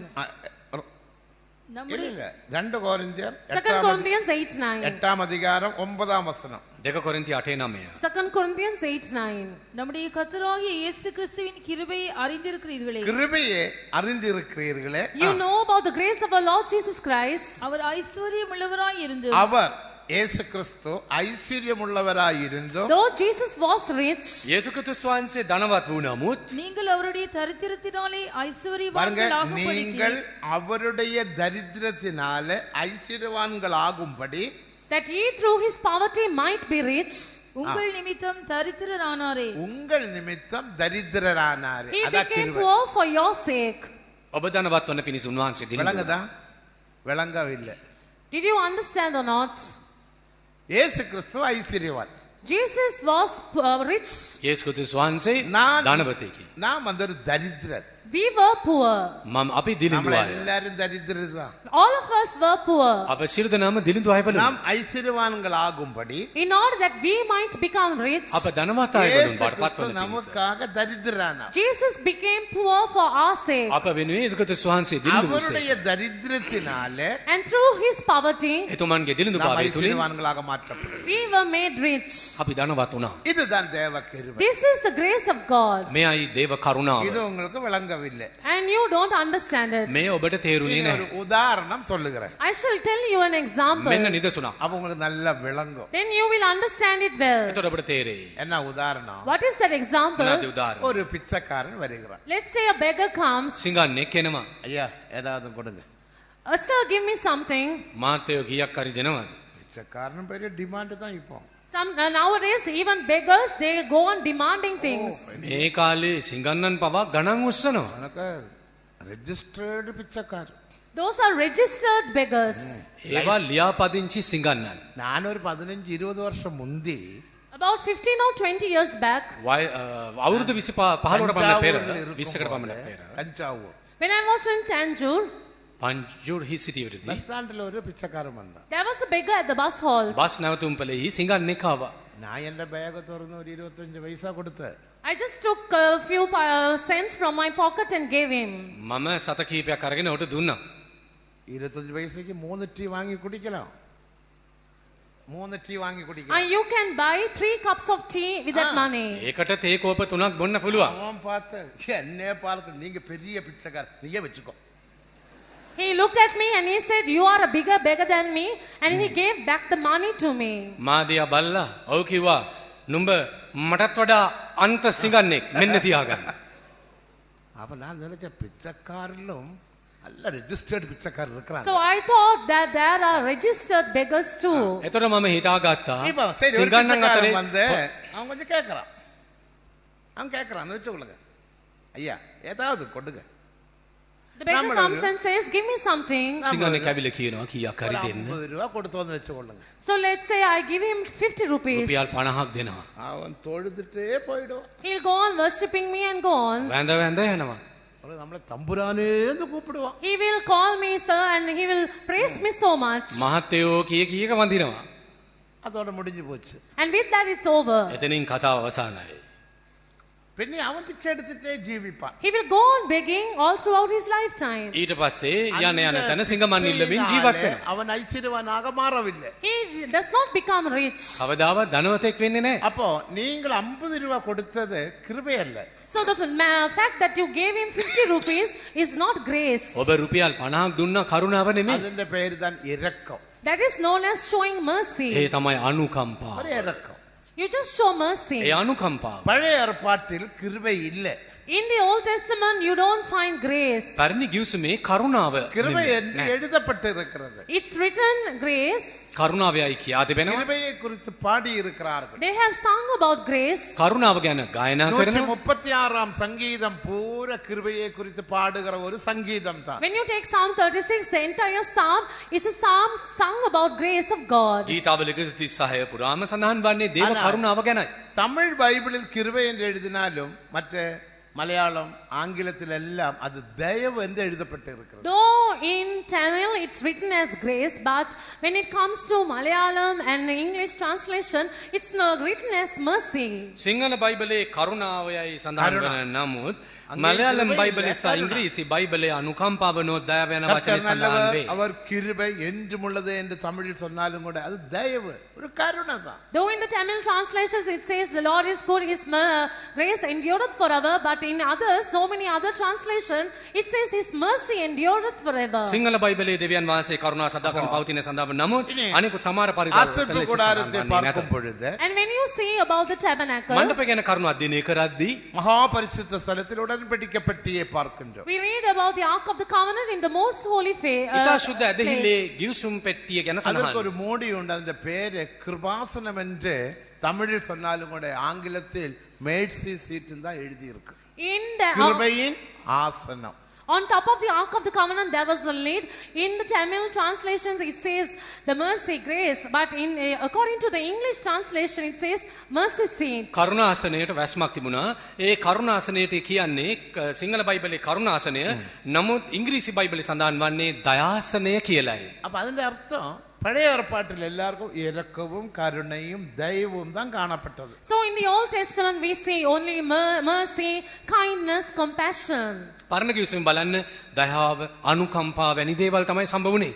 இல்ல, இல்ல. 2 கொரிந்தியர் 2 Corinthians 8:9. 8 அதிகாரம் 9 வசனம். දෙක කොරින්ති 8:9 2 Corinthians 8:9. நம்முடைய கர்த்தராகிய இயேசு கிறிஸ்துவின் கிருபையை அறிந்திருக்கிறீர்களே. கிருபையை அறிந்திருக்கிறீர்களே. You know about the grace of our Lord Jesus Christ. அவர் ஐஸ்வர்யமுள்ளவராய் இருந்து அவர் இயேசு கிறிஸ்து ஐஸ்வர்யமுள்ளவராய் இருந்தும் Though Jesus was rich, යේසු ක්‍රිස්තුස් වහන්සේ ධනවත් වූ නමුත් நீங்கள் அவருடைய தரித்திரத்தினாலே பாருங்க, ஐஸ்வர்யவான்கள் நீங்கள் ஆகும்படிக்கு அவருடைய தரித்திரத்தினால ஐஸ்வர்யவான்கள் ஆகும்படி that ye through his poverty might be rich, உங்கள் நிமித்தம் தரித்திரரானாரே. உங்கள் நிமித்தம் தரித்திரரானாரே. he அதான் became கிருபை. poor for your sake. ඔබ ධනවත් වන පිණිස උන්වහන්සේ දිලිඳුවා. விளங்குதா? விளங்கவில்லை. Did you understand or not? இயேசு கிறிஸ்து ஐஸ்வர்யவான். Jesus was rich. යේසු ක්‍රිස්තුස් වහන්සේ நான் ධනවතෙකි. நாம் வந்து ஒரு தரித்திரர். We were poor. මම අපි நம்ம දිලිඳුවාය. எல்லாரும் தரித்திரர் தான். All of us were poor. අප සියලු දෙනාම දිලිඳු අයවලු. நாம் ஐஸ்வர்யவான்கள் ஆகும்படி In order that we might become rich, අප ධනවත් අයවලු இயேசு බවට පත් கிறிஸ்து වන පිණිස. நமக்காக தரித்திரரானார். Jesus became poor for our sake. අප වෙනුවෙන් යේසු ක්‍රිස්තුස් වහන්සේ දිලිඳු වූසේ. அவருடைய தரித்திரத்தினால And through his poverty, එතුමන්ගේ දිලිඳු நாம் භාවය තුලින් ஐஸ்வர்யவான்களாக மாற்றப்பட்டோம். we were made rich. අපි ධනවත් වුණා. இதுதான் தேவ கிருபை. This is the grace of God. මෙයයි දේව කරුණාව. இது உங்களுக்கு விளங்க விளங்கவில்லை. And you don't understand it. මේ ඔබට තේරුණේ ஒரு නැහැ. உதாரணம் சொல்லுகிறேன். I shall tell you an example. මෙන්න නිදසුණක්. அப்ப உங்களுக்கு நல்லா விளங்கும். Then you will understand it well. එතකොට ඔබට තේරෙයි. என்ன உதாரணம்? What is that example? මොනවද උදාහරණ? ஒரு பிச்சைக்காரன் வருகிறான். Let's say a beggar comes. සිඟන්නෙක් එනවා. ஐயா ஏதாவது கொடுங்க. Sir, give me something. මාත්‍යෝ කීයක් හරි දෙනවද? பிச்சைக்காரன் பெரிய டிமாண்ட் தான் இப்போ. Nowadays, even beggars, they go on demanding things. මේ කාලේ සිඟන්නන් පවා ගණන් උස්සනවා. எனக்கு registered Pichaikkaran. Those are registered beggars. ඒවා ලියාපදිංචි සිඟන්නන්. நான் ஒரு 15-20 வருஷம் முந்தி About 15 or 20 years back, අවුරුදු 15කට පමණ පෙර 20කට පමණ පෙර Thanjavur when I was in Tanjore, පංජුර් හිසිටියේදී பஸ் ஸ்டாண்ட்ல ஒரு பிச்சைக்காரன் வந்தான். there was a beggar at the bus hall. Bus නැවතුම්පලෙහි සිඟන්නෙක් ආවා. நான் என்ன பேக திறந்து ஒரு 25 பைசா கொடுத்தேன். I just took a few cents from my pocket and gave him. මම සත කීපයක් අරගෙන ඔහුට දුන්නා. 25 பைசாக்கு 3 டீ வாங்கி குடிக்கலாம். 3 டீ வாங்கி குடிக்கலாம். And you can buy 3 cups of tea with that money. ඒකට තේ කෝප 3ක් බොන්න පුළුවන්. அவன் பார்த்து என்னைய பார்த்து நீங்க பெரிய பிச்சைக்காரன் நீங்க வெச்சுக்கோ. He looked at me and he said, "You are a bigger beggar than me," and he gave back the money to me. මාදියා බල්ලා ඔව් කිව්වා නුඹ මටත් වඩා අන්ත සිඟන්නෙක් මෙන්න තියාගන්න. அப்ப நான் நினைச்ச பிச்சைக்காரலும் நல்ல ரெஜிஸ்டர்ட் பிச்சைக்காரர் இருக்காங்க. So I thought that there are registered beggars too. එතකොට මම හිතාගත්තා இப்போ சரி ஒரு සිඟන්නන් பிச்சைக்காரன் අතරේ வந்து அவன் கொஞ்சம் கேக்குறான். அவன் கேக்குறான் வெச்சுக்கொள்ளுங்க. ஐயா ஏதாவது கொடுங்க. The beggar comes and says, "Give me something." සිඟන්නෙක් ඇවිල්ලා කියනවා කීයක් හරි දෙන්න. 50 ரூபாய் கொடுத்து வந்து வெச்சுக்கொள்ளுங்க. So let's say I give him 50 rupees. රුපියල් 50ක් දෙනවා. அவன் தொழுதுட்டே போய்டும். He'll go on worshipping me and go on. වැඳ වැඳ යනවා. அவன் நம்மள தம்புரானேன்னு கூப்பிடுவான். He will call me sir and he will praise me so much. මහත්තයෝ කීක වඳිනවා. அதோட முடிஞ்சு போச்சு. And with that it's over. එතනින් කතාව අවසానයි. பின்னே அவன் பிச்சை எடுத்துட்டே ஜீவிப்பான். He will go on begging all throughout his lifetime. ඊට පස්සේ යන යන තැන සිඟමන් ඉල්ලමින් ජීවත් වෙනවා. அவன் ஐஸ்வர்யவானாக மாறவில்லை. He does not become rich. කවදාවත් ධනවතෙක් වෙන්නේ නැහැ. அப்போ நீங்கள் 50 ரூபாய் கொடுத்தது கிருபை அல்ல. So the fact that you gave him 50 rupees is not grace. ඔබ රුපියල් 50ක් දුන්නා කරුණාව නෙමෙයි. அதன் பெயர் தான் இரக்கம். That is known as showing mercy. ඒ තමයි අනුකම්පාව. ஒரு இரக்கம். You just show mercy. ඒ අනුකම්පාව. பழைய ஏற்பாட்டில் கிருபை இல்லை. In the Old Testament you don't find grace. පරණ ගිවිසුමේ කරුණාව கிருபை නෙමෙයි. என்று எழுதப்பட்டு இருக்கிறது. It's written grace. කරුණාවයි කියා තිබෙනවා. கிருபையை குறித்து பாடி இருக்கிறார்கள். They have sung about grace. කරුණාව ගැන ගායනා කරනවා. 136ஆம் சங்கீதம் பூரா கிருபையை குறித்து பாடுகிற ஒரு சங்கீதம் தான். When you take Psalm 36, the entire psalm is a psalm sung about grace of God. ගීතාවල 136 පුරාම සඳහන් වන්නේ දේව කරුණාව ගැනයි. தமிழ் பைபிளில் கிருபை என்று எழுதினாலும் மற்ற மலையாளம் ஆங்கிலத்தில் எல்லாம் அது தயவு என்று எழுதப்பட்டு இருக்கிறது. Though in Tamil it's written as grace, but when it comes to Malayalam and English translation, it's written as mercy. Sinhala බයිබලයේ කරුණාවයයි සඳහන් වන නමුත් මලයාලම් බයිබලයේ සහ ඉංග්‍රීසි බයිබලයේ අනුකම්පාව නොත් දයාව යන වචනේ සඳහන් වේ. அவர் கிருபை என்றும் உள்ளது என்று தமிழில் சொன்னாலும் கூட அது தயவு ஒரு கருணை தான். Though in the Tamil translations it says the Lord is good, his grace endureth forever, but in others, so many other translation it says his mercy endureth forever. Sinhala බයිබලයේ දෙවියන් වහන්සේ කරුණා සදාකරන පවතින සඳහන් නමුත් අනිකුත් සමහර ஆசரிப்பு கூடாரத்தை பார்க்கும் பொழுது And when you see about the tabernacle, මණ්ඩපය ගැන කරුණ අධ්‍යයනය කරද්දී மகா பரிசுத்த ஸ்தலத்தில் உடன்படிக்கை பெட்டியை பார்க்கின்றோம். we read about the Ark of the Covenant in the most holy ඉතා ශුද්ධ ඇදහිල්ලේ place. ගිවිසුම් පෙට්ටිය ගැන அதற்கு සඳහන්. ஒரு மோடி உண்டு. அந்த பேரு கிருபாசனம் என்று தமிழில் சொன்னாலும் கூட ஆங்கிலத்தில் மேட்சி சீட் தான் எழுதி இருக்கு. In the கிருபையின் ஆசனம். on top of the Ark of the Covenant there was a lid. In the Tamil translations it says the mercy grace, but in according to the English translation it says mercy seat. කරුණාසනයට වැස්මක් තිබුණා. ඒ කරුණාසනයට කියන්නේ සිංහල බයිබලයේ කරුණාසනය නමුත් ඉංග්‍රීසි බයිබලයේ සඳහන් වන්නේ දයාසනය කියලායි. அப்ப அதன் அர்த்தம் பழைய ஏற்பாட்டில் எல்லாருக்கும் இரக்கமும் கருணையும் தயவும் தான் காணப்பட்டது. So in the Old Testament we see only mercy, kindness, compassion. පරණ ගිවිසුම බලන්න දයාව අනුකම්පාව වැනි දේවල් තමයි සම්බ වුනේ.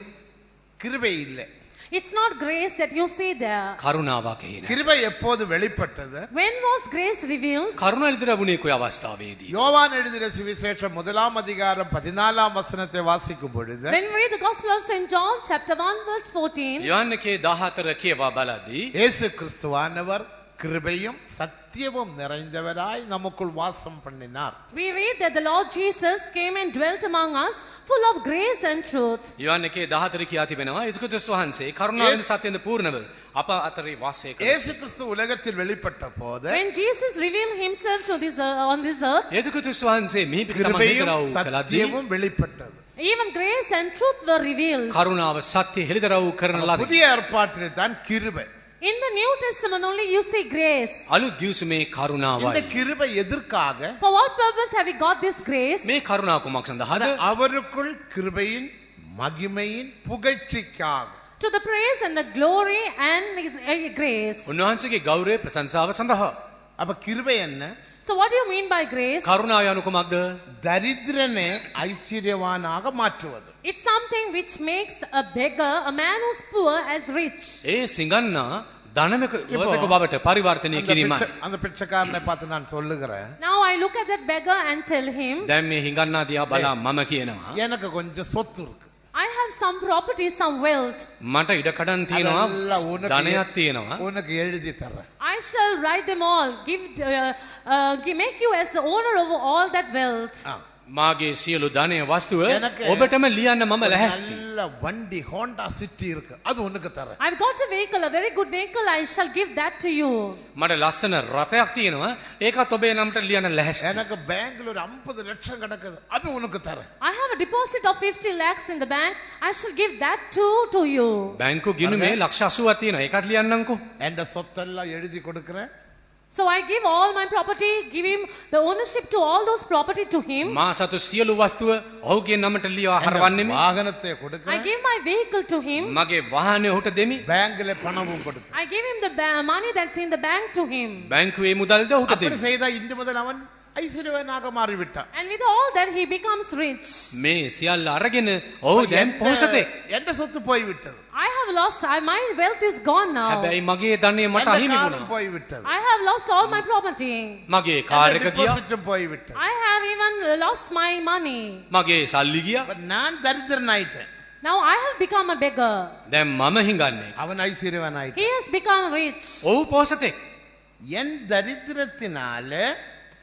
கிருபை இல்லை. It's not grace that you see there. කරුණාවක් එන්නේ. கிருபை எப்போது வெளிப்பட்டது? When was grace revealed? කරුණා ඉදිරිය වුණේ කොයි අවස්ථාවේදී? யோவான் எழுதின சுவிசேஷம் 1ஆம் அதிகாரம் 14ஆம் வசனத்தை வாசிக்கும் பொழுது When we read the Gospel of St. John, chapter 1, verse 14, යෝහන්නගේ 14 කියවා බලද්දී இயேசு கிறிஸ்துவானவர் கிருபையும் சத்தியமும் நிறைந்தவராய் நமக்குள் வாசம் பண்ணினார். we read that the Lord Jesus came and dwelt among us, full of grace and truth. යෝහන්නගේ 14 කියා තිබෙනවා යේසු ක්‍රිස්තුස් වහන්සේ කරුණාවෙන් සත්‍යෙන්ද පූර්ණව අප අතරේ වාසය කළා. இயேசு கிறிஸ்து உலகத்தில் வெளிப்பட்ட போது When Jesus revealed himself to this on this earth, යේසු ක්‍රිස්තුස් වහන්සේ මේ පිට තමන් கிருபையும் හෙළිදරව් කළද්දී சத்தியமும் வெளிப்பட்டது. even grace and truth were revealed. කරුණාව සත්‍ය හෙළිදරව් කරන ලදී. புதிய ஏற்பாட்டில் தான் கிருபை. In the New Testament only you see grace. අලුත් ගිවිසුමේ இந்த කරුණාවයි. கிருபை எதற்காக? For what purpose have we got this grace? මේ කරුණාව කුමක් සඳහාද? அவருக்குள் கிருபையின் மகிமையின் புகழ்ச்சிக்காக. To the praise and the glory and his grace. උන්වහන්සේගේ ගෞරවය ප්‍රශංසාව සඳහා. அப்ப கிருபை என்ன? So what do you mean by grace? කරුණාව යනු කුමක්ද? தரித்திரனை ஐஸ்வர்யவானாக மாற்றுவது. It's something which makes a beggar, a man who's poor, as rich. ඒ සිඟන්නා ධනවක බවට පරිවර්තනය කිරීමයි. அந்த பிச்சைக்காரனை பார்த்து நான் சொல்லுகிறேன், Now I look at that beggar and tell him, දැන් මේ හිඟන්නා දිහා බලා මම කියනවා எனக்கு கொஞ்சம் சொத்து இருக்கு. I have some property, some wealth. මට ඉඩකඩම් තියෙනවා, அதெல்லாம் ධනයක් තියෙනවා. உனக்கு எழுதி தர்றேன். I shall write them all, make you as the owner of all that wealth. මාගේ සියලු ධනය වස්තුව எனக்கு ඔබටම ලියන්න මම ලැහැස්ති. நல்ல வண்டி ஹோண்டா சிட்டி இருக்கு, அது உனக்கு தரேன். I've got a vehicle, a very good vehicle, I shall give that to you. මට ලස්සන රථයක් තියෙනවා, ඒකත් ඔබේ නමට ලියන්න ලැහැස්ති. எனக்கு பேங்க்ல ஒரு 50 லட்சம் கிடக்குது, அது உனக்கு தரேன். I have a deposit of 50 lakhs in the bank, I shall give that too to you. බැංකු ගිණුමේ ලක්ෂ 80ක් තියෙනවා, ඒකත් ලියන්නම්කෝ. என்ற சொத்தெல்லாம் எழுதி கொடுக்கிறேன். So I give all my property, give him the ownership to all those property to him. මා සතු සියලු වස්තුව ඔහුගේ නමට ලියවා හරවන්නෙමි. வாகனத்தை I கொடுக்கிறேன். give my vehicle to him. මගේ වාහනය ඔහුට දෙමි. பேங்க்ல பணமும் கொடுத்து. I give him the money that's in the bank to him. බැංකුවේ මුදල්ද ඔහුට அப்படி දෙමි. செய்தா இன்று முதல் அவன் ஐஸ்வர்யவானாக மாறிவிட்டான். And with all that he becomes rich. මේ සියල්ල අරගෙන ඔහු දැන් පොහොසතෙක්. எந்த சொத்து போய்விட்டது? I have lost, my wealth is gone now. හැබැයි මගේ ධනය මට எந்த අහිමි காரும் වුණා. போய்விட்டது. I have lost all my property. මගේ කාර් එක ගියා. deposit போய்விட்டது. I have even lost my money. මගේ සල්ලි ගියා. அப்ப நான் தரித்திரனாயிட்டேன், Now I have become a beggar. දැන් මම හිඟන්නේ. அவன் ஐஸ்வர்யவானாயிட்டான். He has become rich. ඔහු පොහොසතෙක්. என் தரித்திரத்தினால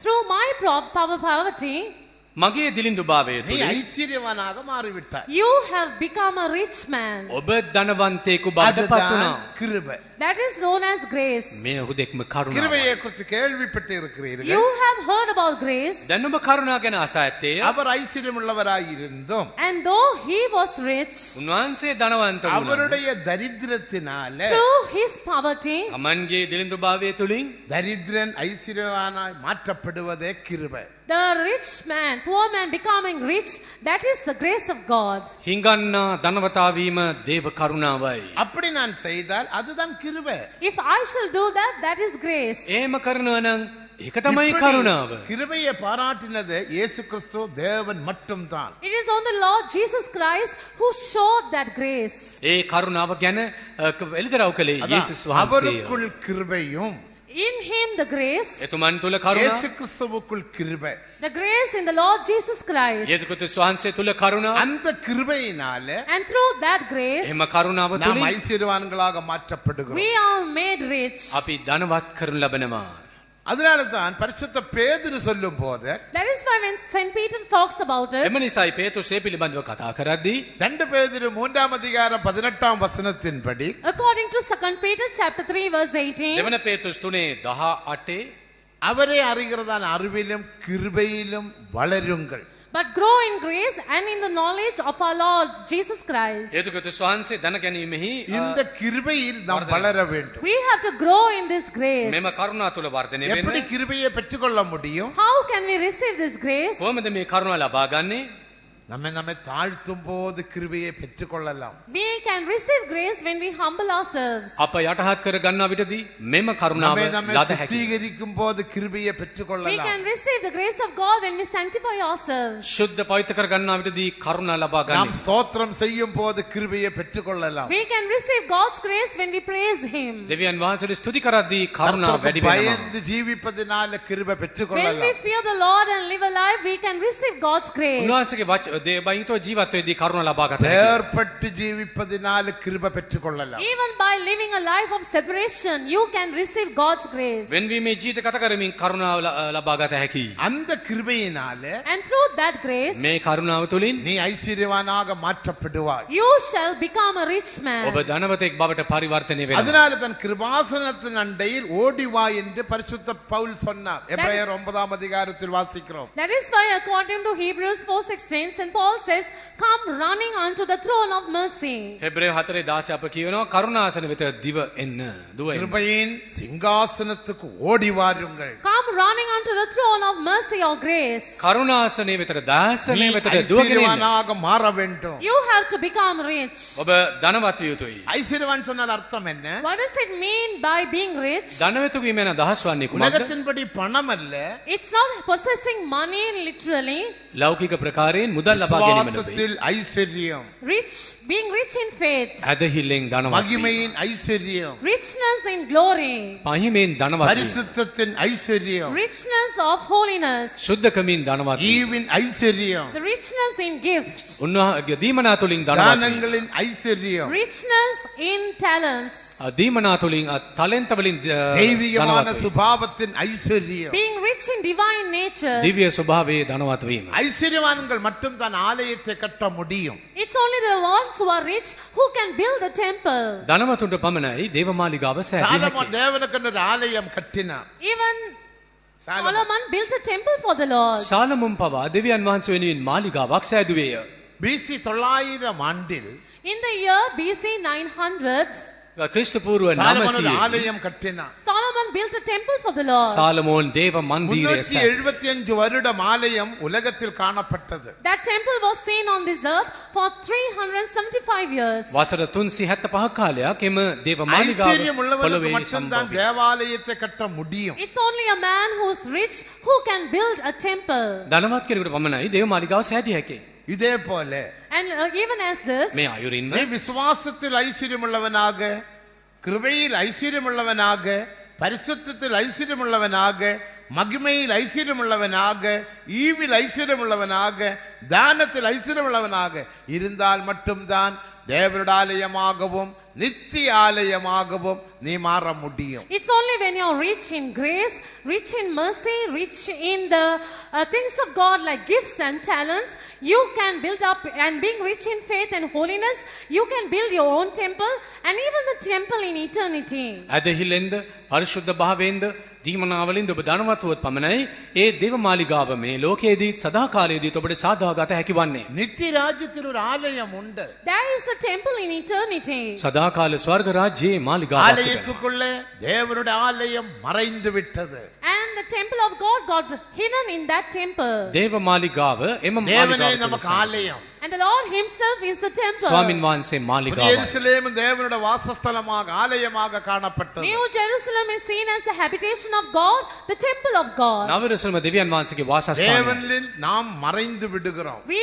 Through my poverty, මගේ දිලිඳුභාවය நீ තුලින් ஐஸ்வர்யவானாக மாறிவிட்டாய். you have become a rich man. ඔබ ධනවන්තයෙකු බවට පත් වුණා. அதுதான் கிருபை. That is known as grace. මේ හුදෙක්ම කරුණාව. கிருபையை குறித்து கேள்விப்பட்டு இருக்கிறீர்கள். You have heard about grace. දැන් ඔබ කරුණා ගැන අසා ඇත්තේය. அவர் ஐஸ்வர்யமுள்ளவராய் இருந்தும் And though he was rich, උන්වහන්සේ ධනවන්ත වුණා. அவருடைய தரித்திரத்தினால through his poverty, තමන්ගේ දිලිඳුභාවය තුලින් தரித்திரன் ஐஸ்வர்யவானாய் மாற்றப்படுவதே கிருபை. the rich man, poor man becoming rich, that is the grace of God. හිඟන්නා ධනවතා වීම දේව කරුණාවයි. அப்படி நான் செய்தால் அதுதான் கிருபை. If I shall do that, that is grace. එහෙම කරනවා නම් ඒක තමයි இப்படி කරුණාව. கிருபையை பாராட்டினது இயேசு கிறிஸ்து தேவன் மட்டும்தான். It is on the Lord Jesus Christ who showed that grace. ඒ කරුණාව ගැන එළිදරව් කළේ அதான், යේසුස් වහන්සේය. அவருக்குள் கிருபையும் In him the grace, එතුමන් තුල කරුණා, இயேசு கிறிஸ்துவுக்குள் கிருபை. the grace in the Lord Jesus Christ. යේසුස් ක්‍රිස්තුස් වහන්සේ තුල කරුණා, அந்த கிருபையினால And through that grace, එහෙම කරුණාව நாம் තුලින් ஐஸ்வர்யவான்களாக மாற்றப்படுகிறோம். we are made rich. අපි ධනවත් කරනු ලබනවා. அதனால தான் பரிசுத்த பேதுரு சொல்லும் போது That is why when St. Peter talks about it, එම නිසායි පේතුස් ඒ පිළිබඳව කතා කරද්දී 2 பேதுரு 3ஆம் அதிகாரம் 18ஆம் வசனத்தின்படி according to 2 Peter chapter 3 verse 18, දෙවන පේතුස් 3:18 அவரை அறிகிறதான அறிவிலும் கிருபையிலும் வளருங்கள். but grow in grace and in the knowledge of our Lord Jesus Christ. යේසුස් ක්‍රිස්තුස් වහන්සේ දැන ගැනීමෙහි இந்த கிருபையில் நாம் வளர வேண்டும். We have to grow in this grace. මෙම කරුණා තුල වර්ධනය எப்படி වෙන්න கிருபையை பெற்றுக்கொள்ள முடியும்? How can we receive this grace? කොහොමද මේ කරුණා ලබා ගන්නේ? நம்மை தாழ்த்தும் போது கிருபையை பெற்றுக்கொள்ளலாம். We can receive grace when we humble ourselves. අප යටහත් කර ගන්නා විටදී මෙම කරුණාව நம்மை ලද හැකියි. சுத்திகரிக்கும் போது கிருபையை We பெற்றுக்கொள்ளலாம். can receive the grace of God when we sanctify ourselves. ශුද්ධ පවිත්‍ර කර ගන්නා විටදී කරුණා ලබා நாம் ගනිමු. ஸ்தோத்திரம் செய்யும் போது கிருபையை பெற்றுக்கொள்ளலாம். We can receive God's grace when we praise Him. දෙවියන් වහන්සේට ස්තුති කරද්දී කරුණාව වැඩි වෙනවා. பயந்து ஜீவிப்பதினால கிருபை When we பெற்றுக்கொள்ளலாம். fear the Lord and live a life, we can receive God's grace. උන්වහන්සේගේ දේවයිතෝ ජීවත් වෙද්දී කරුණා ලබා ගත හැකියි. வேர்பட்டு ஜீவிப்பதினால கிருபை பெற்றுக்கொள்ளலாம். Even by living a life of separation, you can receive God's grace. වෙන්වීමේ ජීවිත ගත කරමින් කරුණාව ලබා ගත හැකියි. அந்த கிருபையினால And through that grace, මේ කරුණාව තුලින් நீ ஐஸ்வர்யவானாக மாற்றப்படுவாய். you shall become a rich man. ඔබ ධනවතෙක් බවට පරිවර්තනය වෙනවා. அதனால தன் கிருபாசனத்தின் அண்டையில் ஓடி வா என்று பரிசுத்த பவுல் சொன்னார். எபிரேயர் 9ஆம் அதிகாரத்தில் வாசிக்கிறோம். That is why according to Hebrews 4:16, St. Paul says, come running unto the throne of mercy. හෙබ්‍රේය 4:10 අප කියනවා කරුණාසන වෙත දිව එන්න දුව එන්න. கிருபையின் சிங்காசனத்துக்கு ஓடி வாருங்கள். Come running unto the throne of mercy or grace. කරුණාසනයේ වෙතට දාසනයේ நீ වෙතට දුවගෙන එන්න. ஐஸ்வர்யவானாக மாற வேண்டும். You have to become rich. ඔබ ධනවත් විය යුතුයි. ஐஸ்வர்யவான் சொன்னால் அர்த்தம் என்ன? What does it mean by being rich? ධනවතු වීම යන අදහස් වන්නේ කුමක්ද? உலகத்தின்படி பணம் அல்ல, It's not possessing money literally. ලෞකික ප්‍රකාරයෙන් මුදල් ලබා ගැනීම නෙවෙයි. விசுவாசத்தில் ஐஸ்வர்யம், Being rich in faith. ඇදහිල්ලෙන් ධනවත් වීම. மகிமையின் ஐஸ்வர்யம், Richness in glory. පහිමෙන් ධනවත් වීම. பரிசுத்தத்தின் ஐஸ்வர்யம், Richness of holiness. සුද්ධකමින් ධනවත් වීම. ஈவின் ஐஸ்வர்யம், The richness in gifts. උන්වහන්සේ දීමනා තුලින් ධනවත් වීම. தானங்களின் ஐஸ்வர்யம், Richness in talents. දීමනා තුලින් ටැලන්ත වලින් தெய்வீகமான ධනවත් වීම. சுபாவத்தின் ஐஸ்வர்யம். Being rich in divine nature. දිව්‍ය ස්වභාවයේ ධනවත් වීම. ஐஸ்வர்யவான்கள் மட்டும் தான் ஆலயத்தை கட்ட முடியும். It's only the ones who are rich who can build the temple. ධනවතුන්ට පමණයි දේවමාලිගාව සෑදිය சாலமோன் හැකි. தேவனுக்கு ஒரு ஆலயம் கட்டினார். Even Solomon Solomon built a temple for the Lord. සාලමුන් පවා දෙවියන් වහන්සේ වෙනුවෙන් මාලිගාවක් සෑදුවේය. BC 900 ஆண்டில் In the year BC 900, ක්‍රිස්තු පූර්ව சாலமோன் ஒரு 900 ஆலயம் கட்டினார். Solomon built a temple for the Lord. සාලමෝන් දේව මන්දිරය සෑදුවා. 375 வருடம் ஆலயம் உலகத்தில் காணப்பட்டது. That temple was seen on this earth for 375 years. වසර 375 කාලයක් එම දේව මාලිගාව ஐஸ்வர்யம் உள்ளவனுக்கு පොළොවේ மட்டும்தான் සම්භව. தேவாலயத்தை கட்ட முடியும். It's only a man who's rich who can build a temple. ධනවත් කෙනෙකුට පමණයි දේව මාලිගාව සෑදිය හැකි. இதே போல And even as this, මේ අයුරින්ම நீ விசுவாசத்தில் ஐஸ்வர்யம் உள்ளவனாக, கிருபையில் ஐஸ்வர்யம் உள்ளவனாக, பரிசுத்தத்தில் ஐஸ்வர்யம் உள்ளவனாக, மகிமையில் ஐஸ்வர்யம் உள்ளவனாக, ஈவில் ஐஸ்வர்யம் உள்ளவனாக, தானத்தில் ஐஸ்வர்யம் உள்ளவனாக இருந்தால் மட்டும்தான் தேவனுடைய ஆலயமாகவும் நித்திய ஆலயமாகவும் நீ மாற முடியும். it's only when you're rich in grace, rich in mercy, rich in the things of God like gifts and talents, you can build up, and being rich in faith and holiness, you can build your own temple and even the temple in eternity. ඇදහිල්ලෙන්ද පරිශුද්ධ භාවයෙන්ද දීමනාවලින්ද ඔබ ධනවත් වුවොත් පමණයි ඒ දේව මාලිගාව මේ ලෝකයේදී සදාකාලයේදී ඔබට සාධාගත හැකි වන්නේ. நித்திய ராஜ்யத்தில் ஒரு ஆலயம் உண்டு. There is a temple in eternity. සදාකාල ස්වර්ග රාජ්‍යයේ මාලිගාවක් තිබෙනවා. ஆலயத்துக்குள்ளே தேவனுடைய ஆலயம் மறைந்து விட்டது. And the temple of God got hidden in that temple. දේව මාලිගාව එම தேவனே මාලිගාව நமக்கு තුළ ஆலயம். And the Lord himself is the temple. ස්වාමින් වහන්සේ புதிய මාලිගාව. எருசலேம் தேவனுடைய வாசஸ்தலமாக ஆலயமாக காணப்பட்டது. New Jerusalem is seen as the habitation of God, the temple of God. නවරසලම දෙවියන් වහන්සේගේ වාසස්ථානය. தேவனில் நாம் மறைந்து விடுகிறோம். We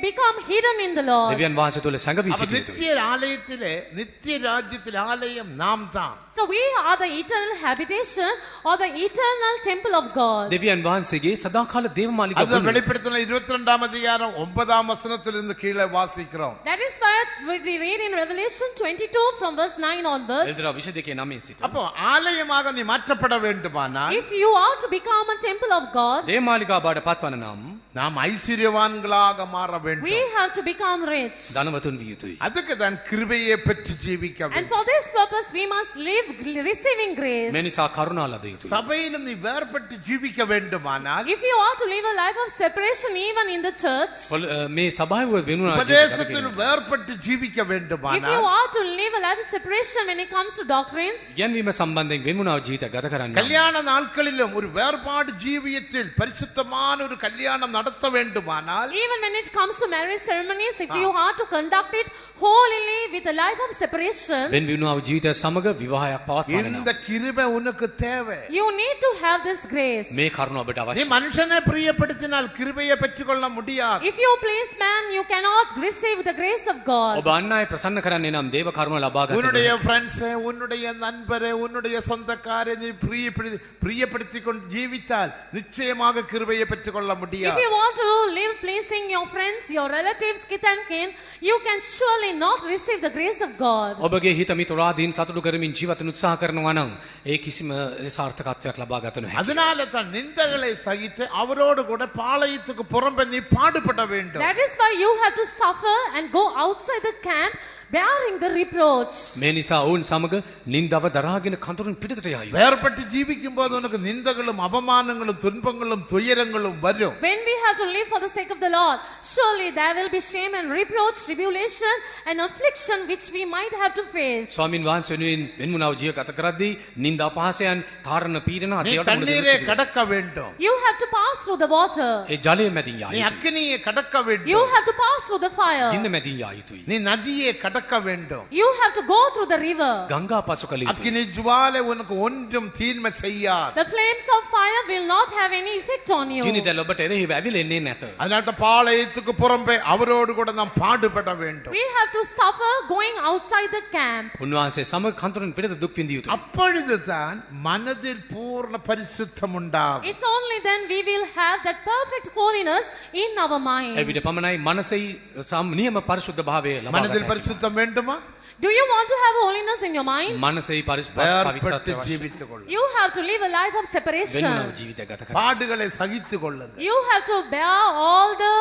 become hidden in the Lord. දෙවියන් වහන්සේ තුළ සැඟවී அப்ப සිටිය යුතුයි. நித்திய ஆலயத்திலே நித்திய ராஜ்யத்தில் ஆலயம் நாம் தான். So we are the eternal habitation or the eternal temple of God. දෙවියන් වහන්සේගේ සදාකාල දේව அது මාලිගාව. வெளிப்படுத்தின 22ஆம் அதிகாரம் 9ஆம் வசனத்திலிருந்து கீழே வாசிக்கிறோம். That is why we read in Revelation 22 from verse 9 onwards. එල්දරා 22:9 සිට. அப்போ ஆலயமாக நீ மாற்றப்பட வேண்டுமானால் If you are to become a temple of God, දේව මාලිගාව බවට පත්වන නම් நாம் ஐஸ்வர்யவான்களாக மாற we வேண்டும். have to become rich. ධනවතුන් විය යුතුයි. அதுக்கு தான் கிருபையை பெற்று ஜீவிக்க And வேண்டும். for this purpose, we must live receiving grace. මේ නිසා කරුණා ලද යුතුයි. சபையிலும் நீ வேறுபட்டு ஜீவிக்க வேண்டுமானால் If you are to live a life of separation even in the church, මේ සභාවේ ස්වභාවික වෙනුනා உபதேசத்தில் வேறுபட்டு ஜீவிக்க If you வேண்டுமானால் are to live a life of separation when it comes to doctrines, ගැන්වීම සම්බන්ධයෙන් වෙනුනාව ජීවිත ගත කරන්න. கல்யாண நாட்களிலும் ஒரு வேறுபாடு ஜீவியத்தில் பரிசுத்தமான ஒரு கல்யாணம் நடத்த வேண்டுமானால் even when it comes to marriage ceremonies, if you are to conduct it holily with a life of separation, වෙන වෙනුනාව ජීවිතය සමග විවාහයක් පවත්වන්න. இந்த கிருபை உனக்கு தேவை. you need to have this grace. මේ කරුණ ඔබට நீ අවශ්‍යයි. மனுஷனை பிரியப்படுத்தினால் கிருபையை பெற்றுக்கொள்ள முடியாது. If you please man, you cannot receive the grace of God. ඔබ අන් අය ප්‍රසන්න කරන්නේ නම් දේව කරුණ ලබා ගන්න. உன்னுடைய ஃப்ரெண்ட்ஸ், உன்னுடைய நண்பரை, உன்னுடைய சொந்தக்காரை நீ பிரியப்படுத்திக் கொண்டு ஜீவித்தால் நிச்சயமாக கிருபையை பெற்றுக்கொள்ள If முடியாது. you want to live pleasing your friends, your relatives, kith and kin, you can surely not receive the grace of God. ඔබගේ හිත මිතුරාදීන් සතුටු කරමින් ජීවත් වෙන්න උත්සාහ කරනවා නම් ඒ කිසිම සාර්ථකත්වයක් ලබා ගත නොහැකියි. அதனால தான் நிந்தகளை சகித்து அவரோடு கூட பாளையத்துக்கு புறம்பே நீ பாடுபட வேண்டும். That is why you have to suffer and go outside the camp bearing the reproach. මේ නිසා ඔවුන් සමග නින්දාව දරාගෙන කඳුරුන් පිටතට යයි. வேறுபட்டு ஜீவிக்கும் போது உனக்கு நிந்தகளும் அவமானங்களும் துன்பங்களும் துயரங்களும் வரும். When we have to live for the sake of the Lord, surely there will be shame and reproach, tribulation and affliction which we might have to face. ස්වාමින් වහන්සේ වෙනුවෙන් වෙන්මුණාව ජීව ගත කරද්දී නින්දා පහසයන් තාරණ පීඩන நீ අධ්‍යයන தண்ணீரை கடக்க வேண்டும். You have to pass through the water. ඒ ජලය මැදින් යා நீ යුතුයි. அக்கினியை கடக்க You வேண்டும். have to pass through the fire. ගින්න මැදින් යා යුතුයි. நீ நதியை கடக்க வேண்டும். You have to go through the river. ගංගා පසු කළ යුතුයි. அக்கினி ஜுவாலை உனக்கு ஒன்றும் தீன்மை செய்யாது. The flames of fire will not have any effect on you. ගිනි දැල් ඔබට එරෙහිව ඇවිලෙන්නේ නැත. அதனால பாளையத்துக்கு புறம்பே அவரோடு கூட நாம் பாடுபட வேண்டும். We have to suffer going outside the camp. උන්වහන්සේ සමග කඳුරුන් පිටත දුක් විඳිය යුතුයි. அப்பொழுதுதான் மனதில் பூர்ண பரிசுத்தம் உண்டாகும். It's only then we will have that perfect holiness in our mind. එවිට පමණයි මනසෙහි නියම පරිශුද්ධ භාවය ලබා மனதில் ගන්න. பரிசுத்தம் வேண்டுமா? Do you want to have holiness in your mind? මනසෙහි வேறுபட்டு පවිත්‍රත්වය අවශ්‍යයි. ஜீவித்துக் கொள்ளுங்கள். You have to live a life of separation. වෙන්මුණාව ජීවිතය ගත කරන්න. பாடுகளை சகித்துக் கொள்ளுங்கள். You have to bear all the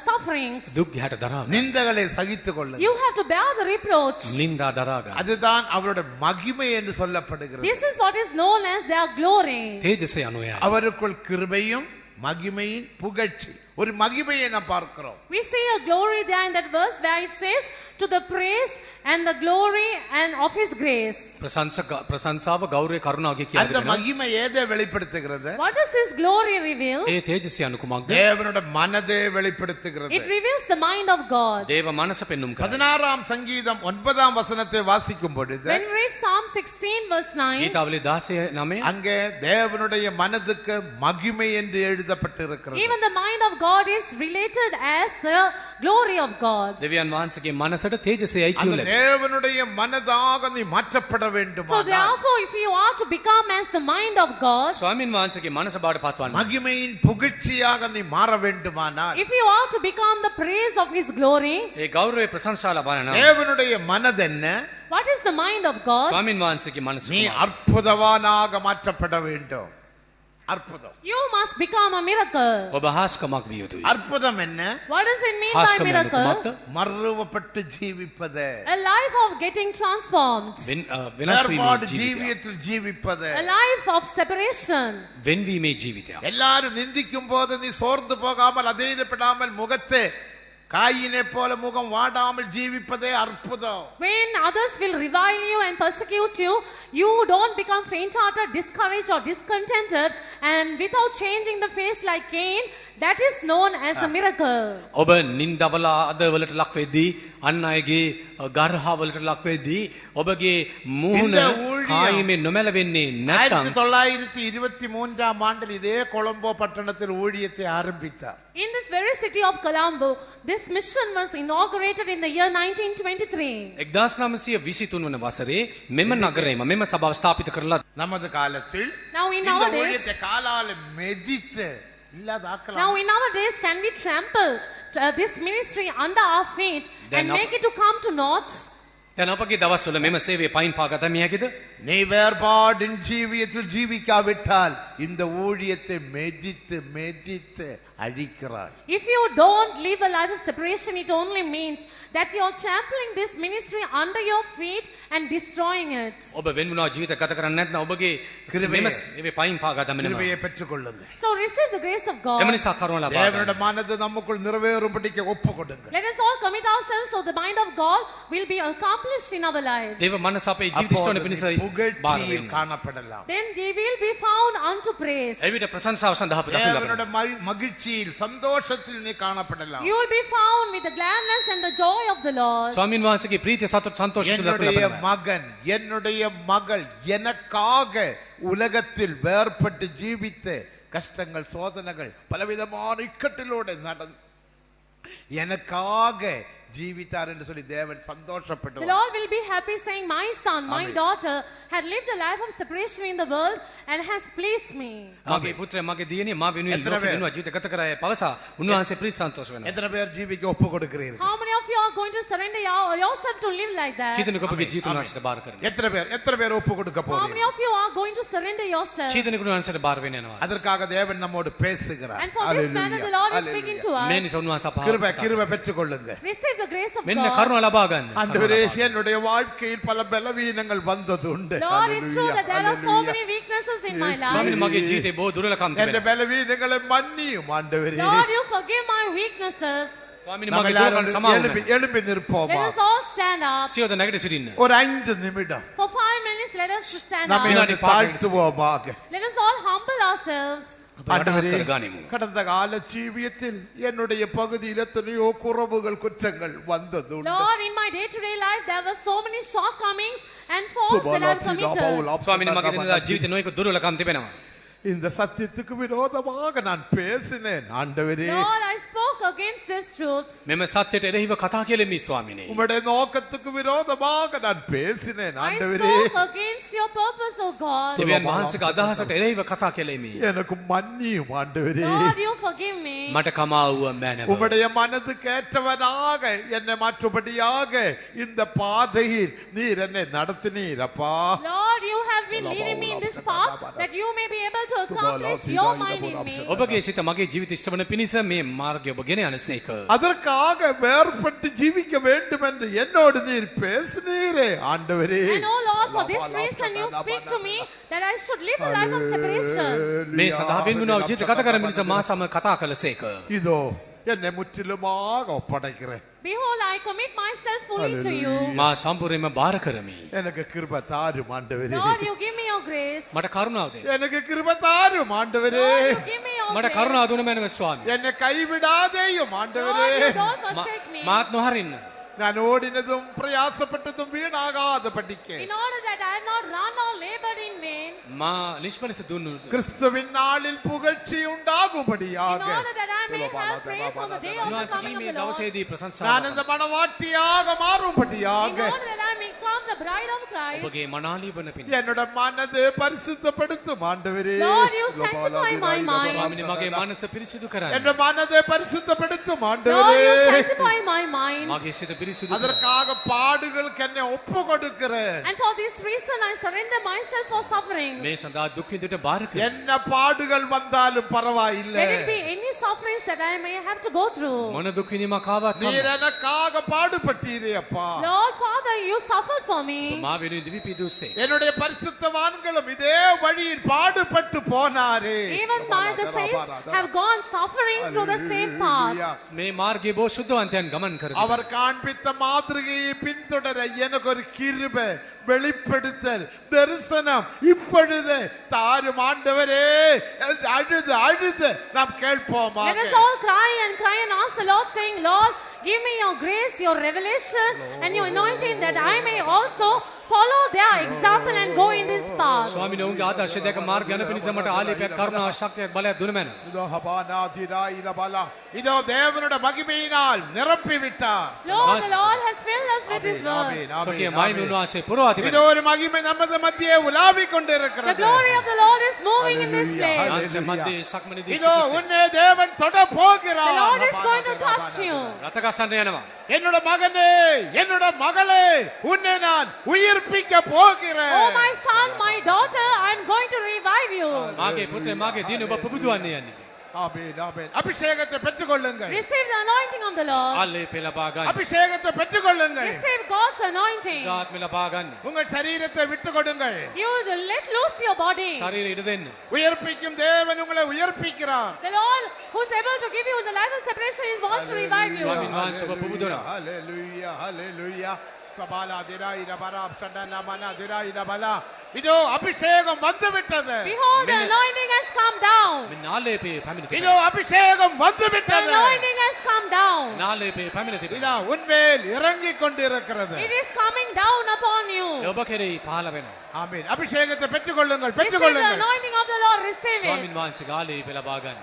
sufferings. දුක් ගැහැට දරා ගන්න. நிந்தகளை சகித்துக் கொள்ளுங்கள். You have to bear the reproach. නින්දා දරා ගන්න. அதுதான் அவருடைய மகிமை என்று சொல்லப்படுகிறது. This is what is known as their glory. තේජසය අනුයයි. அவருக்குள் கிருபையும் மகிமையின் புகழ்ச்சி. ஒரு மகிமையை நாம் பார்க்கிறோம். We see a glory there in that verse where it says to the praise and the glory and of his grace. ප්‍රශංසාව ගෞරවය කරුණාව කියලා அந்த දෙනවා. மகிமை எதை வெளிப்படுத்துகிறது? What does this glory reveal? ඒ තේජසය අනු කුමක්ද? தேவனுடைய மனதை வெளிப்படுத்துகிறது. It reveals the mind of God. දේව මනස පෙන්눔 කරයි. 16ஆம் சங்கீதம் 9ஆம் வசனத்தை வாசிக்கும் பொழுது When we read Psalm 16 verse 9, ගීතාවලි 16:9 அங்கே தேவனுடைய மனதுக்கு மகிமை என்று எழுதப்பட்டிருக்கிறது. even the mind of God is related as the glory of God. දෙවියන් වහන්සේගේ මනසට තේජසයයි அந்த කියුලේ. தேவனுடைய மனதாக நீ மாற்றப்பட வேண்டும். So therefore, if you are to become as the mind of God, ස්වාමින් වහන්සේගේ මනස බාට පත්වන්න. மகிமையின் புகழ்ச்சியாக நீ மாற வேண்டுமானால் if you are to become the praise of his glory, ඒ ගෞරවය ප්‍රශංසා ලබන නම් தேவனுடைய மனதென்ன? what is the mind of God? ස්වාමින් වහන්සේගේ මනස நீ කුමක්ද? அற்புதவானாக மாற்றப்பட வேண்டும். அற்புதம். You must become a miracle. ඔබ හාස්කමක් විය යුතුයි. அற்புதம் என்ன? What does it mean by හාස්කම යනු miracle? කුමක්ද? மறுவப்பட்டு ஜீவிப்பது. A life of getting transformed. වෙනස් වීමේ வேறுபாடு ජීවිතය. ஜீவியத்தில் ஜீவிப்பது. A life of separation. වෙන්වීමේ ජීවිතය. எல்லாரும் நிந்திக்கும் போது நீ சோர்ந்து போகாமல் அதேபடாமல் முகத்தை காயினை போல முகம் வாடாமல் ஜீவிப்பதே அற்புதம். When others will revile you and persecute you, you don't become faint-hearted, discouraged or discontented, and without changing the face like Cain, that is known as a miracle. ඔබ නින්දවල අදවලට ලක් වෙද්දී අන් අයගේ ගර්හවලට ලක් වෙද්දී ඔබගේ මුහුණ இந்த ஊழியம் කායිමෙන් නොමැලවෙන්නේ නැත්නම් 1923ஆம் ஆண்டில் இதே கொலம்போ பட்டணத்தில் ஊழியத்தை ஆரம்பித்தார். In this very city of Colombo, this mission was inaugurated in the year 1923. 1923 වන වසරේ මෙම නගරයේම මෙම සභාව ස්ථාපිත කරලා நமது காலத்தில் Now in இந்த our days, ஊழியத்தை காலால மிதித்து இல்லாதாக்கலாம். now in our days, can we trample this ministry under our feet Then and up- make it to come to naught? දැන් අපගේ දවස්වල මෙම සේවය පයින් පාගත මියකද? நீ வேறுபாடின் ஜீவியத்தில் ஜீவிக்காவிட்டால் இந்த ஊழியத்தை மெதித்து மெதித்து அழிக்கிறாய். If you don't live a life of separation, it only means that you are trampling this ministry under your feet and destroying it. ඔබ වෙන්වුණා ජීවිත ගත කරන්නේ නැත්නම් ඔබගේ මේ පයින් පාගා දමනවා. கிருபையை பெற்றுக்கொள்ளுங்க. So receive the grace of God. එම නිසා කරුණ ලබා தேவனுடைய மனது நமக்குள் நிறைவேறும்படிக்கு ஒப்புக்கொடுங்க. Let us all commit ourselves so the mind of God will be accomplished in our lives. දේව මනස අපේ ජීවිත ඉෂ්ටවන පිණිස බාර புகழ்ச்சியில் වෙන්න. காணப்படலாம். Then they will be found unto praise. එවිට ප්‍රශංසාව සඳහා අප දක්වන්න ලබනවා. தேவனுடைய மகிழ்ச்சியில் சந்தோஷத்தில் நீ காணப்படலாம். You will be found with the gladness and the joy of the Lord. ස්වාමීන් වහන්සේගේ ප්‍රීතිය සතුට සන්තෝෂය තුල என்னுடைய ලබනවා. மகன் என்னுடைய மகள் எனக்காக உலகத்தில் வேறுபட்டு ஜீவித்து கஷ்டங்கள் சோதனைகள் பலவிதமான இக்கட்டிலோடு நடந்து எனக்காக ஜீவித்தார் என்று சொல்லி தேவன் The சந்தோஷப்பட்டு Lord will be happy saying, my son, my Amen. daughter had lived a life of separation in the world and has pleased me. මගේ පුත්‍රයා මගේ දියණිය මා වෙනුවෙන් එතන ලෝකෙ වේ. දෙනවා ජීවිත ගත කරාය පවසා උන්වහන්සේ ප්‍රීති සන්තෝෂ වෙනවා. எத்தனை பேர் ஜீவிக்க ஒப்பு கொடுக்கிறீர்கள்? How many of you are going to surrender yourself to live like that? කීදෙනෙකු ඔබගේ ජීවිත උන්වහන්සේට බාර කරනවා. எத்தனை பேர் ஒப்பு கொடுக்க How many போறீர்கள்? of you are going to surrender yourself? කීදෙනෙකු උන්වහන්සේට බාර වෙන්න යනවා. அதற்காக தேவன் நம்மோடு பேசுகிறார். And for this matter, the Lord is speaking to us. මේ නිසා උන්වහන්සේ අප கிருபை பெற்றுக்கொள்ளுங்க. Receive the grace of මෙන්න God. කරුණ ලබා ගන්න. ஆண்டவரே என்னுடைய வாழ்க்கையில் பல பலவீனங்கள் வந்தது உண்டு. Lord, it's true that there are so many weaknesses in my ස්වාමීනි life. මගේ ජීවිතේ බොහෝ දුර්වලකම් என் තිබෙනවා. பலவீனங்களை மன்னியும் ஆண்டவரே. Lord, you forgive my weaknesses. ස්වාමීනි நம்ம මගේ எல்லாரும் දුර්වලකම් සමාව எழுப்பி எழுப்பி நிற்போமா? Let us all stand up. සියොද නැගිට සිටින්න. ஒரு 5 நிமிடம் For 5 minutes, let us stand நம்ம up. என்னை தாழ்த்துவோமாக. Let us all humble ourselves. ஆண்டவரே, කරගනිමු. கடந்த கால ஜீவியத்தில் என்னுடைய பகுதியில் எத்தனையோ குறைவுகள் குற்றங்கள் வந்தது உண்டு. Lord, in my day-to-day life, there were so many shortcomings and faults that I have committed. ස්වාමීනි මගේ දිනදා ජීවිතේ නොයෙකුත් දුර්වලකම් තිබෙනවා. இந்த சத்தியத்துக்கு விரோதமாக நான் பேசினேன் ஆண்டவரே. Lord, I spoke against this truth. මෙම සත්‍යයට එරෙහිව කතා කෙලෙමි ස්වාමීනි. உம்முடைய நோக்கத்துக்கு விரோதமாக நான் பேசினேன் I ஆண்டவரே. spoke against your purpose, O God. දෙවියන් වහන්සේගේ අදහසට එරෙහිව කතා කෙලෙමි. எனக்கு மன்னியும் ஆண்டவரே. Lord, you forgive me. මට කමා වූ මැනව. உம்முடைய மனதுக்கேற்றவனாக என்னை மாற்றும்படியாக இந்த பாதையில் நீர் என்னை நடத்தினீர் அப்பா. Lord, you have been leading me in this path that you may be able to accomplish your mind in me. ඔබගේ සිත මගේ ජීවිත ඉෂ්ට වන පිණිස මේ මාර්ගය ඔබ ගෙන යන ස්නේක. அதற்காக வேறுபட்டு ஜீவிக்க வேண்டும் என்று என்னோடு நீர் பேசினீரே ஆண்டவரே. And oh Lord, for this reason you speak to me that I should live a life of separation. මේ සඳහා වෙන්වුණා ජීවිත ගත කරන මිනිස මා සමග කතා කළසේක. இதோ என்னை முற்றிலுமாக ஒப்படைக்கிறேன். Behold, I commit myself fully to you. මා සම්පූර්ණයෙන්ම බාර කරමි. எனக்கு கிருபை தாரும் ஆண்டவரே. Lord, you give me your grace. මට කරුණාව දෙන්න. எனக்கு கிருபை தாரும் ஆண்டவரே. Lord, you give me your මට grace. කරුණාව දුන මැනව ස්වාමී. என்னை கைவிடாதேயும் ஆண்டவரே. Lord, you don't forsake me. මාත් නොහරින්න. நான் ஓடினதும் பிரயாசப்பட்டதும் வீணாகாத படிக்க In order that I have not run or labored in vain. මා නිෂ්පලස දුන්නු. கிறிஸ்துவின் நாளில் புகழ்ச்சி In உண்டாகும்படியாக order that I may have praise on the day of the උන්වහන්සේ coming of මේ the Lord. දවසේදී ප්‍රශංසාව. நான் இந்த மனவாட்டியாக In மாறும்படியாக order that I may become the bride of Christ. ඔබගේ මනාලී වන පිණිස. என்னோட மனதை பரிசுத்தப்படுத்தும் ஆண்டவரே. Lord, you sanctify my mind. ස්වාමීනි මගේ මනස පිරිසිදු කරන්න. என்ற மனதை பரிசுத்தப்படுத்தும் Lord, ஆண்டவரே. you sanctify my mind. මගේ සිත පිරිසිදු කරන්න. அதற்காக பாடுகளுக்கு என்னை ஒப்பு கொடுக்கிறேன். And for this reason I surrender myself for suffering. මේ සඳහා දුක් විඳිට බාර කරන්න. என்ன பாடுகள் வந்தாலும் பரவாயில்லை. Let it be any sufferings that I may have to go through. මොන දුක් විඳීමක් ආවත් நீர் කම. எனக்காக பாடுபட்டீரே அப்பா. Lord, Father, you suffered for me. මා වෙනුවෙන් දිවි පිදුසේ. என்னுடைய பரிசுத்தவான்களும் இதே வழியில் பாடுபட்டு போனாரே. Even my the saints have gone suffering through the same path. මේ මාර්ගයේ බොහෝ සුද්ධවන්තයන් ගමන් කරති. அவர் காண்பித்த மாதிரியை பின்தொடர எனக்கு ஒரு கிருபை வெளிப்படுத்தல் தரிசனம் இப்பொழுது தாரும் ஆண்டவரே. அழுது அழுது நாம் கேட்போமா? Let us all cry and ask the Lord, saying, Lord, give me your grace, your revelation, and your anointing, that I may also follow their example and go in this path. ස්වාමීනි ඔවුන්ගේ ආදර්ශ දැක මාර්ග යන පිණිස මට ආලේපයක් කරුණාවක් ශක්තියක් බලයක් දුන මැන. இதோ ஹபானாதிரா இலபலா. இதோ தேவனுடைய மகிமையினால் நிரப்பி விட்டார். Lord, the Lord has filled us with His word. සොකිය මයි උන්වහන්සේ පුරවා இதோ තිබෙනවා. ஒரு மகிமை நமது மத்தியே உலாவிக் The கொண்டிருக்கிறது. glory of the Lord is moving doing in this place? යාන්සේ මැදේ සක්මනේදී இதோ உன்னை தேவன் தொட The போகிறார். Lord is going to touch you. රත ගසන්න යනවා. என்னோட மகனே, என்னோட மகளே, உன்னை நான் உயிர்ப்பிக்க போகிறேன். Oh my son, my daughter, I am going to revive you. මාගේ පුත්‍රයා මාගේ දින ඔබ පුබුදුවන්නේ යන්නේ. ஆமென், ஆமென். அபிஷேகத்தை பெற்றுக்கொள்ளுங்கள். Receive the anointing of the Lord. ආලේපේ ලබා ගන්න. அபிஷேகத்தை பெற்றுக்கொள்ளுங்கள். Receive God's anointing. ආත්මය ලබා ගන්න. உங்கள் சரீரத்தை விட்டு கொடுங்கள். You let loose your body. ශරීරය ඉඩ දෙන්න. உயிர்ப்பிக்கும் தேவன் உங்களை உயிர்ப்பிக்கிறார். The Lord who is able to give you the life of separation is wants to revive you. ස්වාමීන් වහන්සේ ඔබ පුබුදුවනවා. ஹalleluya, ஹalleluya. கபாலா திராய் ரபரா சடனா மனா திராய் ரபலா. இதோ அபிஷேகம் வந்து விட்டது. Behold, the anointing has come down. මෙන්න ආලේපේ පැමිණ இதோ තිබෙනවා. அபிஷேகம் வந்து The விட்டது. anointing has come down. නාලේපේ පැමිණ තිබෙනවා. இதா உன்மேல் இறங்கிக் கொண்டிருக்கிறது. It is coming down upon you. ඔබ කෙරෙහි පහළ වෙනවා. ஆமென். அபிஷேகத்தை பெற்றுக்கொள்ளுங்கள், Receive the பெற்றுக்கொள்ளுங்கள். anointing of the Lord. Receive ස්වාමීන් it. වහන්සේගේ ආලේපේ ලබා ගන්න.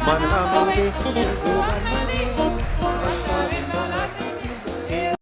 Manhamore,